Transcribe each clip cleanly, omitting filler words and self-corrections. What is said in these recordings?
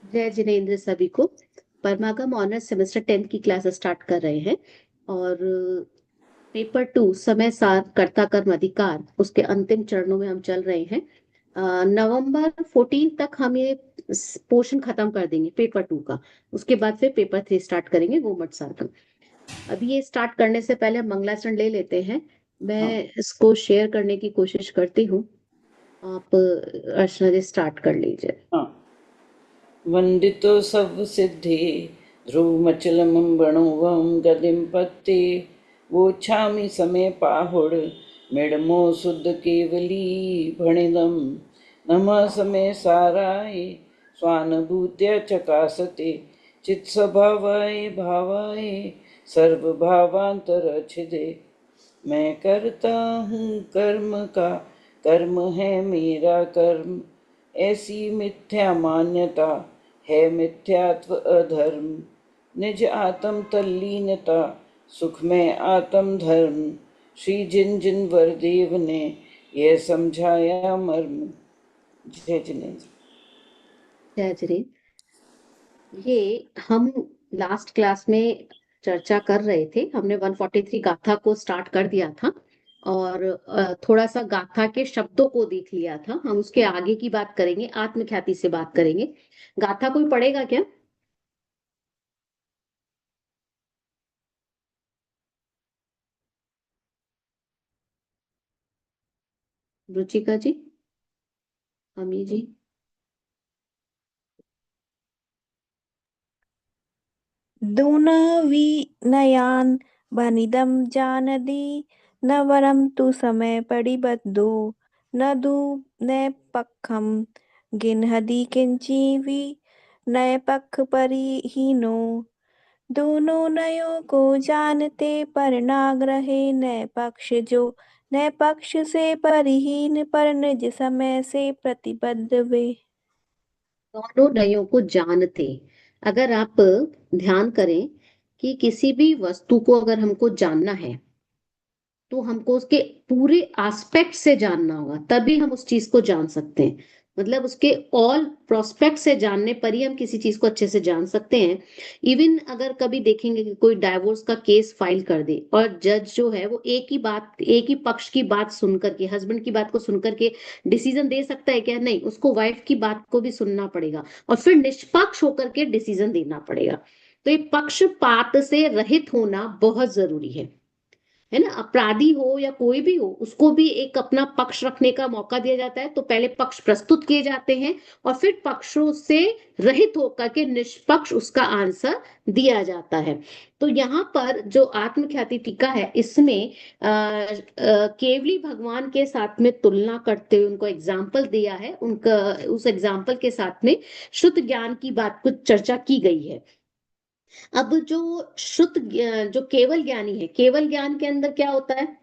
जय जिनेन्द्र सभी को। परमागम ऑनर्स सेमेस्टर 10 की क्लास स्टार्ट कर रहे हैं और पेपर 2 समय सार कर्ता कर्म अधिकार उसके अंतिम चरणों में हम चल रहे हैं। नवंबर 14 तक हम ये पोर्शन खत्म कर देंगे पेपर 2 का। उसके बाद फिर पेपर 3 स्टार्ट करेंगे गोमट सार का। अभी ये स्टार्ट करने से पहले हम मंगलाचरण ले लेते हैं। मैं हाँ इसको शेयर करने की कोशिश करती हूँ। आप अर्चना जी स्टार्ट कर लीजिए। हाँ। वंदितो सब सिद्धि ध्रुवमचलमं गदिं पत्ते वोच्छामि समे पाहुड मिडमो शुद्ध केवली भणिदं नमः समे साराय स्वानुभूत्य चकासते चित्स्वभावाय भावाय सर्वभावांतरच्छिदे। मैं करता हूँ कर्म का, कर्म है मेरा कर्म, ऐसी मिथ्या मान्यता है मिथ्यात्व अधर्म। निज आत्म तल्लीनता सुख में आत्म धर्म, श्री जिन जिन वरदेव ने यह समझाया मर्म। जय जिनेन्द्र। जय जिनेन्द्र। ये हम लास्ट क्लास में चर्चा कर रहे थे। हमने 143 गाथा को स्टार्ट कर दिया था और थोड़ा सा गाथा के शब्दों को देख लिया था। हम उसके आगे की बात करेंगे, आत्मख्याति से बात करेंगे। गाथा कोई पढ़ेगा क्या? रुचिका जी, अमी जी। दूनविनयान् वनिदं जानति न वरं तु समय पडिबद्धो न दू नैपक्खं गिन्हति किंचिवि नैपक्ख परिहीनो दोनों नयों को जानते पर नाग्रहे नए पक्ष जो नए पक्ष से परिहीन पर निज समय से प्रतिबद्ध वे। दोनों नयों को जानते। अगर आप ध्यान करें कि किसी भी वस्तु को अगर हमको जानना है तो हमको उसके पूरे एस्पेक्ट से जानना होगा, तभी हम उस चीज को जान सकते हैं। मतलब उसके ऑल प्रोस्पेक्ट से जानने पर ही हम किसी चीज को अच्छे से जान सकते हैं। इवन अगर कभी देखेंगे कि कोई डाइवोर्स का केस फाइल कर दे और जज जो है वो एक ही पक्ष की बात सुनकर के, हस्बैंड की बात को सुनकर के डिसीजन दे सकता है क्या? नहीं, उसको वाइफ की बात को भी सुनना पड़ेगा और फिर निष्पक्ष होकर के डिसीजन देना पड़ेगा। तो ये पक्षपात से रहित होना बहुत जरूरी है ना। अपराधी हो या कोई भी हो, उसको भी एक अपना पक्ष रखने का मौका दिया जाता है। तो पहले पक्ष प्रस्तुत किए जाते हैं और फिर पक्षों से रहित होकर के निष्पक्ष उसका आंसर दिया जाता है। तो यहाँ पर जो आत्मख्याति टीका है इसमें केवली भगवान के साथ में तुलना करते हुए उनको एग्जाम्पल दिया है। उनका उस एग्जाम्पल के साथ में शुद्ध ज्ञान की बात कुछ चर्चा की गई है। अब जो जो केवल ज्ञानी है, केवल ज्ञान के अंदर क्या होता है?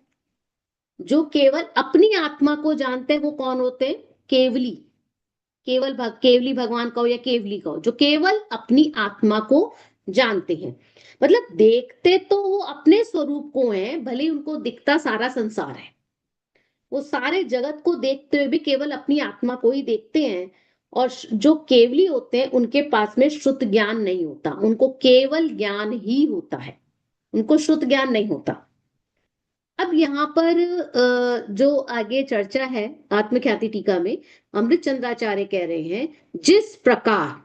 जो केवल अपनी आत्मा को जानते हैं वो कौन होते हैं? केवली। केवली भगवान कहो या केवली कहो, जो केवल अपनी आत्मा को जानते हैं। मतलब देखते तो वो अपने स्वरूप को हैं, भले ही उनको दिखता सारा संसार है। वो सारे जगत को देखते हुए भी केवल अपनी आत्मा को ही देखते हैं। और जो केवली होते हैं उनके पास में शुद्ध ज्ञान नहीं होता, उनको केवल ज्ञान ही होता है, उनको शुद्ध ज्ञान नहीं होता। अब यहाँ पर जो आगे चर्चा है आत्मख्याति टीका में, अमृत चंद्राचार्य कह रहे हैं जिस प्रकार,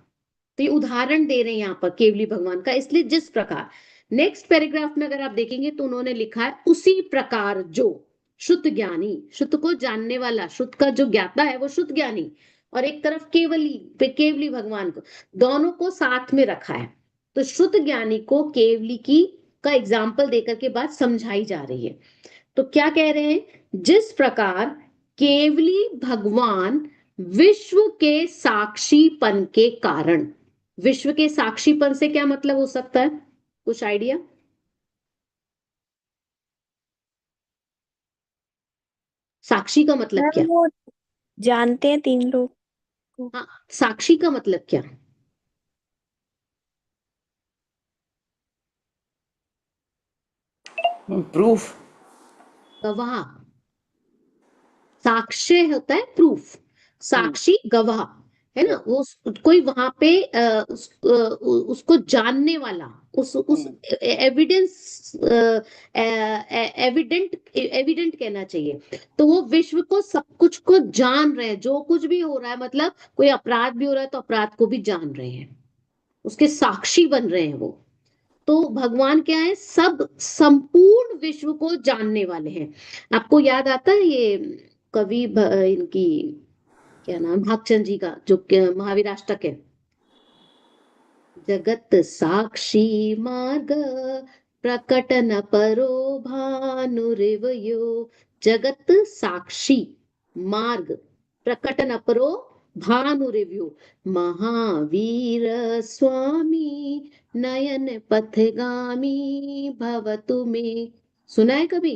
तो ये उदाहरण दे रहे हैं यहाँ पर केवली भगवान का, इसलिए जिस प्रकार। नेक्स्ट पैराग्राफ में अगर आप देखेंगे तो उन्होंने लिखा है उसी प्रकार जो शुद्ध ज्ञानी, शुद्ध को जानने वाला, शुद्ध का जो ज्ञाता है वो शुद्ध ज्ञानी, और एक तरफ केवली भगवान को, दोनों को साथ में रखा है। तो शुद्ध ज्ञानी को केवली की का एग्जाम्पल देकर के बात समझाई जा रही है। तो क्या कह रहे हैं? जिस प्रकार केवली भगवान विश्व के साक्षीपन के कारण, विश्व के साक्षीपन से क्या मतलब हो सकता है? कुछ आइडिया? साक्षी का मतलब मैम क्या? वो जानते हैं तीन लोग को। हाँ, साक्षी का मतलब क्या? प्रूफ। गवाह। साक्ष्य होता है प्रूफ, साक्षी गवाह। है ना, वो कोई वहां पे उसको जानने वाला, उस एविडेंस, एविडेंट कहना चाहिए। तो वो विश्व को सब कुछ को जान रहे हैं, जो कुछ भी हो रहा है, मतलब कोई अपराध भी हो रहा है तो अपराध को भी जान रहे हैं, उसके साक्षी बन रहे हैं वो। तो भगवान क्या है, सब संपूर्ण विश्व को जानने वाले हैं। आपको याद आता है ये कवि इनकी क्या नाम, भागचंद जी का, जो महावीराष्टक है, जगत साक्षी मार्ग प्रकट न परो भानुरिवयो। जगत साक्षी मार्ग प्रकट न परो भानुरिवयो, महावीर स्वामी नयन पथगामी भवतु मे। सुना है कभी?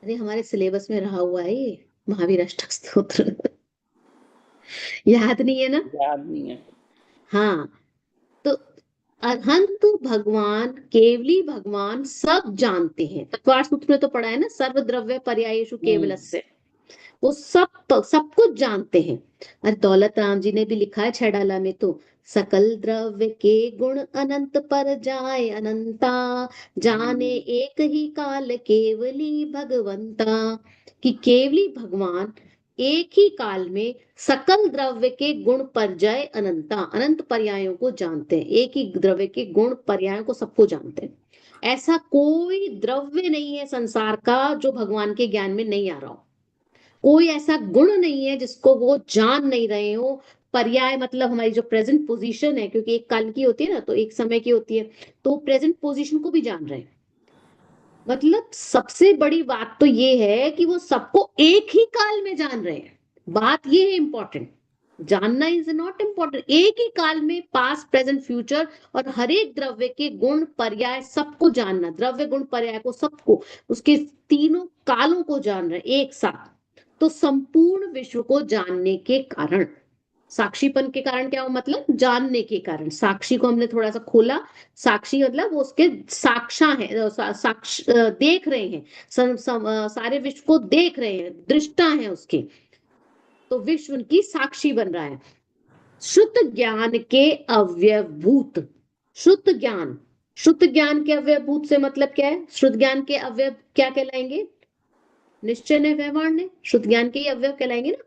अरे हमारे सिलेबस में रहा हुआ है ये महावीर अष्टक स्तोत्र। याद नहीं है ना? याद नहीं है। हाँ, तो अरहंत भगवान, केवली भगवान सब जानते हैं। तत्वार्थ सूत्र में तो पढ़ा है ना, सर्व द्रव्य पर्यायेषु केवलस्य। वो सब कुछ जानते हैं। अरे दौलत राम जी ने भी लिखा है छेड़ाला में तो, सकल द्रव्य के गुण अनंत पर जाए अनंता, जाने एक ही काल केवली भगवंता। कि केवली भगवान एक ही काल में सकल द्रव्य के गुण पर्याय अनंता, अनंत पर्यायों को जानते हैं। एक ही द्रव्य के गुण पर्यायों को सबको जानते हैं। ऐसा कोई द्रव्य नहीं है संसार का जो भगवान के ज्ञान में नहीं आ रहा हो। कोई ऐसा गुण नहीं है जिसको वो जान नहीं रहे हो। पर्याय मतलब हमारी जो प्रेजेंट पोजीशन है, क्योंकि एक काल की होती है ना, तो एक समय की होती है, तो प्रेजेंट पोजीशन को भी जान रहे हैं। मतलब सबसे बड़ी बात तो ये है कि वो सबको एक ही काल में जान रहे हैं। बात ये है इंपॉर्टेंट, जानना इज नॉट इम्पोर्टेंट। एक ही काल में पास्ट प्रेजेंट फ्यूचर और हर एक द्रव्य के गुण पर्याय सबको जानना, द्रव्य गुण पर्याय को सबको, उसके तीनों कालों को जान रहे हैं एक साथ। तो संपूर्ण विश्व को जानने के कारण, साक्षीपन के कारण क्या हो, मतलब जानने के कारण। साक्षी को हमने थोड़ा सा खोला, साक्षी मतलब वो उसके साक्षा है, साक्ष देख रहे हैं, सारे विश्व को देख रहे हैं, दृष्टा है उसके, तो विश्व उनकी साक्षी बन रहा है। शुद्ध ज्ञान के अव्यवभूत, शुद्ध ज्ञान, शुद्ध ज्ञान के अव्यवभूत से मतलब क्या है, शुद्ध ज्ञान के अवयव क्या कहलाएंगे? निश्चय ने, व्यवहार ने, शुद्ध ज्ञान के ही अवयव कहलाएंगे ना,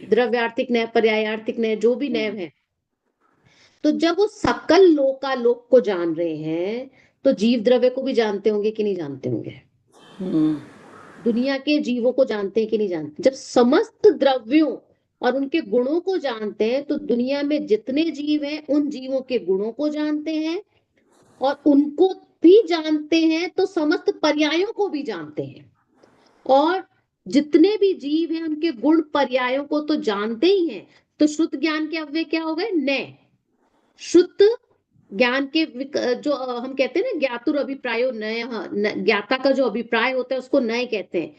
द्रव्यार्थिक नय, पर्यायार्थिक नय, जो भी नय है। तो जब वो सकल लोकालोक को जान रहे हैं, तो जीव द्रव्य को भी जानते होंगे कि नहीं जानते होंगे? दुनिया के जीवों को जानते हैं कि नहीं जानते? जब समस्त द्रव्यों और उनके गुणों को जानते हैं, तो दुनिया में जितने जीव हैं उन जीवों के गुणों को जानते हैं, और उनको भी जानते हैं तो समस्त पर्यायों को भी जानते हैं। और जितने भी जीव हैं उनके गुण पर्यायों को तो जानते ही हैं। तो शुद्ध ज्ञान के अव्यय क्या हो गए? नय। शुद्ध ज्ञान के जो हम कहते हैं ना, ज्ञातुर अभिप्रायो नय, ज्ञाता का जो अभिप्राय होता है उसको नय कहते हैं।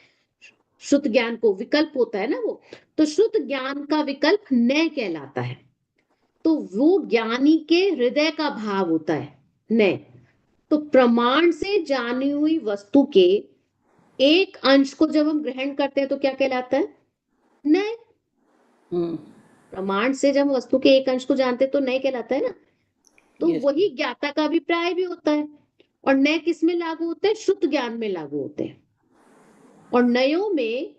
शुद्ध ज्ञान को विकल्प होता है ना वो, तो शुद्ध ज्ञान का विकल्प नय कहलाता है। तो वो ज्ञानी के हृदय का भाव होता है नय। तो प्रमाण से जानी हुई वस्तु के एक अंश को जब हम ग्रहण करते हैं तो क्या कहलाता है? नय। प्रमाण से जब वस्तु के एक अंश को जानते हैं तो नय कहलाता है ना। तो वही ज्ञाता का अभिप्राय भी होता है। और नय किस में लागू होते हैं? शुद्ध ज्ञान में लागू होते हैं। और नयों में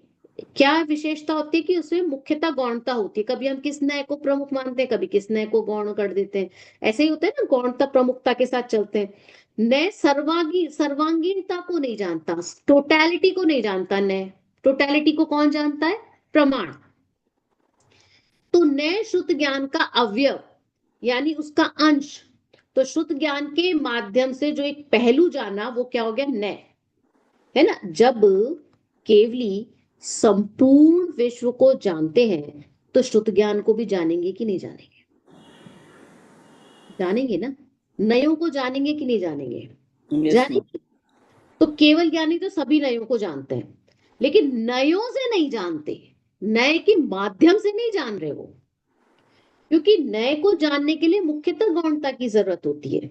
क्या विशेषता होती है कि उसमें मुख्यतः गौणता होती है। कभी हम किस नय को प्रमुख मानते हैं, कभी किस नय को गौण कर देते हैं। ऐसे ही होता है ना, गौणता प्रमुखता के साथ चलते हैं। नय सर्वांगीणता को नहीं जानता, टोटैलिटी को नहीं जानता। नय टोटैलिटी को कौन जानता है? प्रमाण। तो नय शुद्ध ज्ञान का अवयव, यानी उसका अंश। तो शुद्ध ज्ञान के माध्यम से जो एक पहलू जाना, वो क्या हो गया? नय, है ना। जब केवली संपूर्ण विश्व को जानते हैं तो शुद्ध ज्ञान को भी जानेंगे कि नहीं जानेंगे? जानेंगे ना। नयों को जानेंगे कि नहीं जानेंगे? जानेंगे। तो केवल ज्ञानी तो सभी नयों को जानते हैं, लेकिन नयों से नहीं जानते, नए के माध्यम से नहीं जान रहे वो। क्योंकि नए को जानने के लिए मुख्यतः गौणता की जरूरत होती है।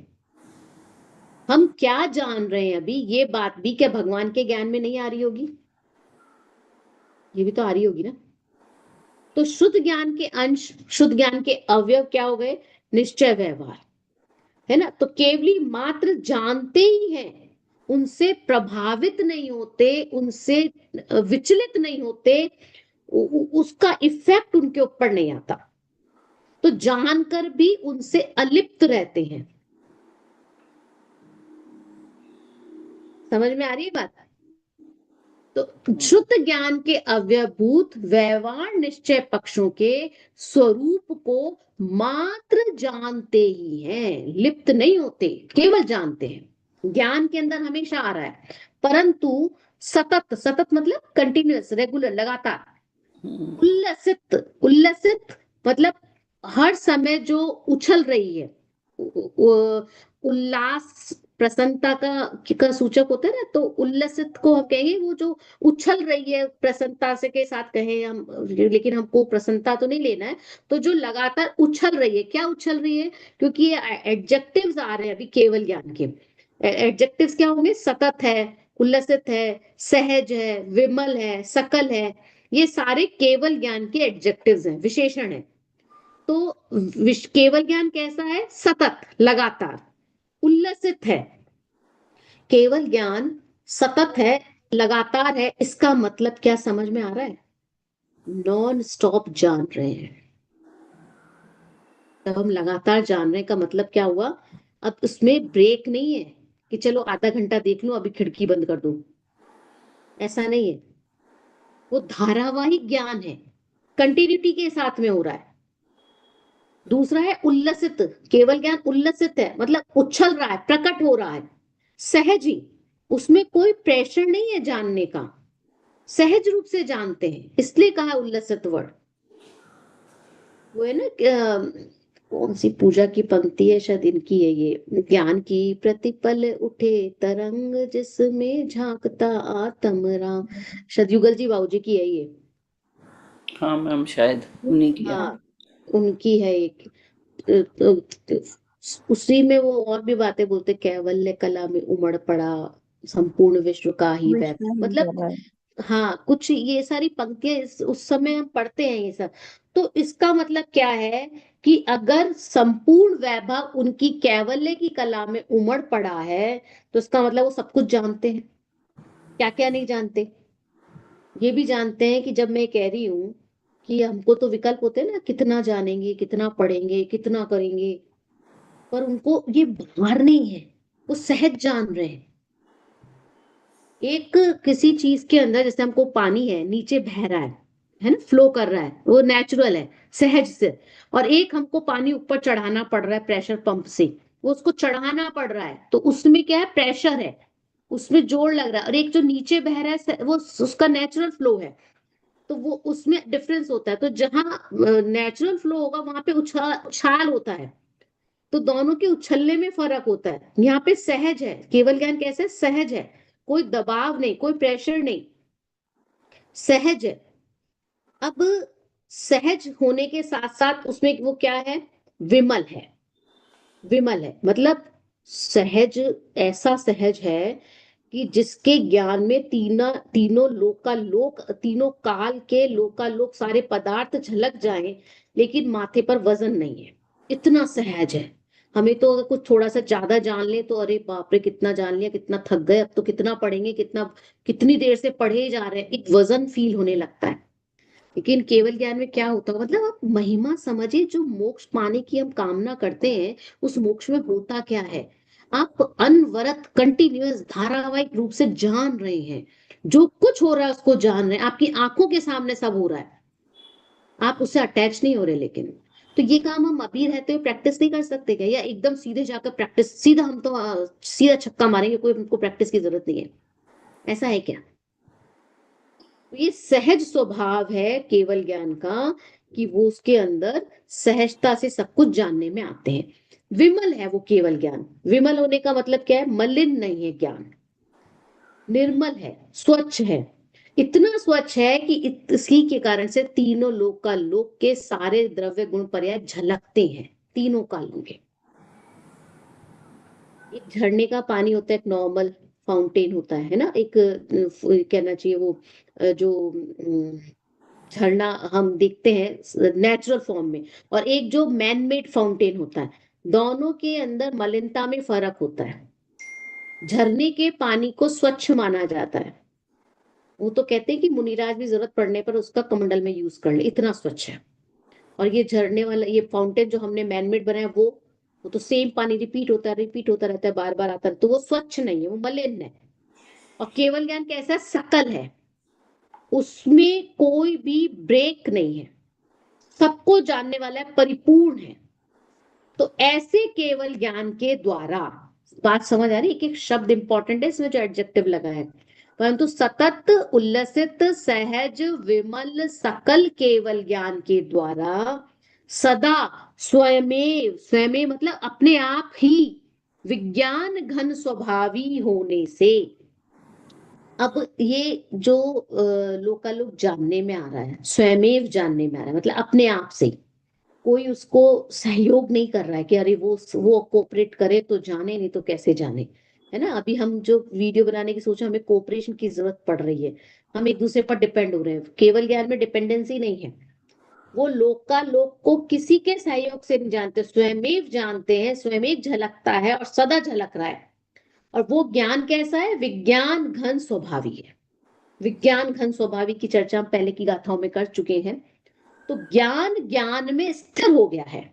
हम क्या जान रहे हैं अभी, ये बात भी क्या भगवान के ज्ञान में नहीं आ रही होगी? ये भी तो आ रही होगी ना। तो शुद्ध ज्ञान के अंश, शुद्ध ज्ञान के अवयव क्या हो गए? निश्चय, व्यवहार, है ना। तो केवली मात्र जानते ही हैं, उनसे प्रभावित नहीं होते, उनसे विचलित नहीं होते, उसका इफेक्ट उनके ऊपर नहीं आता, तो जानकर भी उनसे अलिप्त रहते हैं। समझ में आ रही है बात? तो शुद्ध ज्ञान के अव्यवभूत व्यवहार निश्चय पक्षों के स्वरूप को मात्र जानते ही हैं, लिप्त नहीं होते, केवल जानते हैं। ज्ञान के अंदर हमेशा आ रहा है, परंतु सतत, सतत मतलब कंटिन्यूअस, रेगुलर, लगातार। उल्लसित, उल्लसित मतलब हर समय जो उछल रही है, उल्लास प्रसन्नता का सूचक होता है ना, तो उल्लसित को हम कहेंगे वो जो उछल रही है प्रसन्नता से के साथ कहें हम, लेकिन हमको प्रसन्नता तो नहीं लेना है। तो जो लगातार उछल रही है, क्या उछल रही है? क्योंकि ये एडजेक्टिव्स आ रहे हैं अभी केवल ज्ञान के। एडजेक्टिव्स क्या होंगे? सतत है, उल्लसित है, सहज है, विमल है, सकल है, ये सारे केवल ज्ञान के एडजेक्टिव्स हैं, विशेषण है। तो केवल ज्ञान कैसा है? सतत, लगातार, उल्लसित है। केवल ज्ञान सतत है, लगातार है, इसका मतलब क्या समझ में आ रहा है? नॉन स्टॉप जान रहे हैं। जब हम लगातार जान रहे हैं का मतलब क्या हुआ? अब उसमें ब्रेक नहीं है कि चलो आधा घंटा देख लो अभी खिड़की बंद कर दो, ऐसा नहीं है। वो धारावाहिक ज्ञान है, कंटिन्यूटी के साथ में हो रहा है। दूसरा है उल्लसित, केवल ज्ञान उल्लसित है मतलब उछल रहा है, प्रकट हो रहा है, सहज ही, उसमें कोई प्रेशर नहीं है जानने का, सहज रूप से जानते हैं, इसलिए कहा उल्लसित वर्ड। वो है ना कौन सी पूजा की पंक्ति है, शायद इनकी है ये, ज्ञान की प्रतिपल उठे तरंग जिसमें झांकता आत्म राम, शायद युगल जी बाबू जी की है ये। हाँ मैम, शायद उन्हीं की है। हाँ, उनकी है एक। उसी में वो और भी बातें बोलते, कैवल्य कला में उमड़ पड़ा संपूर्ण विश्व का ही विश्व वैभव, ही मतलब वैभव। हाँ, कुछ ये सारी पंक्तियां उस समय हम पढ़ते हैं ये सब। तो इसका मतलब क्या है कि अगर संपूर्ण वैभव उनकी कैवल्य की कला में उमड़ पड़ा है, तो इसका मतलब वो सब कुछ जानते हैं। क्या क्या नहीं जानते? ये भी जानते हैं कि जब मैं कह रही हूं कि हमको तो विकल्प होते हैं ना, कितना जानेंगे, कितना पढ़ेंगे, कितना करेंगे, पर उनको ये भार नहीं है, वो सहज जान रहे हैं। एक किसी चीज के अंदर, जैसे हमको पानी है नीचे बह रहा है ना, फ्लो कर रहा है, वो नेचुरल है, सहज से। और एक हमको पानी ऊपर चढ़ाना पड़ रहा है प्रेशर पंप से, वो उसको चढ़ाना पड़ रहा है, तो उसमें क्या है? प्रेशर है, उसमें जोर लग रहा है। और एक जो नीचे बह रहा है वो उसका नेचुरल फ्लो है, तो वो उसमें डिफरेंस होता है। तो जहां नेचुरल फ्लो होगा वहां पे उछाल उछाल होता है, तो दोनों के उछलने में फर्क होता है। यहाँ पे सहज है, केवल ज्ञान कैसे? सहज है, कोई दबाव नहीं, कोई प्रेशर नहीं, सहज है। अब सहज होने के साथ साथ उसमें वो क्या है? विमल है। विमल है मतलब सहज, ऐसा सहज है कि जिसके ज्ञान में तीनों लोक, तीनों काल के लोक सारे पदार्थ झलक जाएं, लेकिन माथे पर वजन नहीं है, इतना सहज है। हमें तो अगर कुछ थोड़ा सा ज्यादा जान ले तो अरे बाप रे कितना जान लिया, कितना थक गए, अब तो कितना पढ़ेंगे, कितना, कितनी देर से पढ़े ही जा रहे हैं, एक वजन फील होने लगता है। लेकिन केवल ज्ञान में क्या होता है, मतलब आप महिमा समझिए, जो मोक्ष पाने की हम कामना करते हैं, उस मोक्ष में होता क्या है? आप अनवरत कंटिन्यूअस धारावाहिक रूप से जान रहे हैं, जो कुछ हो रहा है उसको जान रहे हैं, आपकी आंखों के सामने सब हो रहा है, आप उससे अटैच नहीं हो रहे। लेकिन तो ये काम हम अभी रहते हुए प्रैक्टिस नहीं कर सकते क्या? या एकदम सीधे जाकर प्रैक्टिस, सीधा हम तो सीधा छक्का मारेंगे, कोई हमको प्रैक्टिस की जरूरत नहीं है, ऐसा है क्या? तो ये सहज स्वभाव है केवल ज्ञान का, कि वो उसके अंदर सहजता से सब कुछ जानने में आते हैं। विमल है वो केवल ज्ञान। विमल होने का मतलब क्या है? मलिन नहीं है ज्ञान, निर्मल है, स्वच्छ है। इतना स्वच्छ है कि इसी के कारण से तीनों लोक का लोक के सारे द्रव्य गुण पर्याय झलकते हैं, तीनों कालों के। एक झरने का पानी होता है, एक नॉर्मल फाउंटेन होता है ना, एक कहना चाहिए वो जो झरना हम देखते हैं नेचुरल फॉर्म में, और एक जो मैन मेड फाउंटेन होता है, दोनों के अंदर मलिनता में फर्क होता है। झरने के पानी को स्वच्छ माना जाता है, वो तो कहते हैं कि मुनिराज भी जरूरत पड़ने पर उसका कमंडल में यूज कर ले, इतना स्वच्छ है। और ये झरने वाला ये फाउंटेन जो हमने मैनमेड बनाया, वो तो सेम पानी रिपीट होता रहता है, बार बार आता है, तो वो स्वच्छ नहीं है, वो मलिन है। और केवल ज्ञान कैसा है? सकल है, उसमें कोई भी ब्रेक नहीं है, सबको जानने वाला है, परिपूर्ण है। तो ऐसे केवल ज्ञान के द्वारा, बात समझ आ रही है? एक एक शब्द इंपॉर्टेंट है इसमें जो एडजेक्टिव लगा है। परंतु सतत उल्लसित सहज विमल सकल केवल ज्ञान के द्वारा सदा स्वयमेव, स्वयमेव मतलब अपने आप ही, विज्ञान घन स्वभावी होने से। अब ये जो लोकालोक जानने में आ रहा है, स्वयमेव जानने में आ रहा है, मतलब अपने आप से, कोई उसको सहयोग नहीं कर रहा है कि अरे वो कोऑपरेट करे तो जाने, नहीं तो कैसे जाने, है ना। अभी हम जो वीडियो बनाने की सोचा, हमें कोऑपरेशन की जरूरत पड़ रही है, हम एक दूसरे पर डिपेंड हो रहे हैं। केवल ज्ञान में डिपेंडेंसी नहीं है, वो लोक को किसी के सहयोग से नहीं जानते, स्वयमेव जानते हैं, स्वयमेव झलकता है और सदा झलक रहा है। और वो ज्ञान कैसा है? विज्ञान घन स्वभावी है। विज्ञान घन स्वभावी की चर्चा हम पहले की गाथाओं में कर चुके हैं। तो ज्ञान ज्ञान में स्थिर हो गया है,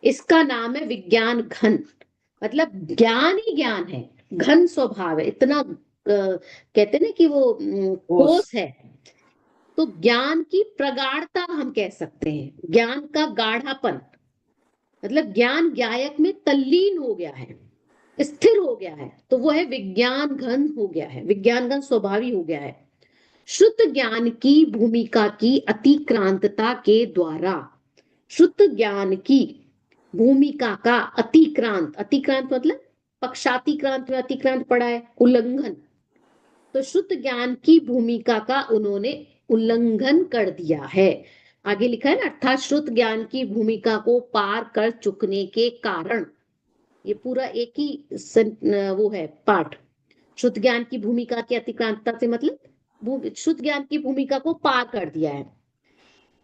इसका नाम है विज्ञान घन। मतलब ज्ञान ही ज्ञान है, घन स्वभाव है, इतना कहते ना कि वो ठोस है। तो ज्ञान की प्रगाढ़ता हम कह सकते हैं, ज्ञान का गाढ़ापन, मतलब ज्ञान ज्ञायक में तल्लीन हो गया है, स्थिर हो गया है, तो वो है विज्ञान घन हो गया है, विज्ञान घन स्वभावी हो गया है। शुद्ध ज्ञान की भूमिका की अतिक्रांतता के द्वारा, शुद्ध ज्ञान की भूमिका का अतिक्रांत, अतिक्रांत मतलब पक्षातिक्रांत में अतिक्रांत पड़ा है, उल्लंघन। तो शुद्ध ज्ञान की भूमिका का उन्होंने उल्लंघन कर दिया है। आगे लिखा है ना, अर्थात शुद्ध ज्ञान की भूमिका को पार कर चुकने के कारण, ये पूरा एक ही वो है पाठ। शुद्ध ज्ञान की भूमिका की अतिक्रांतता से मतलब शुद्ध ज्ञान की भूमिका को पार कर दिया है।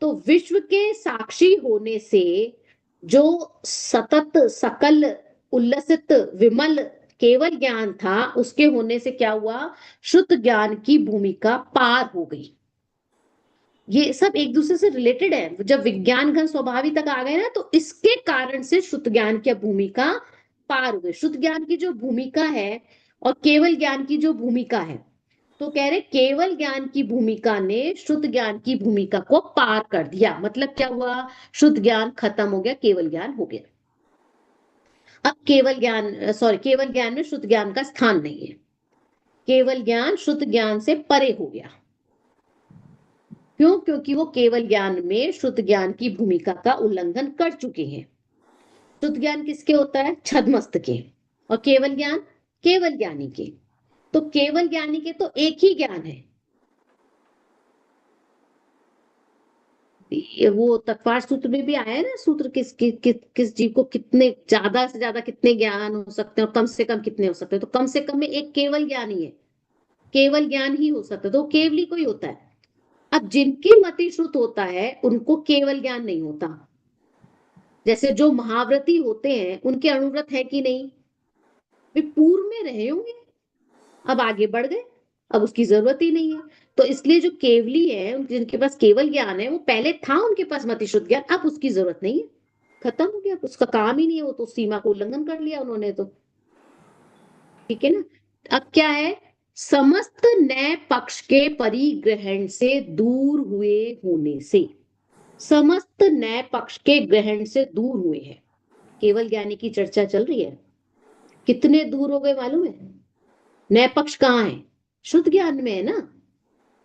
तो विश्व के साक्षी होने से जो सतत सकल उल्लसित विमल केवल ज्ञान था, उसके होने से क्या हुआ? शुद्ध ज्ञान की भूमिका पार हो गई। ये सब एक दूसरे से रिलेटेड है। जब विज्ञान घन स्वभावी तक आ गए ना, तो इसके कारण से शुद्ध ज्ञान की भूमिका पार हो गई। शुद्ध ज्ञान की जो भूमिका है और केवल ज्ञान की जो भूमिका है, तो कह रहे केवल ज्ञान की भूमिका ने शुद्ध ज्ञान की भूमिका को पार कर दिया। मतलब क्या हुआ? शुद्ध ज्ञान खत्म हो गया, केवल ज्ञान हो गया। अब केवल ज्ञान में शुद्ध ज्ञान का स्थान नहीं है, केवल ज्ञान शुद्ध ज्ञान से परे हो गया। क्यों? क्योंकि वो केवल ज्ञान में शुद्ध ज्ञान की भूमिका का उल्लंघन कर चुके हैं। शुद्ध ज्ञान किसके होता है? छद्मस्त के। और केवल ज्ञान केवल ज्ञानी के। तो केवल ज्ञानी के तो एक ही ज्ञान है। वो तत्वार सूत्र में भी आया है ना, सूत्र किस जीव को कितने ज्यादा से ज्यादा कितने ज्ञान हो सकते हैं और कम से कम कितने हो सकते हैं। तो कम से कम में एक केवल ज्ञान ही है, केवल ज्ञान ही हो सकता है, तो केवल ही कोई होता है। अब जिनके मति श्रुत होता है उनको केवल ज्ञान नहीं होता। जैसे जो महाव्रती होते हैं, उनके अनुव्रत है कि नहीं? वे पूर्व में रहे होंगे, अब आगे बढ़ गए, अब उसकी जरूरत ही नहीं है। तो इसलिए जो केवली है, जिनके पास केवल ज्ञान है, वो पहले था उनके पास मति शुद्ध ज्ञान, अब उसकी जरूरत नहीं है, खत्म हो गया, उसका काम ही नहीं है, वो तो सीमा को उल्लंघन कर लिया उन्होंने तो। ठीक है ना। अब क्या है? समस्त नए पक्ष के परिग्रहण से दूर हुए होने से, समस्त नए पक्ष के ग्रहण से दूर हुए हैं। केवल ज्ञानी की चर्चा चल रही है, कितने दूर हो गए मालूम है? नए पक्ष कहाँ है? शुद्ध ज्ञान में है ना।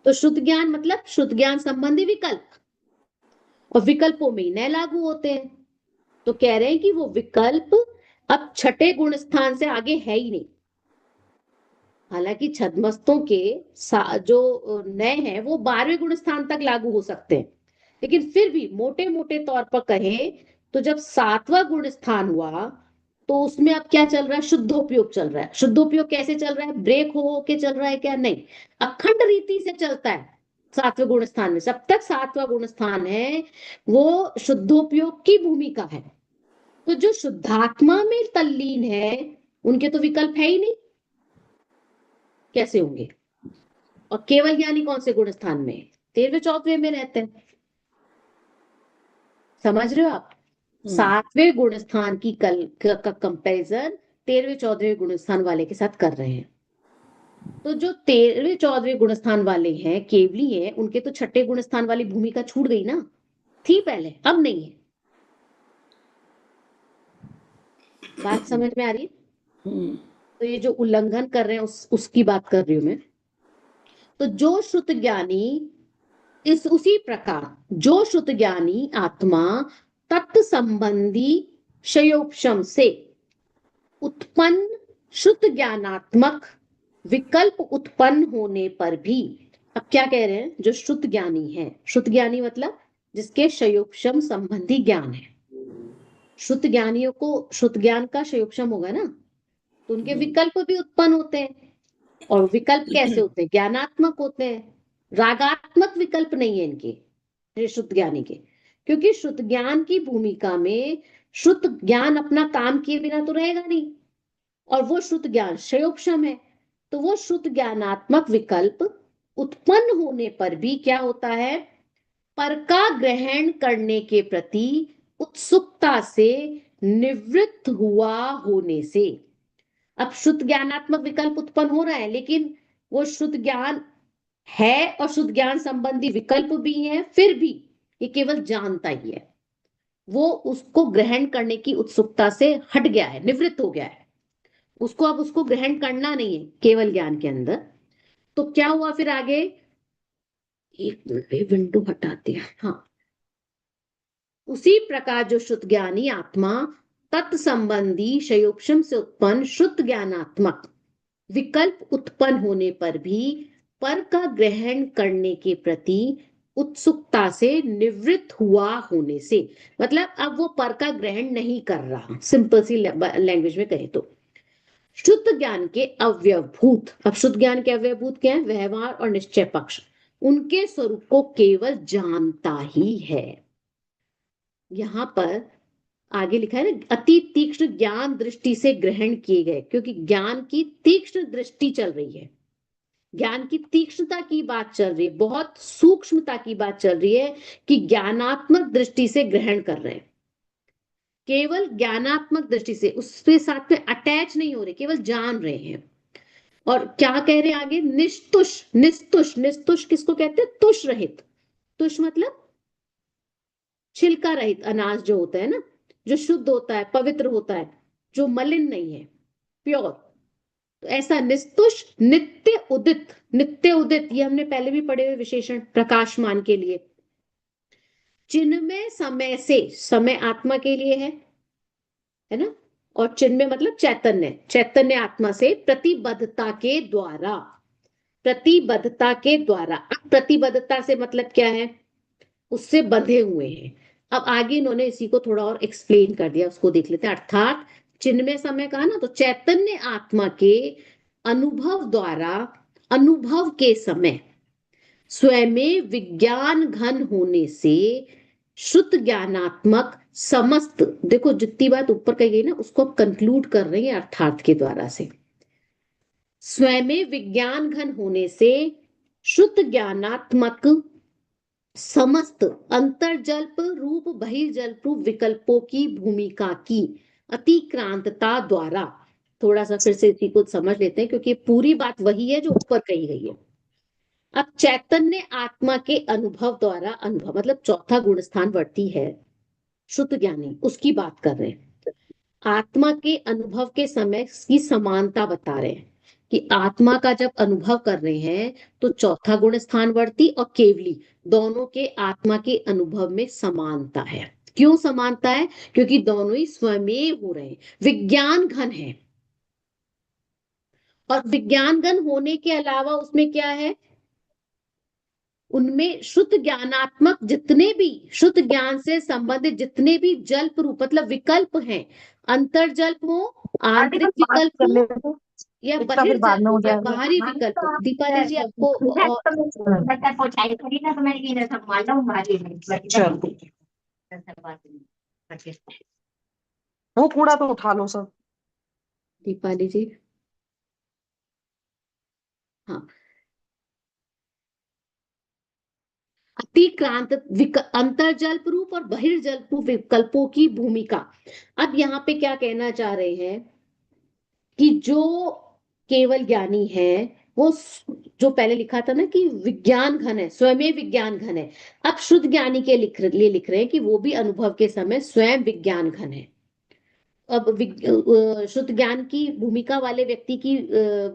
तो शुद्ध ज्ञान मतलब शुद्ध ज्ञान संबंधी विकल्प, और विकल्पों में ही नए लागू होते हैं। तो कह रहे हैं कि वो विकल्प अब छठे गुण स्थान से आगे है ही नहीं। हालांकि छद्मस्तों के जो नए हैं वो 12वें गुण स्थान तक लागू हो सकते हैं, लेकिन फिर भी मोटे मोटे तौर पर कहें तो जब 7वां गुण स्थान हुआ, तो उसमें अब क्या चल रहा है? शुद्धोपयोग चल रहा है। शुद्धोपयोग कैसे चल रहा है? ब्रेक हो के चल रहा है क्या? नहीं, अखंड रीति से चलता है। सातवें गुण स्थान में, जब तक सातवां गुण स्थान है वो शुद्धोपयोग की भूमिका है। तो जो शुद्धात्मा में तल्लीन है उनके तो विकल्प है ही नहीं, कैसे होंगे? और केवल ज्ञानी कौन से गुण स्थान में? 13वें 14वें में रहते हैं। समझ रहे हो आप? सातवें गुण स्थान की का कंपैरिजन 13वें 14वें गुण स्थान वाले के साथ कर रहे हैं। तो जो 13वें 14वें गुण स्थान वाले हैं, केवली हैं, उनके तो छठे गुण स्थान वाली भूमिका छूट गई ना, थी पहले, अब नहीं है। बात समझ में आ रही है? तो ये जो उल्लंघन कर रहे हैं उसकी बात कर रही हूं मैं। तो जो श्रुत ज्ञानी उसी प्रकार जो श्रुत ज्ञानी आत्मा तत्व संबंधी क्षयोपशम से उत्पन्न श्रुत ज्ञानात्मक विकल्प उत्पन्न होने पर भी, अब क्या कह रहे हैं, जो श्रुत ज्ञानी है, श्रुत ज्ञानी मतलब जिसके क्षयोपशम संबंधी ज्ञान है। श्रुत ज्ञानियों को श्रुत ज्ञान का क्षयोपशम होगा ना, तो उनके विकल्प भी उत्पन्न होते हैं। और विकल्प कैसे होते हैं? ज्ञानात्मक होते हैं, रागात्मक विकल्प नहीं है इनके, शुद्ध ज्ञानी के। क्योंकि शुद्ध ज्ञान की भूमिका में शुद्ध ज्ञान अपना काम किए बिना तो रहेगा नहीं, और वो शुद्ध ज्ञान क्षयोपशम है। तो वो शुद्ध ज्ञानात्मक विकल्प उत्पन्न होने पर भी क्या होता है? पर का ग्रहण करने के प्रति उत्सुकता से निवृत्त हुआ होने से। अब शुद्ध ज्ञानात्मक विकल्प उत्पन्न हो रहा है, लेकिन वो शुद्ध ज्ञान है और शुद्ध ज्ञान संबंधी विकल्प भी है, फिर भी ये केवल जानता ही है, वो उसको ग्रहण करने की उत्सुकता से हट गया है, निवृत्त हो गया है। उसको अब उसको ग्रहण करना नहीं है केवल ज्ञान के अंदर। तो क्या हुआ फिर आगे? एक मिनट, विंडो हटा दिया। हाँ, उसी प्रकार जो शुद्ध ज्ञानी आत्मा तत्संबंधी क्षयोपशम से उत्पन्न शुद्ध ज्ञानात्मक विकल्प उत्पन्न होने पर भी पर का ग्रहण करने के प्रति उत्सुकता से निवृत्त हुआ होने से, मतलब अब वो पर का ग्रहण नहीं कर रहा, सिंपल सी लैंग्वेज में कहे तो। शुद्ध ज्ञान के अव्यवभूत, अब शुद्ध ज्ञान के अव्यवभूत क्या है? व्यवहार और निश्चय पक्ष, उनके स्वरूप को केवल जानता ही है। यहां पर आगे लिखा है ना, अति तीक्ष्ण ज्ञान दृष्टि से ग्रहण किए गए, क्योंकि ज्ञान की तीक्ष्ण दृष्टि चल रही है, ज्ञान की तीक्ष्णता की बात चल रही है, बहुत सूक्ष्मता की बात चल रही है कि ज्ञानात्मक दृष्टि से ग्रहण कर रहे हैं, केवल ज्ञानात्मक दृष्टि से, उसके साथ में अटैच नहीं हो रहे, केवल जान रहे हैं। और क्या कह रहे हैं आगे? निस्तुष, निस्तुष, निस्तुष किसको कहते हैं? तुष रहित। तुष मतलब छिलका रहित अनाज जो होता है ना, जो शुद्ध होता है, पवित्र होता है, जो मलिन नहीं है, प्योर। तो ऐसा निस्तुष नित्य उदित, नित्य उदित ये हमने पहले भी पढ़े हुए विशेषण प्रकाशमान के लिए। चिन्मय समय से, समय आत्मा के लिए है ना, और चिन्मय मतलब चैतन्य, चैतन्य आत्मा से प्रतिबद्धता के द्वारा, प्रतिबद्धता के द्वारा। अब प्रतिबद्धता से मतलब क्या है? उससे बंधे हुए हैं। अब आगे इन्होंने इसी को थोड़ा और एक्सप्लेन कर दिया, उसको देख लेते हैं। अर्थात चिन्मय समय कहा ना, तो चैतन्य आत्मा के अनुभव द्वारा, अनुभव के समय स्वयं विज्ञान घन होने से शुद्ध ज्ञानात्मक समस्त, देखो जितनी बात ऊपर कही गई ना उसको अब कंक्लूड कर रहे हैं अर्थात के द्वारा से। स्वयं विज्ञान घन होने से शुद्ध ज्ञानात्मक समस्त अंतर्जल्प रूप बहिर्जल्प रूप विकल्पों की भूमिका की अतिक्रांतता द्वारा, थोड़ा सा फिर से इसी को समझ लेते हैं क्योंकि पूरी बात वही है जो ऊपर कही गई है। अब चैतन्य आत्मा के अनुभव द्वारा, अनुभव मतलब चौथा गुण स्थान वर्ती है शुद्ध ज्ञानी, उसकी बात कर रहे हैं। आत्मा के अनुभव के समय की समानता बता रहे हैं कि आत्मा का जब अनुभव कर रहे हैं तो चौथा गुण स्थान वर्ती और केवली दोनों के आत्मा के अनुभव में समानता है। क्यों समानता है? क्योंकि दोनों ही स्वयं हो रहे हैं, विज्ञान घन है। और विज्ञान घन होने के अलावा उसमें क्या है? उनमें शुद्ध ज्ञानात्मक जितने भी, शुद्ध ज्ञान से संबंधित जितने भी जल्प रूप मतलब विकल्प हैं, अंतर्जल्प हो, आंतरिक विकल्प हो या इतना फिर बाद बहिर्जल्प में हो या जाएगा। बाहरी विकल्प हो। दीपाली जी आपको चलो वो कूड़ा तो उठा लो सब। दीपाली जी, हाँ, अतिक्रांत अंतर्जल्प रूप और बहिर्जल्प विकल्पों की भूमिका। अब यहाँ पे क्या कहना चाह रहे हैं कि जो केवल ज्ञानी है वो जो पहले लिखा था ना कि विज्ञान घन है, स्वयं विज्ञान घन है। अब शुद्ध ज्ञानी के लिए लिख रहे हैं कि वो भी अनुभव के समय स्वयं विज्ञान घन है। अब शुद्ध ज्ञान की भूमिका वाले व्यक्ति की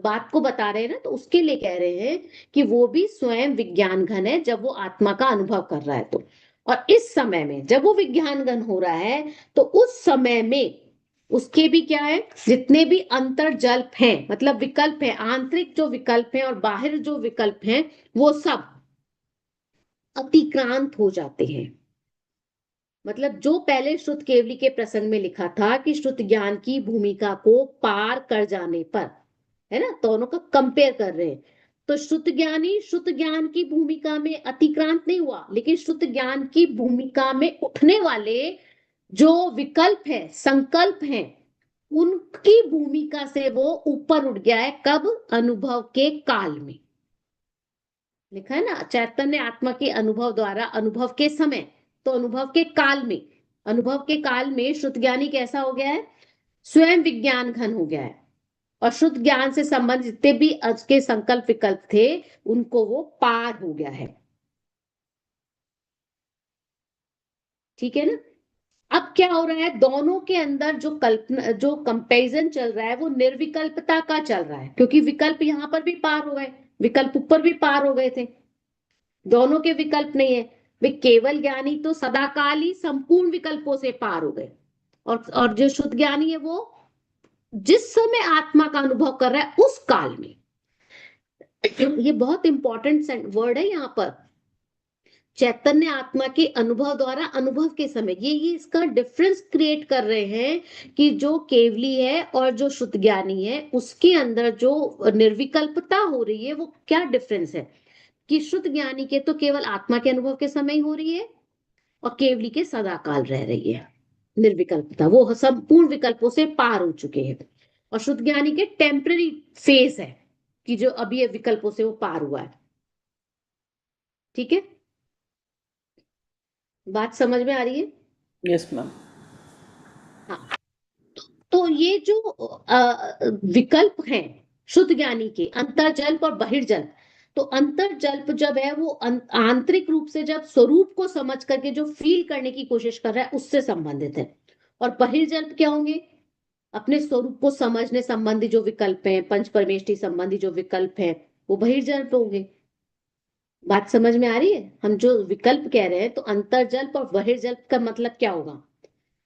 बात को बता रहे हैं ना, तो उसके लिए कह रहे हैं कि वो भी स्वयं विज्ञान घन है जब वो आत्मा का अनुभव कर रहा है तो। और इस समय में जब वो विज्ञान घन हो रहा है तो उस समय में उसके भी क्या है, जितने भी अंतर्जल्प हैं, मतलब विकल्प है, आंतरिक जो विकल्प हैं और बाहर जो विकल्प हैं, वो सब अतिक्रांत हो जाते हैं। मतलब जो पहले श्रुत केवली के प्रसंग में लिखा था कि श्रुत ज्ञान की भूमिका को पार कर जाने पर, है ना, दोनों का कंपेयर कर रहे हैं, तो श्रुत ज्ञानी श्रुत ज्ञान की भूमिका में अतिक्रांत नहीं हुआ, लेकिन श्रुत ज्ञान की भूमिका में उठने वाले जो विकल्प है, संकल्प हैं, उनकी भूमिका से वो ऊपर उठ गया है। कब? अनुभव के काल में। लिखा है ना, चैतन्य आत्मा के अनुभव द्वारा अनुभव के समय, तो अनुभव के काल में, अनुभव के काल में श्रुत ज्ञानी कैसा हो गया है? स्वयं विज्ञान घन हो गया है। और शुद्ध ज्ञान से संबंधित जितने भी आज के संकल्प विकल्प थे उनको वो पार हो गया है। ठीक है ना? अब क्या हो रहा है, दोनों के अंदर जो कल्पना, जो कंपैरिजन चल रहा है वो निर्विकल्पता का चल रहा है, क्योंकि विकल्प यहां पर भी पार हो गए, विकल्प ऊपर भी पार हो गए थे, दोनों के विकल्प नहीं है। वे केवल ज्ञानी तो सदाकाल ही संपूर्ण विकल्पों से पार हो गए, और जो शुद्ध ज्ञानी है वो जिस समय आत्मा का अनुभव कर रहा है उस काल में, ये बहुत इंपॉर्टेंट वर्ड है यहाँ पर, चैतन्य आत्मा के अनुभव द्वारा अनुभव के समय, ये इसका डिफरेंस क्रिएट कर रहे हैं कि जो केवली है और जो शुद्ध ज्ञानी है उसके अंदर जो निर्विकल्पता हो रही है वो क्या डिफरेंस है, कि शुद्ध ज्ञानी के तो केवल आत्मा के अनुभव के समय ही हो रही है और केवली के सदाकाल रह रही है निर्विकल्पता, वो संपूर्ण विकल्पों से पार हो चुके हैं। और शुद्ध ज्ञानी के टेम्पररी फेज है कि जो अभी ये विकल्पों से वो पार हुआ है। ठीक है, बात समझ में आ रही है? Yes ma'am. हाँ, तो ये जो विकल्प हैं शुद्ध ज्ञानी के, अंतर्जल्प और बहिर्जल्प, तो अंतर्जल्प जब है वो आंतरिक रूप से जब स्वरूप को समझ करके जो फील करने की कोशिश कर रहा है उससे संबंधित है। और बहिर्जल्प क्या होंगे? अपने स्वरूप को समझने संबंधी जो विकल्प हैं, पंच परमेष्टि संबंधी जो विकल्प हैं, वो बहिर्जल्प होंगे। बात समझ में आ रही है? हम जो विकल्प कह रहे हैं, तो अंतर्जल्प और बहिर्जल्प का मतलब क्या होगा?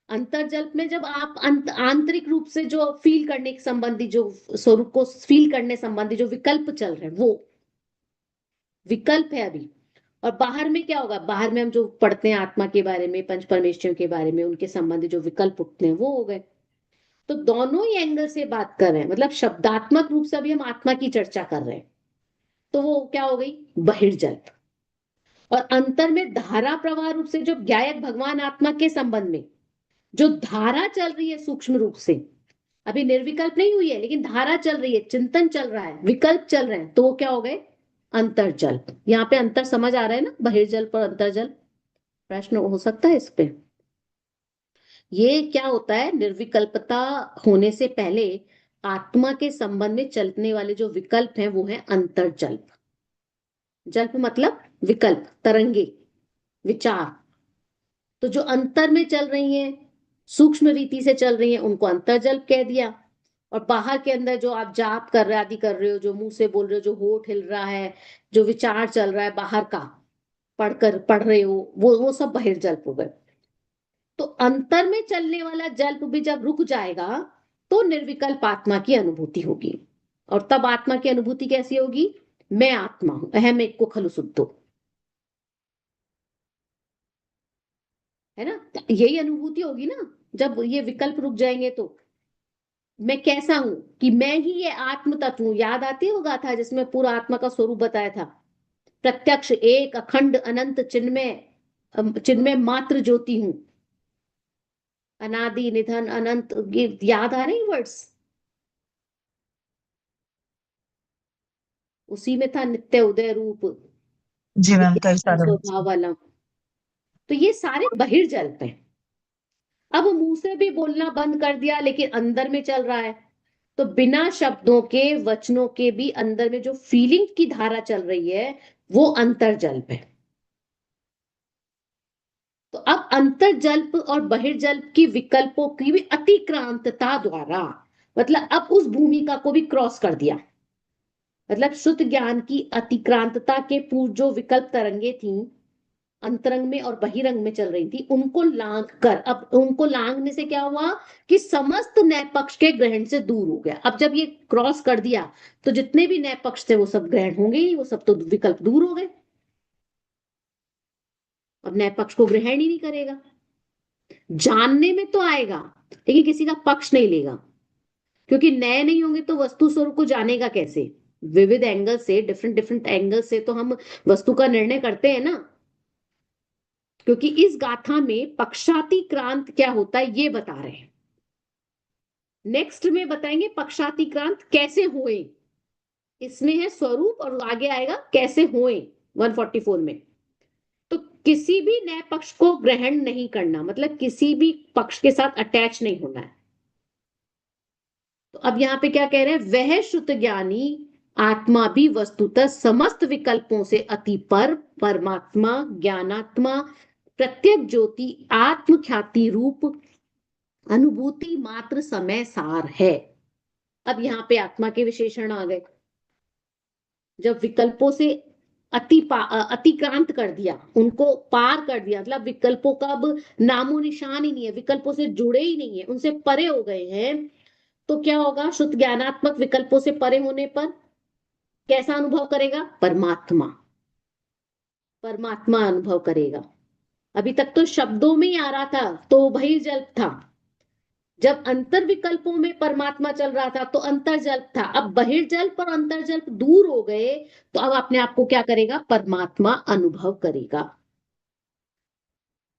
अंतर्जल्प में जब आप आंतरिक रूप से जो फील करने के संबंधी, जो स्वरूप को फील करने संबंधी जो विकल्प चल रहे हैं वो विकल्प है अभी। और बाहर में क्या होगा? बाहर में हम जो पढ़ते हैं आत्मा के बारे में, पंच परमेष्ठियों के बारे में, उनके संबंधी जो विकल्प उठते हैं वो हो गए। तो दोनों ही एंगल से बात कर रहे हैं, मतलब शब्दात्मक रूप से अभी हम आत्मा की चर्चा कर रहे हैं, तो वो क्या हो गई? बहिर्जल्प। और अंतर में धारा प्रवाह रूप से जो ज्ञायक भगवान आत्मा के संबंध में जो धारा चल रही है सूक्ष्म रूप से, अभी निर्विकल्प नहीं हुई है लेकिन धारा चल रही है, चिंतन चल रहा है, विकल्प चल रहे हैं, तो वो क्या हो गए? अंतर्जल्प। यहाँ पे अंतर समझ आ रहा है ना, बहिर्जल्प और अंतर्जल्प? प्रश्न हो सकता है इस पे? ये क्या होता है, निर्विकल्पता होने से पहले आत्मा के संबंध में चलने वाले जो विकल्प हैं वो है अंतर्जल्प। जल्प मतलब विकल्प, तरंगे, विचार। तो जो अंतर में चल रही हैं, सूक्ष्म रीति से चल रही हैं, उनको अंतर्जल्प कह दिया। और बाहर के अंदर जो आप जाप कर रहे आदि कर रहे हो, जो मुंह से बोल रहे हो, जो होठ हिल रहा है, जो विचार चल रहा है बाहर का, पढ़ रहे हो, वो सब बहिर्जल्प हो गए। तो अंतर में चलने वाला जल्प भी जब रुक जाएगा तो निर्विकल्प आत्मा की अनुभूति होगी। और तब आत्मा की अनुभूति कैसी होगी? मैं आत्मा हूं, अहम एक को खलु शुद्धो, है ना? यही अनुभूति होगी ना जब ये विकल्प रुक जाएंगे तो। मैं कैसा हूं, कि मैं ही ये आत्म तत्व हूं। याद आती है वो गाथा जिसमें पूरा आत्मा का स्वरूप बताया था, प्रत्यक्ष एक अखंड अनंत चिन्मय, चिन्मय मात्र ज्योति हूं, अनादि निधन अनंत। ये याद आ रहे वर्ड्स? उसी में था नित्य उदय रूप, जी मैम, कई नित्य सारे स्वभाव वाला। तो ये सारे बहिर्जल्प हैं। अब मुंह से भी बोलना बंद कर दिया, लेकिन अंदर में चल रहा है। तो बिना शब्दों के, वचनों के भी अंदर में जो फीलिंग की धारा चल रही है, वो अंतर्जल्प है। तो अब अंतर्जल्प और बहिर्जल्प की विकल्पों की भी अतिक्रांतता द्वारा, मतलब अब उस भूमिका को भी क्रॉस कर दिया। मतलब शुद्ध ज्ञान की अतिक्रांतता के पूर्व जो विकल्प तरंगे थी, अंतरंग में और बहिरंग में चल रही थी, उनको लांग कर, अब उनको लांगने से क्या हुआ कि समस्त नए पक्ष के ग्रहण से दूर हो गया। अब जब ये क्रॉस कर दिया, तो जितने भी नए पक्ष थे वो सब ग्रहण होंगे ही, वो सब तो विकल्प दूर हो गए। अब नए पक्ष को ग्रहण ही नहीं करेगा। जानने में तो आएगा, लेकिन किसी का पक्ष नहीं लेगा, क्योंकि नए नहीं होंगे तो वस्तु स्वरूप को जानेगा कैसे? विविध एंगल से, डिफरेंट डिफरेंट एंगल से तो हम वस्तु का निर्णय करते हैं ना। क्योंकि इस गाथा में पक्षातिक्रांत क्या होता है ये बता रहे हैं। नेक्स्ट में बताएंगे पक्षातिक्रांत कैसे हुए। इसमें है स्वरूप और आगे आएगा कैसे हुए 144 में। तो किसी भी नए पक्ष को ग्रहण नहीं करना, मतलब किसी भी पक्ष के साथ अटैच नहीं होना है। तो अब यहां पे क्या कह रहे हैं, वह शुद्ध ज्ञानी आत्मा भी वस्तुतः समस्त विकल्पों से अति पर परमात्मा ज्ञानात्मा प्रत्येक ज्योति आत्म ख्याति रूप अनुभूति मात्र समय सार है। अब यहां पे आत्मा के विशेषण आ गए। जब विकल्पों से अतिक्रांत कर दिया, उनको पार कर दिया, मतलब विकल्पों का अब नामो निशान ही नहीं है, विकल्पों से जुड़े ही नहीं है, उनसे परे हो गए हैं। तो क्या होगा, शुद्ध ज्ञानात्मक विकल्पों से परे होने पर कैसा अनुभव करेगा? परमात्मा, परमात्मा अनुभव करेगा। अभी तक तो शब्दों में ही आ रहा था, तो बहिर्जल्प था। जब अंतर विकल्पों में परमात्मा चल रहा था तो अंतर्जल्प था। अब बहिर्जल्प और अंतर्जल्प दूर हो गए, तो अब अपने आप को क्या करेगा? परमात्मा अनुभव करेगा।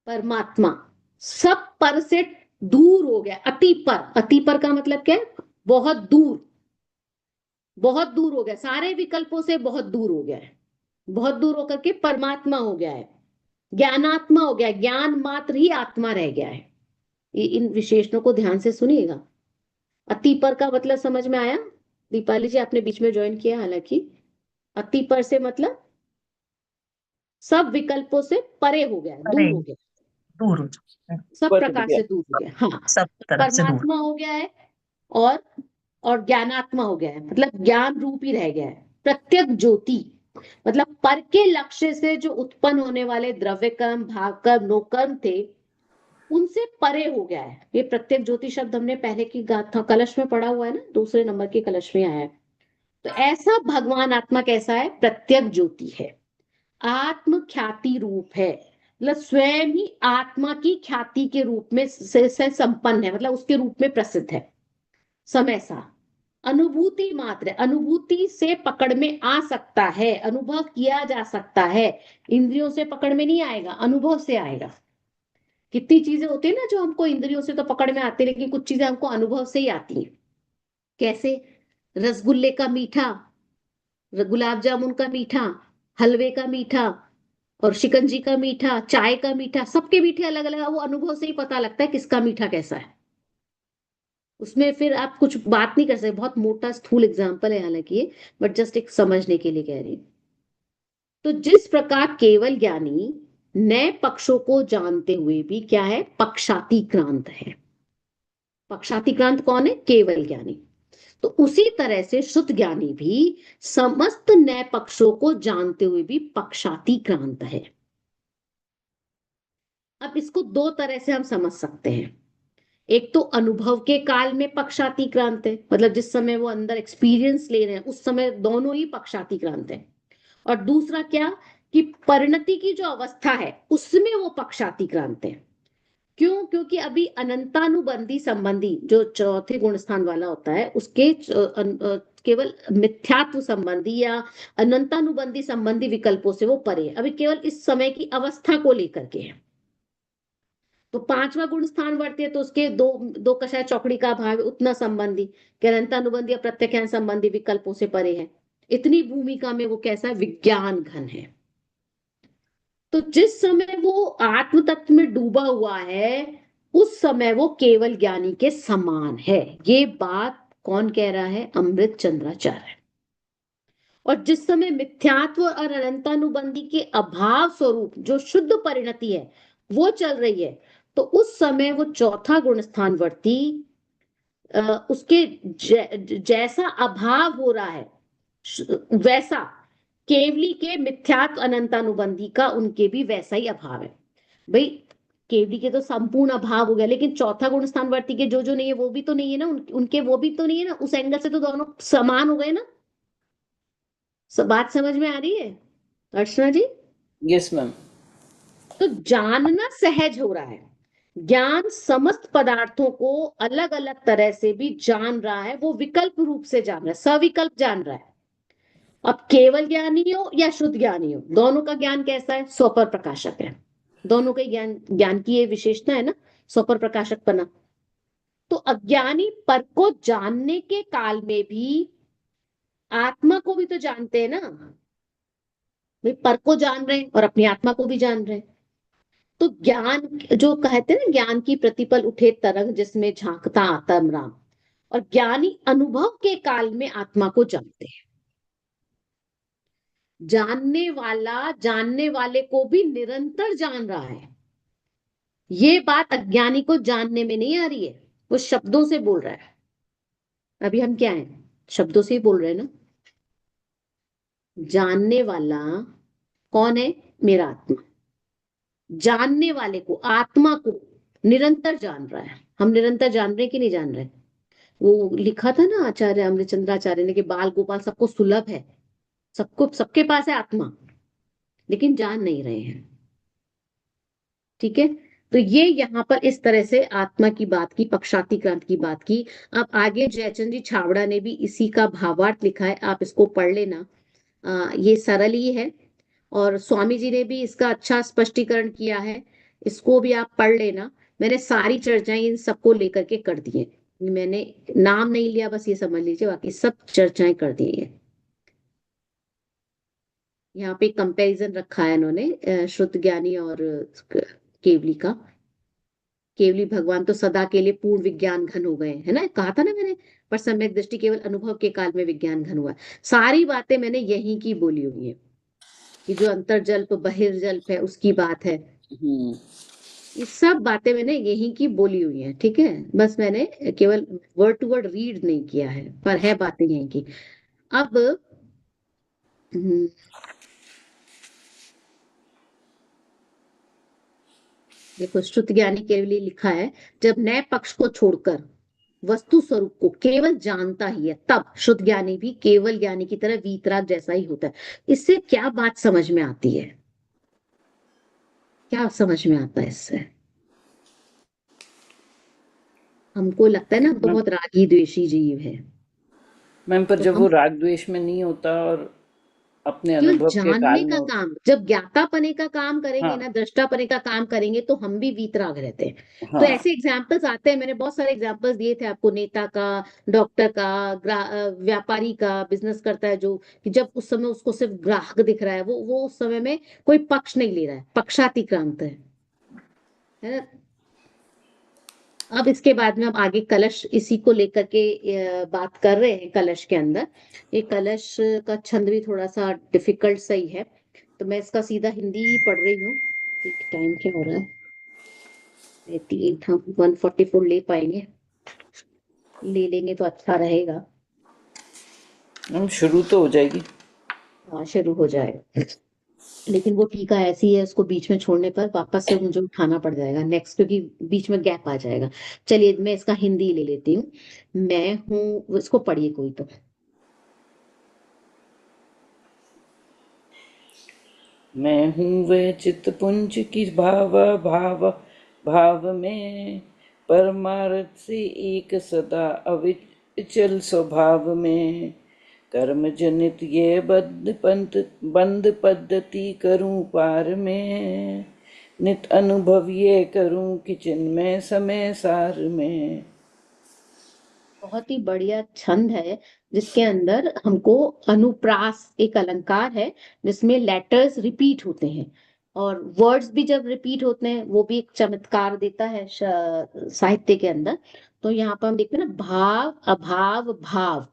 परमात्मा सब पर से दूर हो गया, अति पर। अति पर का मतलब क्या है? बहुत दूर, बहुत दूर हो गया, सारे विकल्पों से बहुत दूर हो गया है। बहुत दूर होकर के परमात्मा हो गया है, ज्ञानात्मा हो गया, ज्ञान मात्र ही आत्मा रह गया है। इन विशेषणों को ध्यान से सुनिएगा। अति पर का मतलब समझ में आया? दीपाली जी आपने बीच में ज्वाइन किया, हालांकि अति पर से मतलब सब विकल्पों से परे हो गया, अरे दूर हो गया, दूर हो जाओ, सब ऊपर उठ प्रकार गया। से दूर हो गया। हाँ, सब तरफ से दूर। परमात्मा हो गया है, और और ज्ञानात्मा हो गया है, मतलब ज्ञान रूप ही रह गया है। प्रत्यक ज्योति मतलब पर के लक्ष्य से जो उत्पन्न होने वाले द्रव्य कर्म, भाग कर्म, नो कर्म थे, उनसे परे हो गया है। ये प्रत्यक ज्योति शब्द हमने पहले की गाथा कलश में पढ़ा हुआ है ना, दूसरे नंबर के कलश में आया है। तो ऐसा भगवान आत्मा कैसा है? प्रत्यक ज्योति है, आत्म ख्याति रूप है, मतलब स्वयं ही आत्मा की ख्याति के रूप में से संपन्न है, मतलब उसके रूप में प्रसिद्ध है। समय सा अनुभूति मात्र, अनुभूति से पकड़ में आ सकता है, अनुभव किया जा सकता है। इंद्रियों से पकड़ में नहीं आएगा, अनुभव से आएगा। कितनी चीजें होती है ना जो हमको इंद्रियों से तो पकड़ में आती है, लेकिन कुछ चीजें हमको अनुभव से ही आती हैं। कैसे? रसगुल्ले का मीठा, गुलाब जामुन का मीठा, हलवे का मीठा, और शिकंजी का मीठा, चाय का मीठा, सबके मीठे अलग अलग है, वो अनुभव से ही पता लगता है किसका मीठा कैसा है। उसमें फिर आप कुछ बात नहीं कर सकते, बहुत मोटा स्थूल एग्जाम्पल है हालांकि ये, बट जस्ट एक समझने के लिए कह रही हूं। तो जिस प्रकार केवल ज्ञानी नए पक्षों को जानते हुए भी क्या है? पक्षातिक्रांत है। पक्षातिक्रांत कौन है? केवल ज्ञानी। तो उसी तरह से शुद्ध ज्ञानी भी समस्त नए पक्षों को जानते हुए भी पक्षातिक्रांत है। अब इसको दो तरह से हम समझ सकते हैं। एक तो अनुभव के काल में पक्षातिक्रांत है, मतलब जिस समय वो अंदर एक्सपीरियंस ले रहे हैं उस समय दोनों ही पक्षातिक्रांत है। और दूसरा क्या, कि परिणति की जो अवस्था है उसमें वो पक्षातिक्रांत है। क्यों? क्योंकि अभी अनंतानुबंधी संबंधी जो चौथे गुण स्थान वाला होता है उसके केवल मिथ्यात्व संबंधी या अनंतानुबंधी संबंधी विकल्पों से वो परे है, अभी केवल इस समय की अवस्था को लेकर के है। तो पांचवा गुण स्थान वर्ती है तो उसके दो दो कषाय चौकड़ी का अभाव है, उतना संबंधी कि अनंतानुबंधी या प्रत्याख्यान संबंधी विकल्पों से परे है। इतनी भूमिका में वो कैसा है? विज्ञान घन है। तो जिस समय वो आत्म तत्व में डूबा हुआ है उस समय वो केवल ज्ञानी के समान है। ये बात कौन कह रहा है? अमृत चंद्राचार्य। और जिस समय मिथ्यात्व और अनंतानुबंधी के अभाव स्वरूप जो शुद्ध परिणति है वो चल रही है, तो उस समय वो चौथा गुण स्थान वर्ती उसके जैसा अभाव हो रहा है वैसा केवली के मिथ्यात्व अनंतानुबंधी का उनके भी वैसा ही अभाव है। भाई केवली के तो संपूर्ण अभाव हो गया, लेकिन चौथा गुण स्थान वर्ती के जो जो नहीं है वो भी तो नहीं है ना, उनके वो भी तो नहीं है ना, उस एंगल से तो दोनों समान हो गए ना। सब बात समझ में आ रही है अर्चना जी? Yes ma'am. तो जानना सहज हो रहा है, ज्ञान समस्त पदार्थों को अलग अलग तरह से भी जान रहा है, वो विकल्प रूप से जान रहा है, सविकल्प जान रहा है। अब केवल ज्ञानी हो या शुद्ध ज्ञानी हो, दोनों का ज्ञान कैसा है? स्वपर प्रकाशक है। दोनों के ज्ञान की ये विशेषता है ना, स्वपर प्रकाशक बना। तो अज्ञानी पर को जानने के काल में भी आत्मा को भी तो जानते हैं ना भाई, पर को जान रहे हैं और अपनी आत्मा को भी जान रहे हैं। तो ज्ञान जो कहते हैं ना, ज्ञान की प्रतिपल उठे तरंग जिसमें झांकता आत्म राम, और ज्ञानी अनुभव के काल में आत्मा को जानते हैं। जानने वाला जानने वाले को भी निरंतर जान रहा है। ये बात अज्ञानी को जानने में नहीं आ रही है, वो शब्दों से बोल रहा है। अभी हम क्या है? शब्दों से ही बोल रहे हैं ना। जानने वाला कौन है? मेरा आत्मा। जानने वाले को, आत्मा को निरंतर जान रहा है। हम निरंतर जान रहे हैं कि नहीं जान रहे? वो लिखा था ना आचार्य अमृतचंद्राचार्य ने कि बाल गोपाल सबको सुलभ है, सबको सबके पास है आत्मा, लेकिन जान नहीं रहे हैं। ठीक है, तो ये यहाँ पर इस तरह से आत्मा की बात की, पक्षाति क्रांत की बात की। अब आगे जयचंद जी छाबड़ा ने भी इसी का भावार्थ लिखा है, आप इसको पढ़ लेना। ये सरल ही है, और स्वामी जी ने भी इसका अच्छा स्पष्टीकरण किया है, इसको भी आप पढ़ लेना। मैंने सारी चर्चाएं इन सबको लेकर के कर दी है, मैंने नाम नहीं लिया, बस ये समझ लीजिए, बाकी सब चर्चाएं कर दी है। यहाँ पे कंपैरिजन रखा है इन्होंने श्रुत ज्ञानी और केवली का। केवली भगवान तो सदा के लिए पूर्ण विज्ञान घन हो गए है ना, कहा था ना मैंने, पर सम्यक दृष्टि केवल अनुभव के काल में विज्ञान घन हुआ। सारी बातें मैंने यहीं की बोली हुई है, कि जो अंतर्जल्प बहिर्जल्प है उसकी बात है, ये सब बातें मैंने यहीं की बोली हुई है। ठीक है, बस मैंने केवल वर्ड टू वर्ड रीड नहीं किया है, पर है बातें यहीं की। अब देखो, श्रुत ज्ञानी के लिए लिखा है, जब नए पक्ष को छोड़कर वस्तु स्वरूप को केवल जानता ही है, तब शुद्ध ज्ञानी भी केवल ज्ञानी की तरह वीतराग जैसा ही होता है। इससे क्या बात समझ में आती है? क्या समझ में आता है इससे? हमको लगता है ना बहुत रागी द्वेषी जीव है। मैम, पर तो जब हम वो राग द्वेष में नहीं होता और अपने केवल अनुभव के जानने काल का में। काम, जब ज्ञातापने का काम करेंगे हाँ ना, दृष्टापने का काम करेंगे, तो हम भी वीतराग रहते हैं। तो हाँ ऐसे एग्जाम्पल्स आते हैं, मैंने बहुत सारे एग्जाम्पल्स दिए थे आपको, नेता का, डॉक्टर का, व्यापारी का, बिजनेस करता है जो, कि जब उस समय उसको सिर्फ ग्राहक दिख रहा है, वो उस समय में कोई पक्ष नहीं ले रहा है, पक्षातिक्रांत है ना। अब इसके बाद में हम आगे कलश इसी को लेकर के बात कर रहे हैं। कलश के अंदर ये कलश का छंद भी थोड़ा सा डिफिकल्ट सही है, तो मैं इसका सीधा हिंदी ही पढ़ रही हूँ। एक टाइम क्या हो रहा है? 144 ले पाएंगे? ले लेंगे तो अच्छा रहेगा। मैम, शुरू तो हो जाएगी। हाँ, शुरू हो जाएगा, लेकिन वो टीका ऐसी है, उसको बीच में छोड़ने पर वापस से मुझे उठाना पड़ जाएगा नेक्स्ट, क्योंकि बीच में गैप आ जाएगा। चलिए मैं इसका हिंदी ले लेती हूँ। मैं हूँ, इसको पढ़िए कोई तो। मैं हूँ वह चित्तपुंज की भाव भाव, भाव में, परमार्थ से एक सदा अविचल स्वभाव में। कर्म जनित ये बंद पद्धति करूं पार में, नित अनुभव ये करूं कि चिन्मय समय सार में। बहुत ही बढ़िया छंद है जिसके अंदर हमको अनुप्रास एक अलंकार है जिसमें लेटर्स रिपीट होते हैं और वर्ड्स भी जब रिपीट होते हैं वो भी एक चमत्कार देता है साहित्य के अंदर। तो यहाँ पर हम देखते हैं ना, भाव अभाव भाव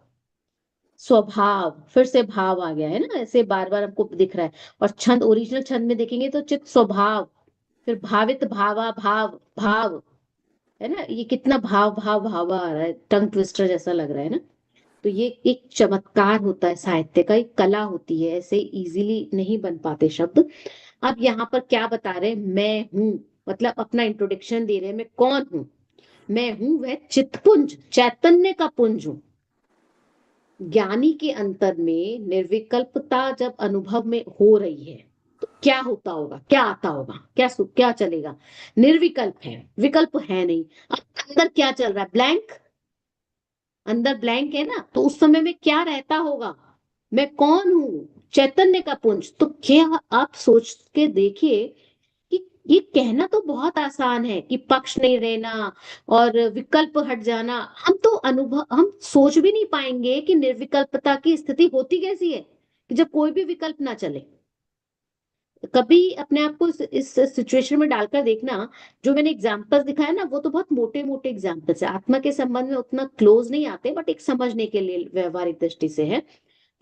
स्वभाव, फिर से भाव आ गया है ना, ऐसे बार बार हमको दिख रहा है। और छंद, ओरिजिनल छंद में देखेंगे तो चित्त स्वभाव, फिर भावित भावा भाव भाव, है ना, ये कितना भाव भाव भावा आ रहा है, टंग ट्विस्टर जैसा लग रहा है ना। तो ये एक चमत्कार होता है साहित्य का, एक कला होती है, ऐसे इजीली नहीं बन पाते शब्द। अब यहाँ पर क्या बता रहे हैं, मैं हूं, मतलब अपना इंट्रोडक्शन दे रहे हैं, मैं कौन हूं। मैं हूं वह चित्तपुंज, चैतन्य का पुंज हूं। ज्ञानी के अंतर में निर्विकल्पता जब अनुभव में हो रही है तो क्या होता होगा, क्या आता होगा, क्या चलेगा। निर्विकल्प है, विकल्प है नहीं। अब अंदर क्या चल रहा है, ब्लैंक, अंदर ब्लैंक है ना, तो उस समय में क्या रहता होगा, मैं कौन हूं, चैतन्य का पुंज। तो क्या आप सोच के देखिए कि ये कहना तो बहुत आसान है कि पक्ष नहीं रहना और विकल्प हट जाना। हम तो अनुभव, हम सोच भी नहीं पाएंगे कि निर्विकल्पता की स्थिति होती कैसी है, कि जब कोई भी विकल्प ना चले। कभी अपने आप को इस सिचुएशन में डालकर देखना। जो मैंने एग्जांपल्स दिखाया ना वो तो बहुत मोटे मोटे एग्जांपल्स है, आत्मा के संबंध में उतना क्लोज नहीं आते, बट एक समझने के लिए व्यवहारिक दृष्टि से है।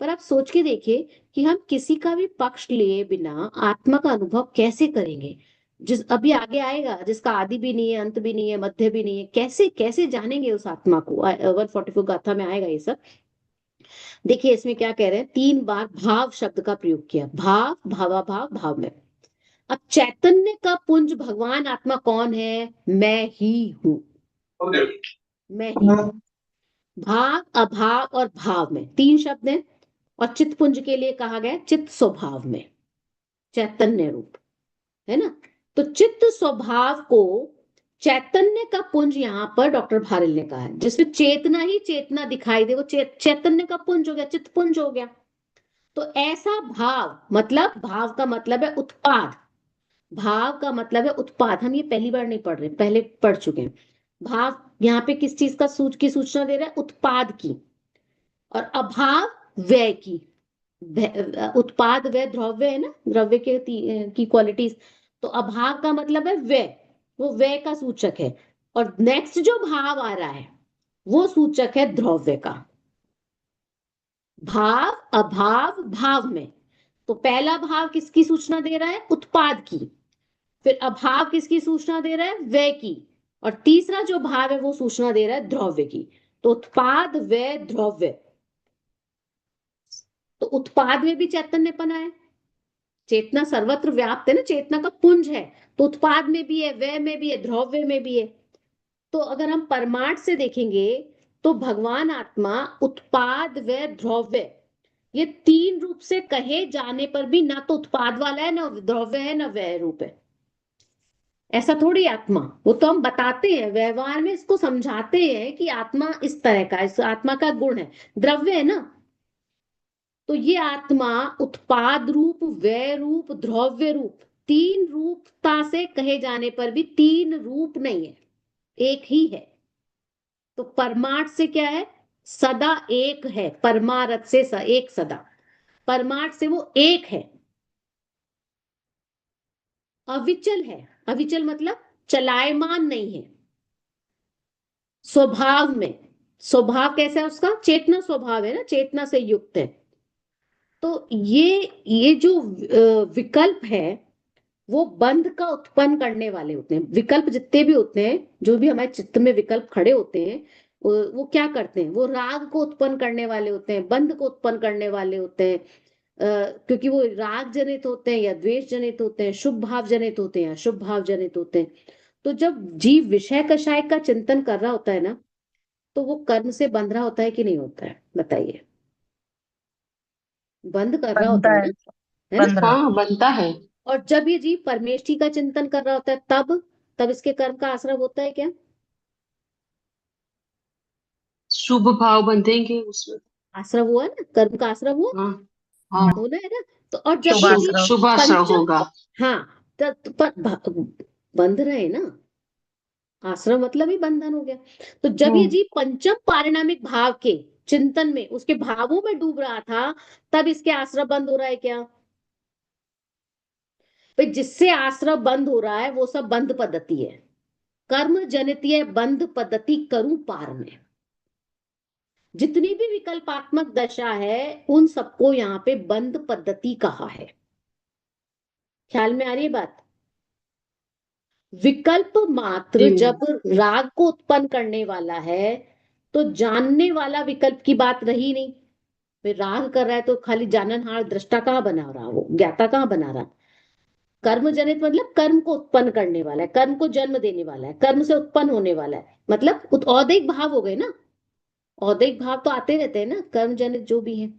पर आप सोच के देखिए कि हम किसी का भी पक्ष लिए बिना आत्मा का अनुभव कैसे करेंगे, जिस अभी आगे आएगा, जिसका आदि भी नहीं है, अंत भी नहीं है, मध्य भी नहीं है, कैसे कैसे जानेंगे उस आत्मा को। 144 गाथा में आएगा ये सब। देखिए इसमें क्या कह रहे हैं, 3 बार भाव शब्द का प्रयोग किया, भाव भावा भाव भाव में। अब चैतन्य का पुंज भगवान आत्मा कौन है, मैं ही हूं, मैं ही हूं। भाव अभाव और भाव में 3 शब्द हैं। और चित्त पुंज के लिए कहा गया चित्त स्वभाव में, चैतन्य रूप, है ना। तो चित्त स्वभाव को चैतन्य का पुंज यहां पर डॉक्टर भारिल ने कहा है, जिसमें चेतना ही चेतना दिखाई दे, वो चैतन्य का पुंज हो गया, चित्त पुंज हो गया। तो ऐसा भाव, मतलब भाव का मतलब है उत्पाद, भाव का मतलब है उत्पाद। हम ये पहली बार नहीं पढ़ रहे, पहले पढ़ चुके हैं। भाव यहाँ पे किस चीज का की सूचना दे रहा है, उत्पाद की। और अभाव व्यय की। उत्पाद व्यय द्रव्य है ना, द्रव्य के की क्वालिटीज। तो अभाव का मतलब है व्यय, वो व्यय का सूचक है। और नेक्स्ट जो भाव आ रहा है वो सूचक है द्रव्य का। भाव अभाव भाव में, तो पहला भाव किसकी सूचना दे रहा है, उत्पाद की। फिर अभाव किसकी सूचना दे रहा है, व्यय की। और तीसरा जो भाव है वो सूचना दे रहा है द्रव्य की। तो उत्पाद व्यय द्रव्य। तो उत्पाद में भी चैतन्यपना है, चेतना सर्वत्र व्याप्त है ना, चेतना का पुंज है। तो उत्पाद में भी है, व्यय में भी है, द्रव्य में भी है। तो अगर हम परमार्थ से देखेंगे तो भगवान आत्मा उत्पाद व्यय द्रव्य, ये 3 रूप से कहे जाने पर भी ना तो उत्पाद वाला है, ना द्रव्य है, ना व्यय रूप है। ऐसा थोड़ी आत्मा, वो तो हम बताते हैं व्यवहार में, इसको समझाते हैं कि आत्मा इस तरह का, इस आत्मा का गुण है, द्रव्य है ना। तो ये आत्मा उत्पाद रूप, व्यय रूप, द्रव्य रूप, 3 रूपता से कहे जाने पर भी 3 रूप नहीं है, एक ही है। तो परमार्थ से क्या है, सदा एक है, परमार्थ से एक सदा, परमार्थ से वो एक है, अविचल है। अविचल मतलब चलायमान नहीं है। स्वभाव में, स्वभाव कैसा है उसका, चेतना स्वभाव है ना, चेतना से युक्त है। तो ये जो विकल्प है वो बंध का उत्पन्न करने वाले होते हैं। विकल्प जितने भी होते हैं, जो भी हमारे चित्त में विकल्प खड़े होते हैं, वो क्या करते हैं, वो राग को उत्पन्न करने वाले होते हैं, बंध को उत्पन्न करने वाले होते हैं। क्योंकि वो राग जनित होते हैं या द्वेष जनित होते हैं, शुभ भाव जनित होते हैं या शुभ भाव जनित होते हैं। तो जब जीव विषय कषाय का चिंतन कर रहा होता है ना, तो वो कर्म से बंध रहा होता है कि नहीं होता है, बताइए। बंद कर रहा होता बनता है है, ना, है ना। बन रहा। हाँ बनता है। और जब ये जीव परमेष्ठी का चिंतन कर रहा होता है तब तब इसके कर्म का आश्रय होता है क्या? शुभ भाव बंधेंगे उसमें। आश्रय हुआ ना, कर्म का आश्रय हुआ, हाँ हाँ। होना है ना। तो और जब ये जी शुभाश्रव शुभाश्रव पंचम, होगा। हाँ, बंध रहे ना, आश्रम मतलब ही बंधन हो गया। तो जब ये जी पंचम पारिणामिक भाव के चिंतन में, उसके भावों में डूब रहा था, तब इसके आश्रय बंद हो रहा है क्या? भाई जिससे आश्रय बंद हो रहा है वो सब बंध पद्धति है, कर्म जनितीय बंध पद्धति करूं पार में। जितनी भी विकल्पात्मक दशा है उन सबको यहाँ पे बंध पद्धति कहा है। ख्याल में आ रही है बात? विकल्प मात्र जी जब राग को उत्पन्न करने वाला है तो जानने वाला विकल्प की बात रही नहीं। फिर राग कर रहा है तो खाली जाननहार दृष्टा कहाँ बना रहा, वो ज्ञाता कहाँ बना रहा? कर्म जनित मतलब कर्म को उत्पन्न करने वाला है, कर्म को जन्म देने वाला है, कर्म से उत्पन्न होने वाला है, मतलब औदैहिक भाव हो गए ना। औदैहिक भाव तो आते रहते हैं ना, कर्म जनित जो भी है,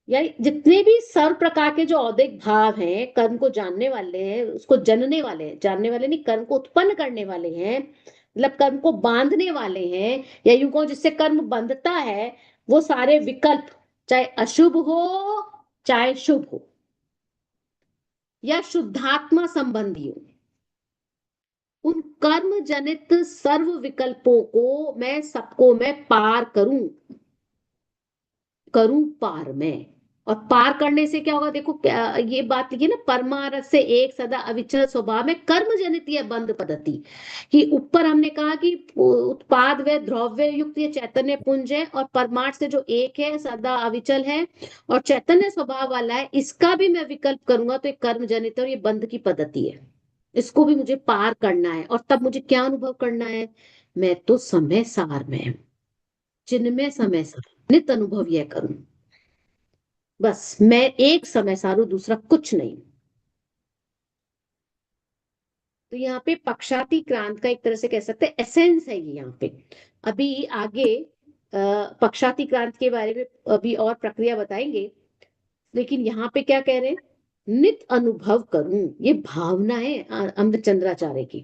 या जितने भी सर्व प्रकार के जो औदैहिक भाव हैं, कर्म को जानने वाले हैं, उसको जनने वाले हैं, जानने वाले नहीं, कर्म को उत्पन्न करने वाले हैं, मतलब कर्म को बांधने वाले हैं, या यूं कहो जिससे कर्म बंधता है, वो सारे विकल्प, चाहे अशुभ हो चाहे शुभ हो या शुद्धात्मा संबंधी हो, उन कर्म जनित सर्व विकल्पों को मैं सबको मैं पार करूं, करूं पार में। और पार करने से क्या होगा, देखो ये बात लिखिए ना, परमारथ से एक सदा अविचल स्वभाव में कर्म जनित यह बंध पद्धति, कि ऊपर हमने कहा कि उत्पाद व द्रव्य युक्त ये चैतन्य पुंज है, और परमार्थ से जो एक है, सदा अविचल है और चैतन्य स्वभाव वाला है, इसका भी मैं विकल्प करूंगा तो ये कर्म जनित है और ये बंध की पद्धति है। इसको भी मुझे पार करना है, और तब मुझे क्या अनुभव करना है? मैं तो समय सार में हूं, चिन्मय समय सार नित अनुभव यह करूं, बस मैं एक समय सारू, दूसरा कुछ नहीं। तो यहाँ पे पक्षाति क्रांत का एक तरह से कह सकते हैं एसेंस है ये यहाँ पे। अभी आगे पक्षाति क्रांत के बारे में अभी और प्रक्रिया बताएंगे, लेकिन यहाँ पे क्या कह रहे हैं? नित अनुभव करूं, ये भावना है अमृतचंद्राचार्य की।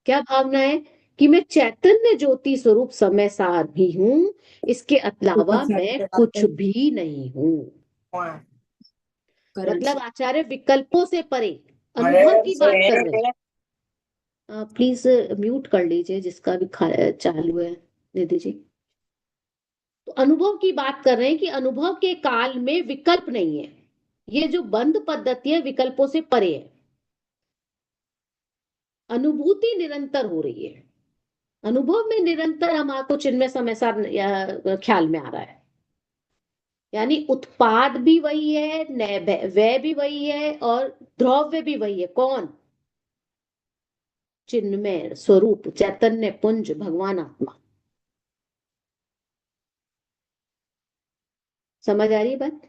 क्या भावना है? कि मैं चैतन्य ज्योति स्वरूप समय सार भी हूं, इसके अलावा मैं कुछ भी नहीं हूं। मतलब आचार्य विकल्पों से परे अनुभव की बात कर रहे हैं। प्लीज म्यूट कर लीजिए जिसका भी चालू है, निधि जी। तो अनुभव की बात कर रहे हैं कि अनुभव के काल में विकल्प नहीं है, ये जो बंध पद्धति है विकल्पों से परे है, अनुभूति निरंतर हो रही है, अनुभव में निरंतर हमारे चिन्मय समय सार ख्याल में आ रहा है। यानी उत्पाद भी वही है, वह भी वही है, और द्रव्य भी वही है। कौन? चिन्मय स्वरूप चैतन्य पुंज भगवान आत्मा। समझ आ रही है बात?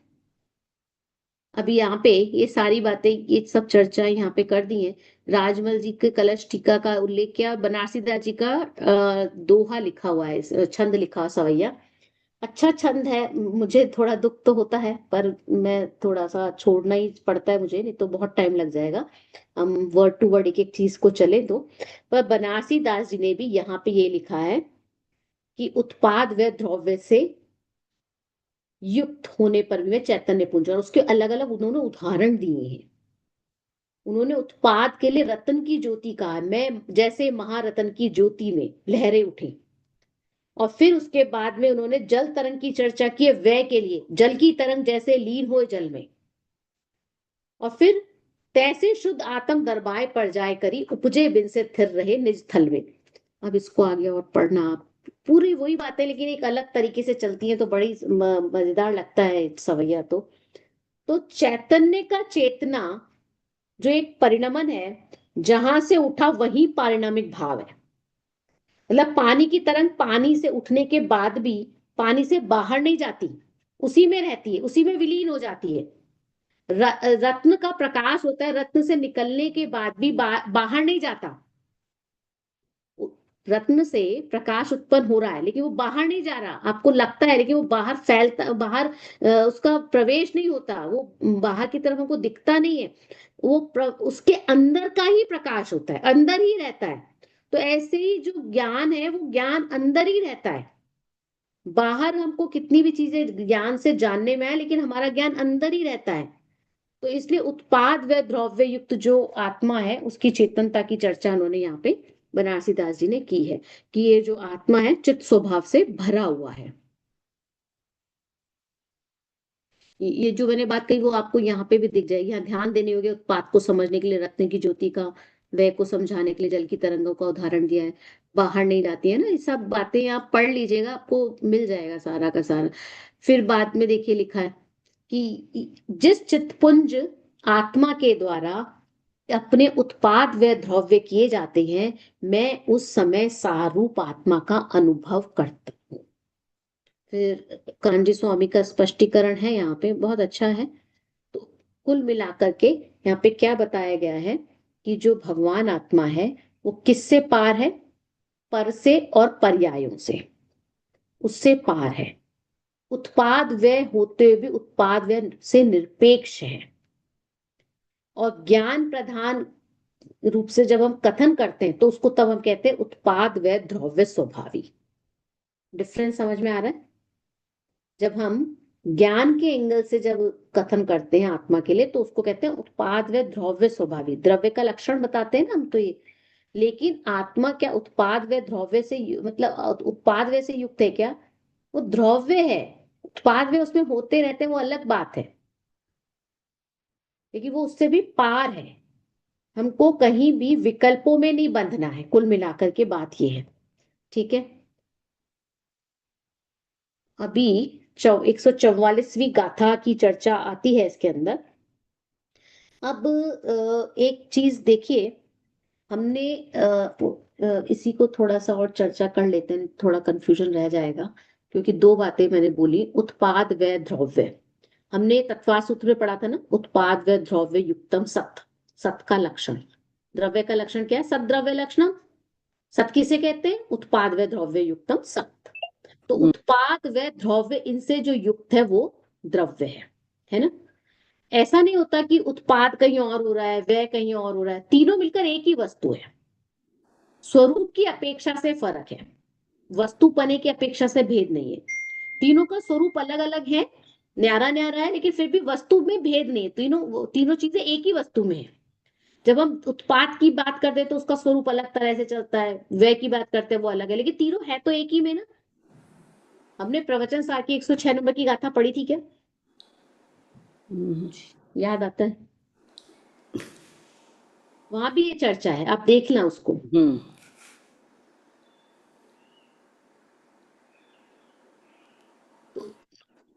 अभी यहाँ पे ये सारी बातें, ये सब चर्चा यहाँ पे कर दी है। राजमल जी के कलश टीका का उल्लेख किया, बनारसी दास जी का दोहा लिखा हुआ है, छंद लिखा हुआ सवैया, अच्छा छंद है। मुझे थोड़ा दुख तो होता है, पर मैं थोड़ा सा छोड़ना ही पड़ता है मुझे, नहीं तो बहुत टाइम लग जाएगा, हम वर्ड टू वर्ड एक एक चीज को चले तो। पर बनारसी दास जी ने भी यहाँ पे ये लिखा है कि उत्पाद व द्रव्य से युक्त होने पर भी मैं चैतन्य पुंज, और उसके अलग अलग उन्होंने उदाहरण दिए हैं। उन्होंने उत्पाद के लिए रतन की ज्योति कहा है, मैं जैसे महारतन की ज्योति में लहरें उठी। और फिर उसके बाद में उन्होंने जल तरंग की चर्चा की है, वह के लिए जल की तरंग जैसे लीन हो जल में। और फिर तैसे शुद्ध आत्म दरबार पर जाए करी, उपजे बिन से थिर रहे निज थल में। अब इसको आगे और पढ़ना, पूरी वही बातें लेकिन एक अलग तरीके से चलती हैं, तो बड़ी मजेदार लगता है सवैया। तो चैतन्य का चेतना जो एक परिणमन है, जहां से उठा वही पारिणामिक भाव है। मतलब पानी की तरंग पानी से उठने के बाद भी पानी से बाहर नहीं जाती, उसी में रहती है, उसी में विलीन हो जाती है। रत्न का प्रकाश होता है, रत्न से निकलने के बाद भी बाहर नहीं जाता, रत्न से प्रकाश उत्पन्न हो रहा है, लेकिन वो बाहर नहीं जा रहा, आपको लगता है, लेकिन वो बाहर फैलता, बाहर उसका प्रवेश नहीं होता, वो बाहर की तरफ हमको दिखता नहीं है, वो उसके अंदर का ही प्रकाश होता है, अंदर ही रहता है। तो ऐसे ही जो ज्ञान है, वो ज्ञान अंदर ही रहता है। बाहर हमको कितनी भी चीजें ज्ञान से जानने में है, लेकिन हमारा ज्ञान अंदर ही रहता है। तो इसलिए उत्पाद व द्रव्य युक्त जो आत्मा है, उसकी चेतनता की चर्चा उन्होंने यहाँ पे बनारसी दास जी ने की है, कि ये जो आत्मा है चित्त स्वभाव से भरा हुआ है। ये जो मैंने बात कही वो आपको यहाँ पे भी दिख जाएगी। यहाँ ध्यान देने होगे, उत्पाद को समझने के लिए रत्न की ज्योति का, व्यय को समझाने के लिए जल की तरंगों का उदाहरण दिया है। बाहर नहीं जाती है ना, ये सब बातें आप पढ़ लीजिएगा, आपको मिल जाएगा सारा का सारा। फिर बाद में देखिए लिखा है कि जिस चित्तपुंज आत्मा के द्वारा अपने उत्पाद व द्रव्य किए जाते हैं, मैं उस समय सारूप आत्मा का अनुभव करता हूँ। फिर कांजी स्वामी का स्पष्टीकरण है यहाँ पे, बहुत अच्छा है। तो कुल मिलाकर के यहाँ पे क्या बताया गया है कि जो भगवान आत्मा है वो किससे पार है? पर से और पर्यायों से, उससे पार है। उत्पाद व्यय होते हुए भी उत्पाद व्यय से निरपेक्ष है। और ज्ञान प्रधान रूप से जब हम कथन करते हैं तो उसको तब हम कहते हैं उत्पाद व्यय द्रव्य स्वभावी। डिफरेंस समझ में आ रहा है? जब हम ज्ञान के एंगल से जब कथन करते हैं आत्मा के लिए तो उसको कहते हैं उत्पाद व द्रव्य स्वभावी। द्रव्य का लक्षण बताते हैं ना हम तो ये, लेकिन आत्मा क्या उत्पाद व द्रव्य से मतलब उत्पाद व से युक्त है क्या? वो द्रव्य है। उत्पाद व उसमें होते रहते हैं, वो अलग बात है, लेकिन वो उससे भी पार है। हमको कहीं भी विकल्पों में नहीं बंधना है। कुल मिलाकर के बात ये है, ठीक है। अभी 144वीं गाथा की चर्चा आती है इसके अंदर। अब एक चीज देखिए, हमने इसी को थोड़ा सा और चर्चा कर लेते हैं, थोड़ा कंफ्यूजन रह जाएगा, क्योंकि दो बातें मैंने बोली, उत्पाद व द्रव्य। हमने तत्वा सूत्र में पढ़ा था ना, उत्पाद व द्रव्य युक्तम सत, सत का लक्षण। द्रव्य का लक्षण क्या है? सत द्रव्य लक्षण। सत किसे कहते हैं? उत्पाद व द्रव्य युक्तम सत। तो उत्पाद व द्रव्य इनसे जो युक्त है वो द्रव्य है ना? ऐसा नहीं होता कि उत्पाद कहीं और हो रहा है, व्यय कहीं और हो रहा है, तीनों मिलकर एक ही वस्तु है। स्वरूप की अपेक्षा से फर्क है, वस्तुपने की अपेक्षा से भेद नहीं है। तीनों का स्वरूप अलग अलग है, न्यारा न्यारा है, लेकिन फिर भी वस्तु में भेद नहीं है। तीनों चीजें एक ही वस्तु में है। जब हम उत्पाद की बात करते हैं तो उसका स्वरूप अलग तरह से चलता है, व्यय की बात करते हैं वो अलग है, लेकिन तीनों है तो एक ही में ना। हमने प्रवचन सार की 106 नंबर की गाथा पढ़ी थी क्या? याद आता है? वहां भी ये चर्चा है, आप देखना उसको।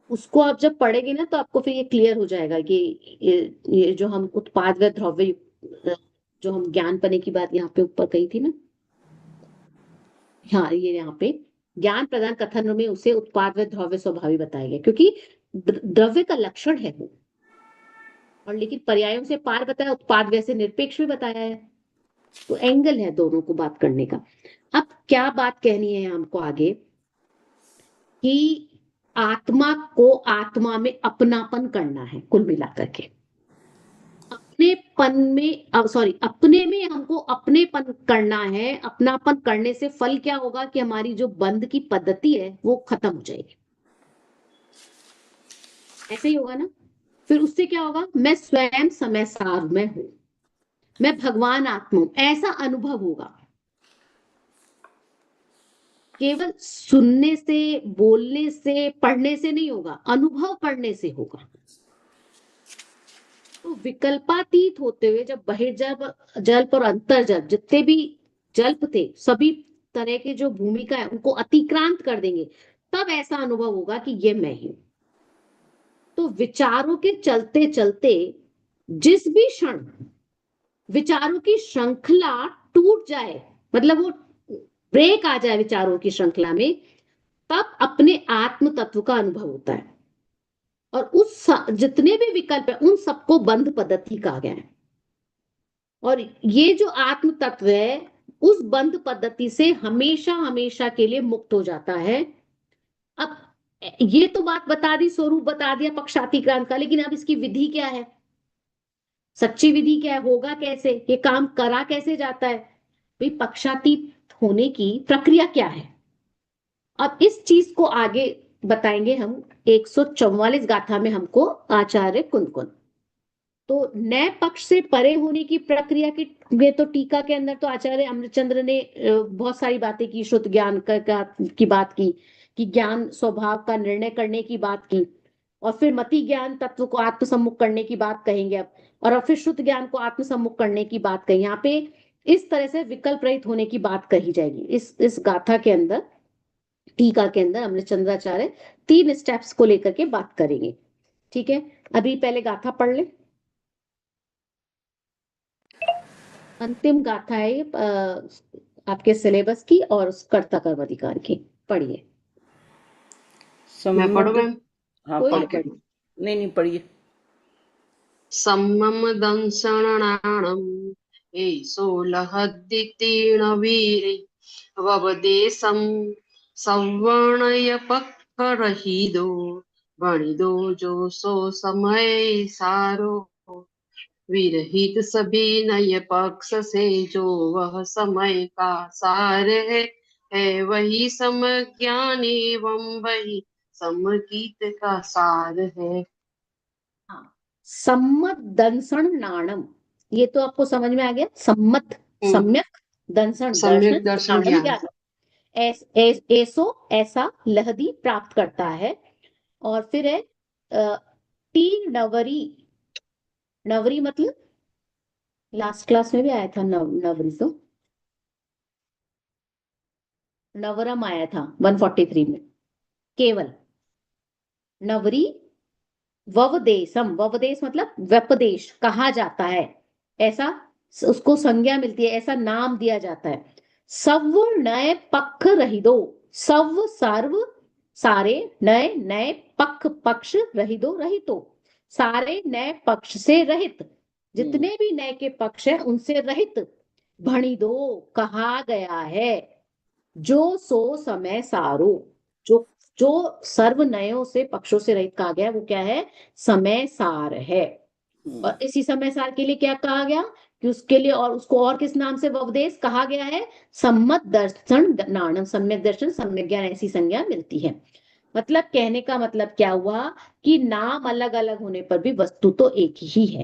उसको आप जब पढ़ेंगे ना तो आपको फिर ये क्लियर हो जाएगा कि ये जो हम उत्पाद व द्रव्य जो हम ज्ञान पने की बात यहाँ पे ऊपर कही थी ना, हाँ, ये यहाँ पे ज्ञान प्रदान कथन में उसे उत्पाद व द्रव्य स्वभावी बताया गया, क्योंकि द्रव्य का लक्षण है वो, और लेकिन पर्यायों से पार बताया, उत्पाद वैसे निरपेक्ष भी बताया है। तो एंगल है दोनों को बात करने का। अब क्या बात कहनी है हमको आगे, कि आत्मा को आत्मा में अपनापन करना है। कुल मिलाकर के अपनेपन में, सॉरी, अपने में हमको अपनेपन करना है। अपनापन करने से फल क्या होगा कि हमारी जो बंध की पद्धति है वो खत्म हो जाएगी। ऐसे ही होगा ना? फिर उससे क्या होगा? मैं स्वयं समय सार में हूं, मैं भगवान आत्मा हूं, ऐसा अनुभव होगा। केवल सुनने से, बोलने से, पढ़ने से नहीं होगा, अनुभव करने से होगा। तो विकल्पातीत होते हुए जब बहिर्जल्प, जल्प और अंतर्जल्प जितने भी जल्प थे, सभी तरह के जो भूमिका है उनको अतिक्रांत कर देंगे, तब ऐसा अनुभव होगा कि ये मैं हूं। तो विचारों के चलते चलते जिस भी क्षण विचारों की श्रृंखला टूट जाए, मतलब वो ब्रेक आ जाए विचारों की श्रृंखला में, तब अपने आत्म तत्व का अनुभव होता है। और उस जितने भी विकल्प है उन सबको बंध पद्धति कहा गया है। और ये जो आत्म तत्व है उस बंध पद्धति से हमेशा हमेशा के लिए मुक्त हो जाता है। अब ये तो बात बता दी, स्वरूप बता दिया पक्षातिक्रांत का, लेकिन अब इसकी विधि क्या है, सच्ची विधि क्या है, होगा कैसे, ये काम करा कैसे जाता है? भाई पक्षातीत होने की प्रक्रिया क्या है? अब इस चीज को आगे बताएंगे हम 144 गाथा में हमको आचार्य कुंद। तो नए पक्ष से परे होने की प्रक्रिया की ये तो टीका के अंदर तो आचार्य अमृतचंद्र ने बहुत सारी बातें की, श्रुत ज्ञान की बात की, कि ज्ञान स्वभाव का निर्णय करने की बात की, और फिर मति ज्ञान तत्व को आत्मसम्मुख करने की बात कहेंगे अब, और फिर शुद्ध ज्ञान को आत्मसम्मुख करने की बात कही। यहाँ पे इस तरह से विकल्प रहित होने की बात कही जाएगी इस गाथा के अंदर, टीका के अंदर अमृतचंद्राचार्य 3 स्टेप्स को लेकर के बात करेंगे। ठीक है, अभी पहले गाथा पढ़ ले, अंतिम गाथा है आपके सिलेबस की और कर्ता कर्म अधिकार की, पढ़िए। मैं पढ़ूं मैम? हाँ कोई पढ़, ओके। नहीं पढ़िए। सम्मम दंसणाणम एसो लहद्दितीर्ण वीरे ववदेशम सवर्णय पक्खरहिदो वणिदो जो सो समय सारो विरहित सभी नय पक्ष से जो वह समय का सार है वही समज्ञान एवं वही समगीत का सार है। हाँ, सम्मत दंसण नाणम, ये तो आपको समझ में आ गया। सम्मत सम्यक, दंसण दर्शन, सम्यक दर्शन नाणम ज्ञान। ज्ञान। ऐसो ऐसा लहदी प्राप्त करता है। और फिर है तीन नवरी, नवरी मतलब लास्ट क्लास में भी आया था नवरी, तो नवरम आया था 143 में केवल। नवरी ववदेशम, ववदेश मतलब व्यपदेश, कहा जाता है, ऐसा उसको संज्ञा मिलती है, ऐसा नाम दिया जाता है। सव नए पक्ष रहिदो, सव सर्व सारे, नए नए पक्ष पक्ष, रहिदो रहितो सारे नए पक्ष से रहित, जितने भी नए के पक्ष हैं उनसे रहित। भणिदो कहा गया है, जो सो समय सारो, जो जो सर्व नयों से पक्षों से रहित कहा गया है वो क्या है, समय सार है। और इसी समय सार के लिए क्या कहा गया कि उसके लिए, और उसको और किस नाम से उपदेश कहा गया है, सम्मत दर्शन नाणम, सम्यक दर्शन सम्यक ज्ञान, ऐसी संज्ञा मिलती है। मतलब कहने का मतलब क्या हुआ कि नाम अलग अलग होने पर भी वस्तु तो एक ही है,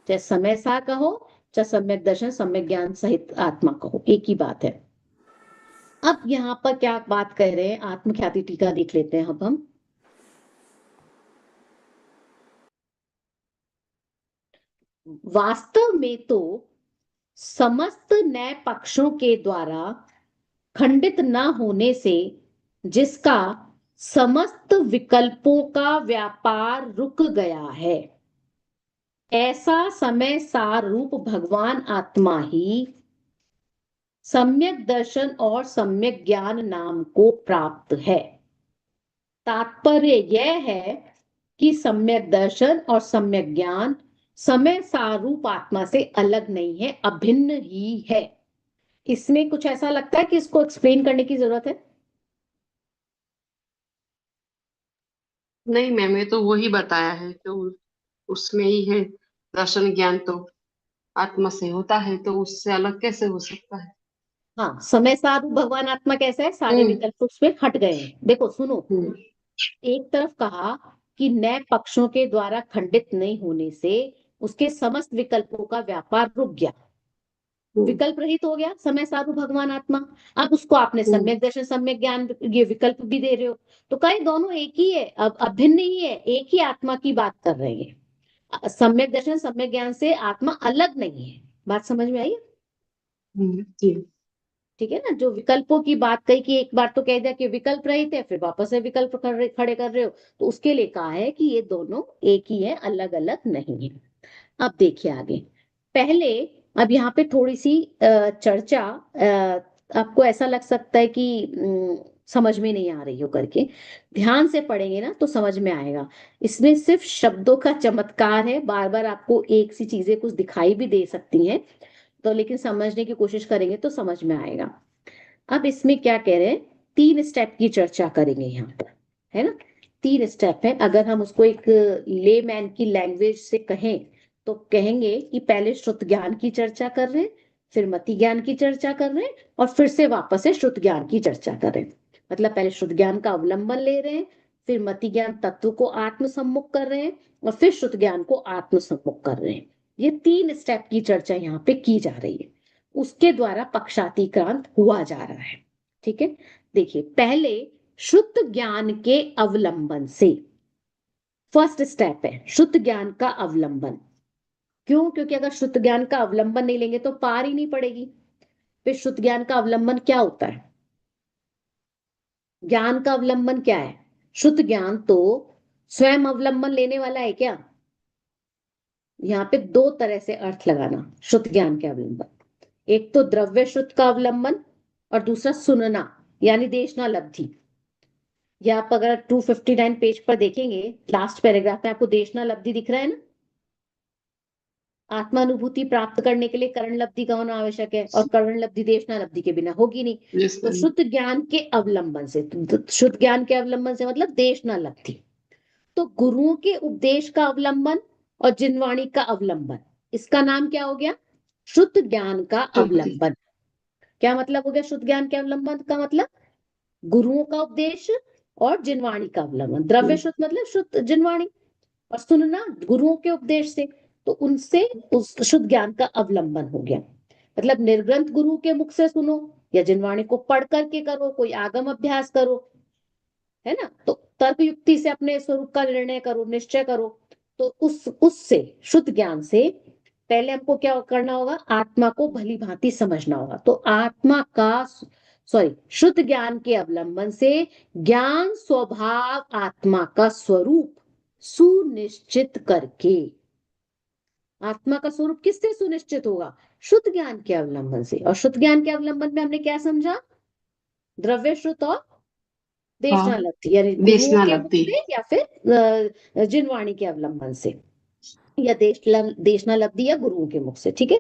चाहे समय सार कहो चाहे सम्यक दर्शन सम्यक ज्ञान सहित आत्मा कहो, एक ही बात है। अब यहाँ पर क्या बात कह रहे हैं, आत्मख्याति टीका देख लेते हैं अब हम। वास्तव में तो समस्त नए पक्षों के द्वारा खंडित न होने से जिसका समस्त विकल्पों का व्यापार रुक गया है, ऐसा समय सार रूप भगवान आत्मा ही सम्यक दर्शन और सम्यक ज्ञान नाम को प्राप्त है। तात्पर्य यह है कि सम्यक दर्शन और सम्यक ज्ञान समय सारूप आत्मा से अलग नहीं है, अभिन्न ही है। इसमें कुछ ऐसा लगता है कि इसको एक्सप्लेन करने की जरूरत है? नहीं मैम, ये तो वही बताया है तो उसमें ही है। दर्शन ज्ञान तो आत्मा से होता है तो उससे अलग कैसे हो सकता है? हाँ, समय सारूप भगवान आत्मा कैसा है, सारे हम्म। विकल्प उसमें हट गए हैं। देखो सुनो, हम्म। एक तरफ कहा कि नए पक्षों के द्वारा खंडित नहीं होने से उसके समस्त विकल्पों का व्यापार रुक गया, विकल्प रहित हो गया समय सारू भगवान आत्मा। अब उसको आपने सम्यक दर्शन सम्यक ज्ञान ये विकल्प भी दे रहे हो, तो कई दोनों एक ही है, अब अभिन्न ही है, एक ही आत्मा की बात कर रहे हैं। सम्यक दर्शन सम्यक ज्ञान से आत्मा अलग नहीं है। बात समझ में आई? जी। ठीक है ना, जो विकल्पों की बात कही कि एक बार तो कह दिया कि विकल्प रहित है, फिर वापस से विकल्प खड़े कर रहे हो, तो उसके लिए कहा है कि ये दोनों एक ही है, अलग अलग नहीं है। अब देखिए आगे, पहले अब यहाँ पे थोड़ी सी चर्चा, आपको ऐसा लग सकता है कि समझ में नहीं आ रही हो करके, ध्यान से पढ़ेंगे ना तो समझ में आएगा। इसमें सिर्फ शब्दों का चमत्कार है, बार बार आपको एक सी चीजें कुछ दिखाई भी दे सकती हैं, तो लेकिन समझने की कोशिश करेंगे तो समझ में आएगा। अब इसमें क्या कह रहे हैं, 3 स्टेप की चर्चा करेंगे यहाँ पर, है ना। 3 स्टेप है, अगर हम उसको एक लेमैन की लैंग्वेज से कहें तो कहेंगे कि पहले श्रुत ज्ञान की चर्चा कर रहे हैं, फिर मति ज्ञान की चर्चा कर रहे हैं, और फिर से वापस से श्रुत ज्ञान की चर्चा कर रहे हैं। मतलब पहले श्रुत ज्ञान का अवलंबन ले रहे हैं, फिर मति ज्ञान तत्व को आत्म सम्मुख कर रहे हैं, और फिर श्रुत ज्ञान को आत्म सम्मुख कर रहे हैं। ये 3 स्टेप की चर्चा यहाँ पे की जा रही है, उसके द्वारा पक्षातिक्रांत हुआ जा रहा है। ठीक है, देखिए पहले शुद्ध ज्ञान के अवलंबन से, फर्स्ट स्टेप है शुद्ध ज्ञान का अवलंबन। क्यों? क्योंकि अगर शुद्ध ज्ञान का अवलंबन नहीं लेंगे तो पार ही नहीं पड़ेगी। फिर शुद्ध ज्ञान का अवलंबन क्या होता है? ज्ञान का अवलंबन क्या है? शुद्ध ज्ञान तो स्वयं अवलंबन लेने वाला है क्या? यहाँ पे 2 तरह से अर्थ लगाना शुद्ध ज्ञान के अवलंबन, एक तो द्रव्य शुद्ध का अवलंबन और दूसरा सुनना यानी देशना लब्धि। या आप अगर 259 पेज पर देखेंगे, लास्ट पैराग्राफ में आपको देशना लब्धि दिख रहा है ना। आत्मानुभूति प्राप्त करने के लिए करण लब्धि का होना आवश्यक है, और करण लब्धि देशना लब्धि के बिना होगी नहीं। यस तो मैम। शुद्ध ज्ञान के अवलंबन से, तो शुद्ध ज्ञान के अवलंबन से मतलब देशना लब्धि। तो गुरुओं के उपदेश का अवलंबन और जिनवाणी का अवलंबन, इसका नाम क्या हो गया? शुद्ध ज्ञान का अवलंबन। क्या मतलब हो गया शुद्ध ज्ञान के अवलंबन का? मतलब गुरुओं का उपदेश और जिनवाणी का अवलंबन। द्रव्य शुद्ध मतलब शुद्ध जिनवाणी, और सुनना गुरुओं के उपदेश से, तो उनसे उस शुद्ध ज्ञान का अवलंबन हो गया। मतलब निर्ग्रंथ गुरु के मुख से सुनो या जिनवाणी को पढ़ करके करो, कोई आगम अभ्यास करो, है ना। तो तर्क युक्ति से अपने स्वरूप का निर्णय करो, निश्चय करो। तो उससे शुद्ध ज्ञान से पहले हमको क्या करना होगा? आत्मा को भली भांति समझना होगा। तो आत्मा का, सॉरी, शुद्ध ज्ञान के अवलंबन से ज्ञान स्वभाव आत्मा का स्वरूप सुनिश्चित करके, आत्मा का स्वरूप किससे सुनिश्चित होगा? शुद्ध ज्ञान के अवलंबन से। और शुद्ध ज्ञान के अवलंबन में हमने क्या समझा? द्रव्य श्रुत और देशना हाँ, लब्धि, यानी गुरुओं देशना के मुख लब्धि। से या फिर जिनवाणी के अवलंबन से, या देशना लब्धि या गुरुओं के मुख से। ठीक है,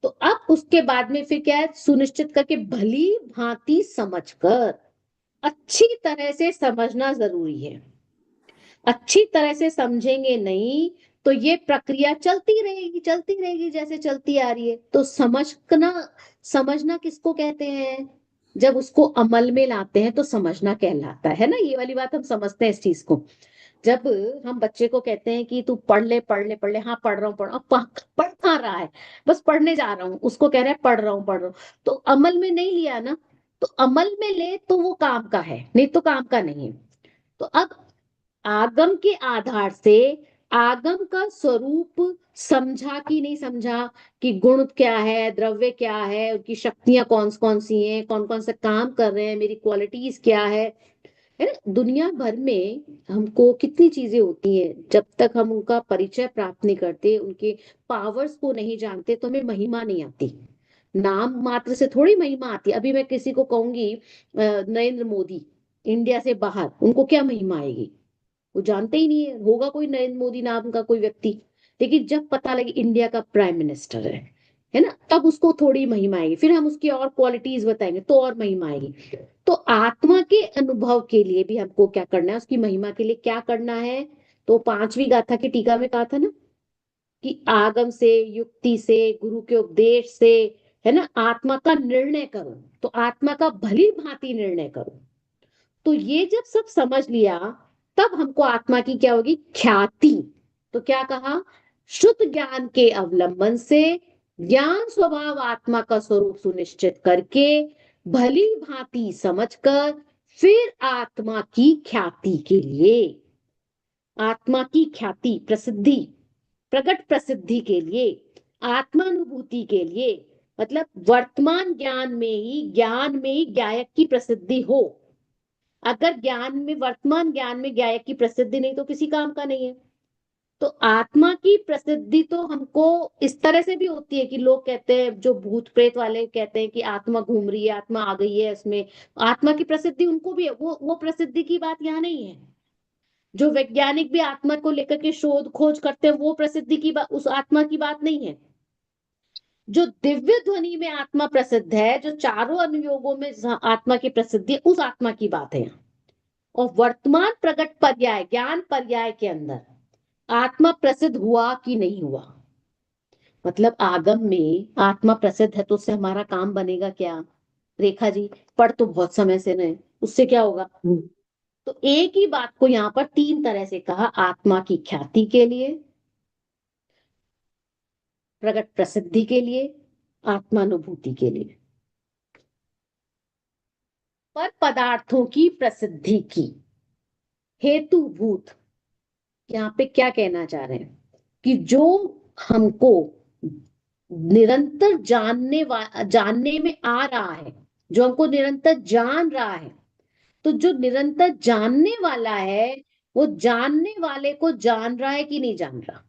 तो अब उसके बाद में फिर क्या है? सुनिश्चित करके भली भांति समझकर, अच्छी तरह से समझना जरूरी है। अच्छी तरह से समझेंगे नहीं तो ये प्रक्रिया चलती रहेगी जैसे चलती आ रही है। तो समझना, समझना किसको कहते हैं? जब उसको अमल में लाते हैं तो समझना कहलाता है ना। ये वाली बात हम समझते हैं इस चीज को। जब हम बच्चे को कहते हैं कि तू पढ़ ले पढ़ ले पढ़ ले, हाँ पढ़ रहा हूँ पढ़ रहा हूँ, पढ़ कहाँ रहा है? बस पढ़ने जा रहा हूँ, उसको कह रहा है पढ़ रहा हूँ पढ़ रहा हूँ, तो अमल में नहीं लिया ना। तो अमल में ले तो वो काम का है, नहीं तो काम का नहीं है। तो अब आगम के आधार से आगम का स्वरूप समझा कि नहीं समझा, कि गुण क्या है, द्रव्य क्या है, उनकी शक्तियां कौन कौन सी हैं, कौन कौन सा काम कर रहे हैं, मेरी क्वालिटीज क्या है ना। दुनिया भर में हमको कितनी चीजें होती हैं, जब तक हम उनका परिचय प्राप्त नहीं करते, उनके पावर्स को नहीं जानते, तो हमें महिमा नहीं आती। नाम मात्र से थोड़ी महिमा आती है। अभी मैं किसी को कहूंगी नरेंद्र मोदी, इंडिया से बाहर, उनको क्या महिमा आएगी? वो जानते ही नहीं है, होगा कोई नरेंद्र मोदी नाम का कोई व्यक्ति। लेकिन जब पता लगे इंडिया का प्राइम मिनिस्टर है ना, तब उसको थोड़ी महिमा आएगी। फिर हम उसकी और क्वालिटीज बताएंगे तो और महिमा आएगी। तो आत्मा के अनुभव के लिए भी हमको क्या करना है? उसकी महिमा के लिए क्या करना है? तो 5वीं गाथा की टीका में कहा था ना कि आगम से, युक्ति से, गुरु के उपदेश से, है ना, आत्मा का निर्णय करो। तो आत्मा का भली भांति निर्णय करो। तो ये जब सब समझ लिया, तब हमको आत्मा की क्या होगी? ख्याति। तो क्या कहा? शुद्ध ज्ञान के अवलंबन से ज्ञान स्वभाव आत्मा का स्वरूप सुनिश्चित करके भली भांति समझकर फिर आत्मा की ख्याति के लिए, आत्मा की ख्याति, प्रसिद्धि, प्रकट प्रसिद्धि के लिए, आत्मानुभूति के लिए, मतलब वर्तमान ज्ञान में ही गायक की प्रसिद्धि हो। अगर ज्ञान में, वर्तमान ज्ञान में गायक की प्रसिद्धि नहीं तो किसी काम का नहीं है। तो आत्मा की प्रसिद्धि तो हमको इस तरह से भी होती है कि लोग कहते हैं, जो भूत प्रेत वाले कहते हैं कि आत्मा घूम रही है, आत्मा आ गई है इसमें, आत्मा की प्रसिद्धि उनको भी है। वो प्रसिद्धि की बात यहाँ नहीं है। जो वैज्ञानिक भी आत्मा को लेकर के शोध खोज करते हैं, वो प्रसिद्धि की बात, उस आत्मा की बात नहीं है। जो दिव्य ध्वनि में आत्मा प्रसिद्ध है, जो चारों अनुयोगों में आत्मा की प्रसिद्धि है, उस आत्मा की बात है। और वर्तमान प्रकट पर्याय, ज्ञान पर्याय के अंदर आत्मा प्रसिद्ध हुआ कि नहीं हुआ, मतलब आगम में आत्मा प्रसिद्ध है तो उससे हमारा काम बनेगा क्या? रेखा जी, पढ़ तो बहुत समय से रहे, उससे क्या होगा? तो एक ही बात को यहाँ पर तीन तरह से कहा, आत्मा की ख्याति के लिए, प्रकट प्रसिद्धि के लिए, आत्मानुभूति के लिए। पर पदार्थों की प्रसिद्धि की हेतुभूत, यहाँ पे क्या कहना चाह रहे हैं कि जो हमको निरंतर जानने में आ रहा है, जो हमको निरंतर जान रहा है, तो जो निरंतर जानने वाला है वो जानने वाले को जान रहा है कि नहीं जान रहा?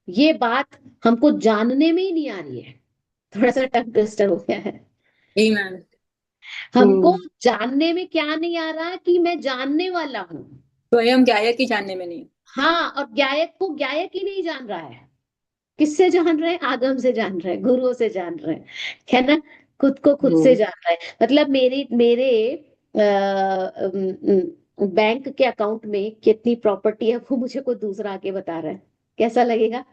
ये बात हमको जानने में ही नहीं आ रही है, थोड़ा सा टंग ट्विस्टर हो गया है। जी मैम। हमको जानने में क्या नहीं आ रहा कि मैं जानने वाला हूं। स्वयं ज्ञायक ही जानने में नहीं। हाँ, और ज्ञायक को ज्ञायक ही नहीं जान रहा है। किससे जान रहे हैं? आगम से जान रहे हैं, गुरुओं से जान रहे हैं, है ना? खुद को खुद से जान रहा है। मतलब मेरे मेरे बैंक के अकाउंट में कितनी प्रॉपर्टी है वो मुझे कोई दूसरा आके बता रहा है, कैसा लगेगा?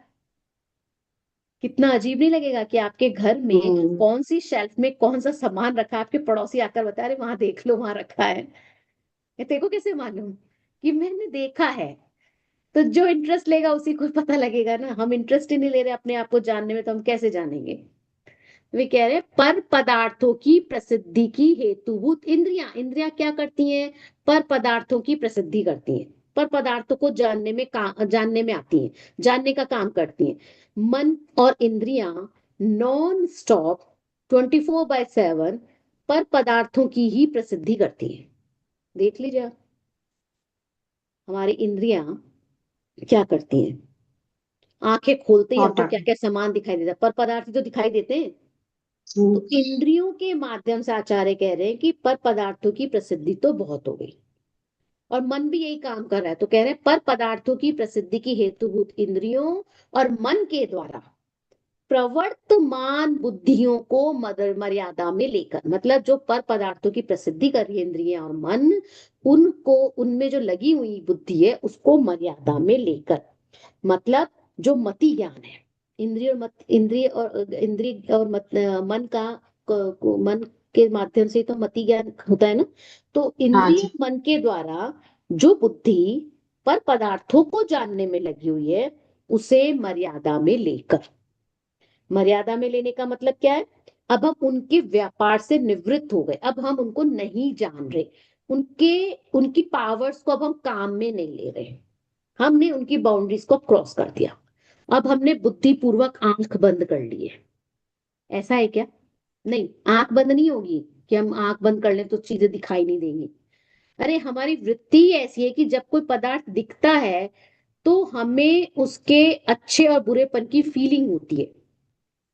कितना अजीब नहीं लगेगा कि आपके घर में कौन सी शेल्फ में कौन सा सामान रखा है, आपके पड़ोसी आकर बता रहे वहां देख लो वहां रखा है। ये तेरे को कैसे मालूम? कि मैंने देखा है। तो जो इंटरेस्ट लेगा उसी को पता लगेगा ना। हम इंटरेस्ट ही नहीं ले रहे अपने आप को जानने में, तो हम कैसे जानेंगे? वे कह रहे हैं पर पदार्थों की प्रसिद्धि की हेतुभूत इंद्रियां, इंद्रियां क्या करती हैं? पर पदार्थों की प्रसिद्धि करती हैं, पर पदार्थों को जानने में आती हैं, जानने का काम करती हैं। मन और इंद्रियां नॉन स्टॉप 24/7 पर पदार्थों की ही प्रसिद्धि करती हैं। देख लीजिए आप, हमारी इंद्रियां क्या करती हैं? आंखें खोलते ही हमको क्या क्या सामान दिखाई देता है, पर पदार्थ तो दिखाई देते हैं। तो इंद्रियों के माध्यम से आचार्य कह रहे हैं कि पर पदार्थों की प्रसिद्धि तो बहुत हो गई, और मन भी यही काम कर रहा है। तो कह रहे हैं पर पदार्थों की प्रसिद्धि की हेतुभूत इंद्रियों और मन के द्वारा प्रवर्तमान बुद्धियों को मर्यादा में लेकर, मतलब जो पर पदार्थों की प्रसिद्धि कर रही है इंद्रियां और मन, उनको उनमें जो लगी हुई बुद्धि है उसको मर्यादा में लेकर, मतलब जो मति ज्ञान है, इंद्रिय और मन का मन के माध्यम से तो मति ज्ञान होता है ना। तो इंद्रिय मन के द्वारा जो बुद्धि पर पदार्थों को जानने में लगी हुई है उसे मर्यादा में लेकर, मर्यादा में लेने का मतलब क्या है? अब हम उनके व्यापार से निवृत्त हो गए, अब हम उनको नहीं जान रहे, उनकी पावर्स को अब हम काम में नहीं ले रहे, हमने उनकी बाउंड्रीज को क्रॉस कर दिया। अब हमने बुद्धि पूर्वक आंख बंद कर ली है। ऐसा है क्या? नहीं, आंख बंद नहीं होगी कि हम आंख बंद कर लें तो चीजें दिखाई नहीं देंगी। अरे हमारी वृत्ति ही ऐसी है कि जब कोई पदार्थ दिखता है तो हमें उसके अच्छे और बुरेपन की फीलिंग होती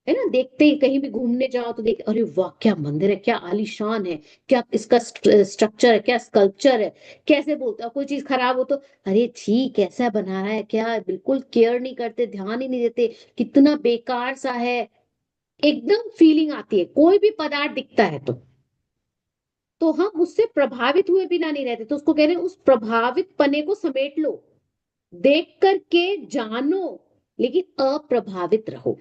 है ना? देखते ही कहीं भी घूमने जाओ तो देख, अरे वाह क्या मंदिर है, क्या आलीशान है, क्या इसका स्ट्रक्चर है, क्या स्कल्पचर है, कैसे बोलते हो। कोई चीज खराब हो तो अरे छी कैसा बना रहा है, क्या बिल्कुल केयर नहीं करते, ध्यान ही नहीं देते, कितना बेकार सा है, एकदम फीलिंग आती है कोई भी पदार्थ दिखता है तो हम उससे प्रभावित हुए बिना नहीं रहते। तो उसको कह रहे हैं उस प्रभावित पने को समेट लो, देख करके जानो, लेकिन अप्रभावित रहो।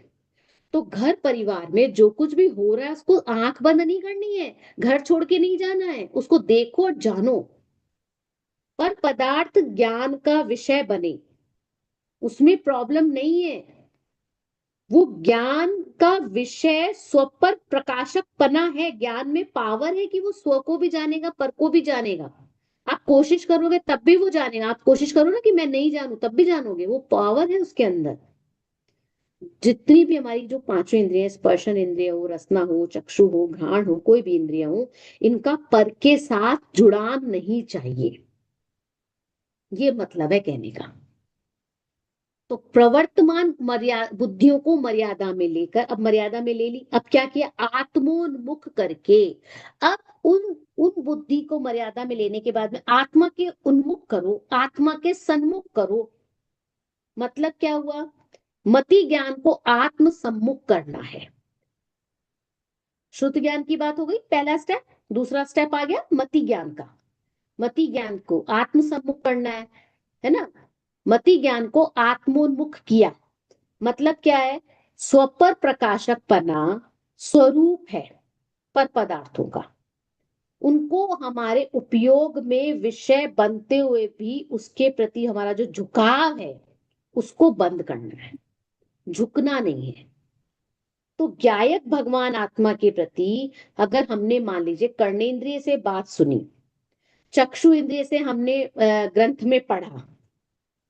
तो घर परिवार में जो कुछ भी हो रहा है उसको आंख बंद नहीं करनी है, घर छोड़ के नहीं जाना है, उसको देखो और जानो। पर पदार्थ ज्ञान का विषय बने उसमें प्रॉब्लम नहीं है। वो ज्ञान का विषय स्व पर प्रकाशक पना है, ज्ञान में पावर है कि वो स्व को भी जानेगा पर को भी जानेगा। आप कोशिश करोगे तब भी वो जानेगा, आप कोशिश करो ना कि मैं नहीं जानू तब भी जानोगे, वो पावर है उसके अंदर। जितनी भी हमारी जो पांचों इंद्रियां, स्पर्शन इंद्रिय हो, रसना हो, चक्षु हो, घ्राण हो, कोई भी इंद्रिया हो, इनका पर के साथ जुड़ान नहीं चाहिए, ये मतलब है कहने का। तो प्रवर्तमान बुद्धियों को मर्यादा में लेकर, अब मर्यादा में ले ली, अब क्या किया? आत्मोन्मुख करके, अब उन उन बुद्धि को मर्यादा में लेने के बाद में आत्मा के उन्मुख करो, आत्मा के सन्मुख करो। मतलब क्या हुआ? मति ज्ञान को आत्म सम्मुख करना है। श्रुत ज्ञान की बात हो गई, पहला स्टेप। दूसरा स्टेप आ गया मति ज्ञान का। मति ज्ञान को आत्म सम्मुख करना है ना। मति ज्ञान को आत्मोन्मुख किया, मतलब क्या है? स्वपर प्रकाशक पना स्वरूप है पर पदार्थों का, उनको हमारे उपयोग में विषय बनते हुए भी उसके प्रति हमारा जो झुकाव है उसको बंद करना है, झुकना नहीं है। तो ज्ञायक भगवान आत्मा के प्रति अगर हमने मान लीजिए कर्णेंद्रिय से बात सुनी, चक्षु इंद्रिय से हमने ग्रंथ में पढ़ा,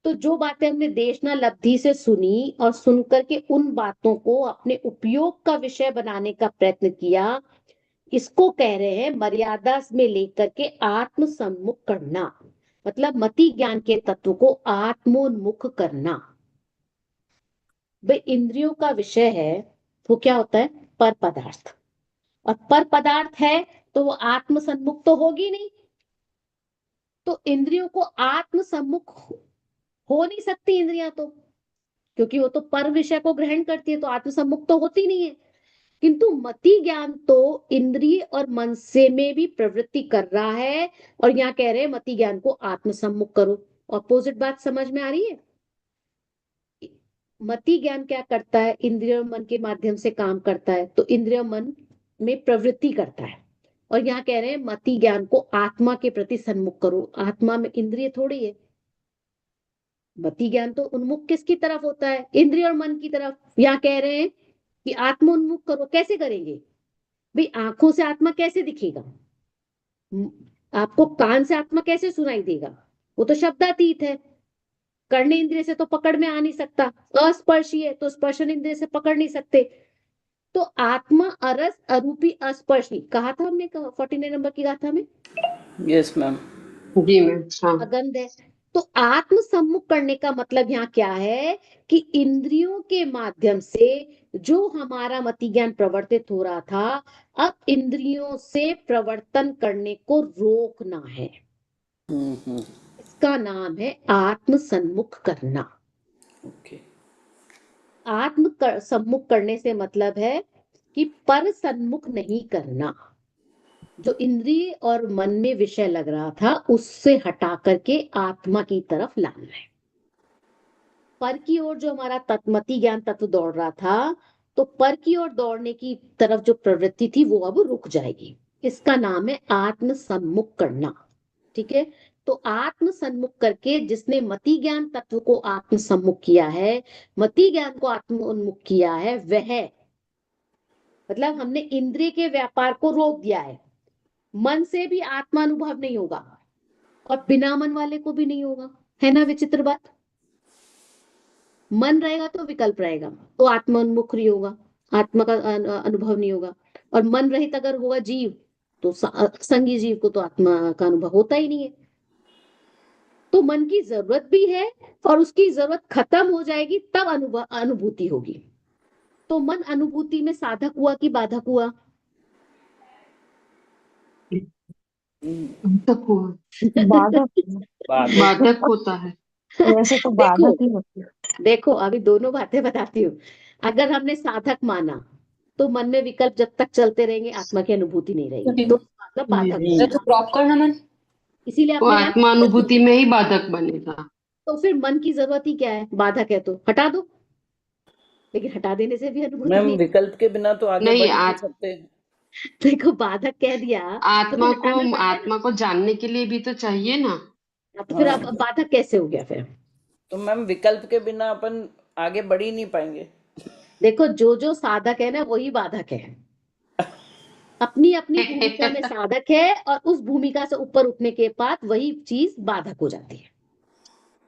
तो जो बातें हमने देशना लब्धि से सुनी और सुनकर के उन बातों को अपने उपयोग का विषय बनाने का प्रयत्न किया, इसको कह रहे हैं मर्यादा में लेकर के आत्म सम्मुख करना, मतलब मति ज्ञान के तत्व को आत्मोन्मुख करना। वे इंद्रियों का विषय है, वो क्या होता है? पर पदार्थ। और पर पदार्थ है तो वो आत्म सम्मुख तो होगी नहीं, तो इंद्रियों को आत्म सम्मुख हो नहीं सकती इंद्रियां तो, क्योंकि वो तो पर विषय को ग्रहण करती है, तो आत्म सम्मुख तो होती नहीं है। किंतु मति ज्ञान तो इंद्रिय और मन से में भी प्रवृत्ति कर रहा है, और यहाँ कह रहे हैं मति ज्ञान को आत्म सम्मुख करो। ऑपोजिट बात समझ में आ रही है? मति ज्ञान क्या करता है? इंद्रिय और मन के माध्यम से काम करता है, तो इंद्रिय मन में प्रवृत्ति करता है। और यहाँ कह रहे हैं मति ज्ञान को आत्मा के प्रति सन्मुख करो। आत्मा में इंद्रिय थोड़ी है। मति ज्ञान तो उन्मुख किसकी तरफ होता है? इंद्रिय और मन की तरफ। यहाँ कह रहे हैं कि आत्म उन्मुख करो। कैसे करेंगे भाई? आंखों से आत्मा कैसे दिखेगा? आपको कान से आत्मा कैसे सुनाई देगा? वो तो शब्दातीत है, कर्णे इंद्रिय से तो पकड़ में आ नहीं सकता। अस्पर्शी है तो स्पर्शन इंद्रिय से पकड़ नहीं सकते। तो आत्मा अरस अरूपी अस्पर्शी कहा था हमने, 49 नंबर की गाथा में। Yes ma'am. जी मैम। हाँ। अगंध है। तो आत्म सम्मुख करने का मतलब यहाँ क्या है कि इंद्रियों के माध्यम से जो हमारा मति ज्ञान प्रवर्तित हो रहा था, अब इंद्रियों से प्रवर्तन करने को रोकना है। इसका नाम है आत्म सम्मुख करना। ओके। आत्म सम्मुख करने से मतलब है कि पर सन्मुख नहीं करना। जो इंद्रिय और मन में विषय लग रहा था उससे हटा करके आत्मा की तरफ लाना है। पर की ओर जो हमारा तत्मति ज्ञान तत्व दौड़ रहा था, तो पर की ओर दौड़ने की तरफ जो प्रवृत्ति थी वो अब रुक जाएगी। इसका नाम है आत्म सम्मुख करना। ठीक है। तो आत्म सम्मुख करके जिसने मति ज्ञान तत्व को आत्म सम्मुख किया है, मति ज्ञान को आत्म उन्मुख किया है, वह मतलब हमने इंद्रिय के व्यापार को रोक दिया है। मन से भी आत्मानुभव नहीं होगा और बिना मन वाले को भी नहीं होगा। है ना विचित्र बात? मन रहेगा तो विकल्प रहेगा, तो आत्मोन्मुख नहीं होगा, आत्मा का अनुभव नहीं होगा। और मन रहित अगर होगा जीव, तो संगी जीव को तो आत्मा का अनुभव होता ही नहीं है। तो मन की जरूरत भी है, और उसकी जरूरत खत्म हो जाएगी तब अनुभूति होगी। तो मन अनुभूति में साधक हुआ कि बाधक हुआ? बाधक हुआ। बाधक बाधक होता है। वैसे तो बाधक ही होती है। देखो अभी दोनों बातें बताती हूँ। अगर हमने साधक माना तो मन में विकल्प जब तक चलते रहेंगे आत्मा की अनुभूति नहीं रहेगी, तो मतलब बाधक जी। तो ड्रॉप करना मन। इसीलिए वो आपने कहा आत्मा अनुभूति में ही बाधक बनेगा। तो फिर मन की जरूरत ही क्या है? बाधक है तो हटा दो। लेकिन हटा देने से भी अनुभूति मैम नहीं। विकल्प के बिना तो आगे नहीं, बढ़ ही नहीं सकते। देखो बाधक कह दिया तो फिर हटाना पड़ेगा ना। आत्मा को जानने के लिए भी तो चाहिए ना। तो फिर अब बाधक कैसे हो गया फिर? तो मैम विकल्प के बिना अपन आगे बढ़ ही नहीं पाएंगे। देखो जो जो साधक है ना वही बाधक है। अपनी अपनी भूमिका में साधक है, और उस भूमिका से ऊपर उठने के बाद वही चीज बाधक हो जाती है।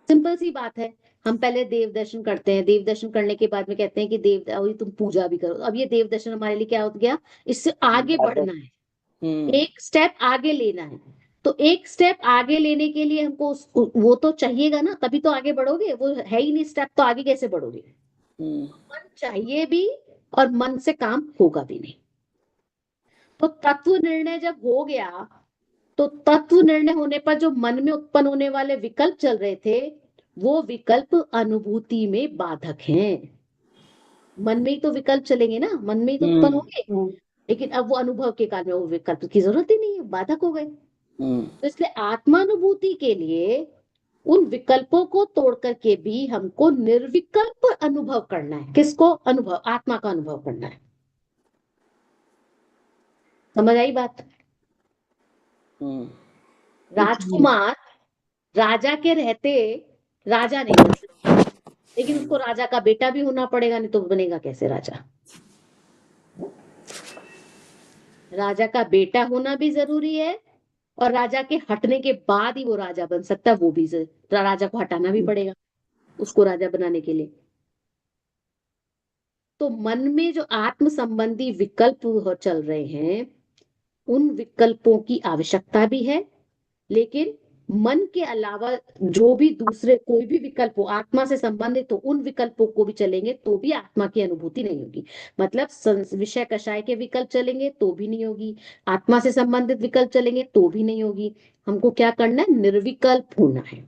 सिंपल सी बात है। हम पहले देव दर्शन करते हैं, देव दर्शन करने के बाद में कहते हैं कि देव अभी तुम पूजा भी करो। अब ये देव दर्शन हमारे लिए क्या हो गया? इससे आगे बढ़ना है, एक स्टेप आगे लेना है। तो एक स्टेप आगे लेने के लिए हमको वो तो चाहिएगा ना, तभी तो आगे बढ़ोगे। वो है ही नहीं स्टेप, तो आगे कैसे बढ़ोगे? मन चाहिए भी और मन से काम होगा भी नहीं। तो तत्व निर्णय जब हो गया, तो तत्व निर्णय होने पर जो मन में उत्पन्न होने वाले विकल्प चल रहे थे, वो विकल्प अनुभूति में बाधक हैं। मन में ही तो विकल्प चलेंगे ना, मन में ही तो उत्पन्न होंगे। हम्म, लेकिन अब वो अनुभव के काल में वो विकल्प की जरूरत ही नहीं है, बाधक हो गए। तो इसलिए आत्मानुभूति के लिए उन विकल्पों को तोड़ करके भी हमको निर्विकल्प अनुभव करना है। किसको? अनुभव, आत्मा का अनुभव करना है। समझ आई बात? राजकुमार राजा के रहते राजा नहीं बन सकता, लेकिन उसको राजा का बेटा भी होना पड़ेगा, नहीं तो बनेगा कैसे राजा? राजा का बेटा होना भी जरूरी है, और राजा के हटने के बाद ही वो राजा बन सकता है, वो भी राजा को हटाना भी पड़ेगा उसको राजा बनाने के लिए। तो मन में जो आत्म संबंधी विकल्प चल रहे हैं, उन विकल्पों की आवश्यकता भी है, लेकिन मन के अलावा जो भी दूसरे कोई भी विकल्प हो आत्मा से संबंधित हो, उन विकल्पों को भी चलेंगे तो भी आत्मा की अनुभूति नहीं होगी। मतलब विषय कषाय के विकल्प चलेंगे तो भी नहीं होगी, आत्मा से संबंधित विकल्प चलेंगे तो भी नहीं होगी। हमको क्या करना है? निर्विकल्प होना है।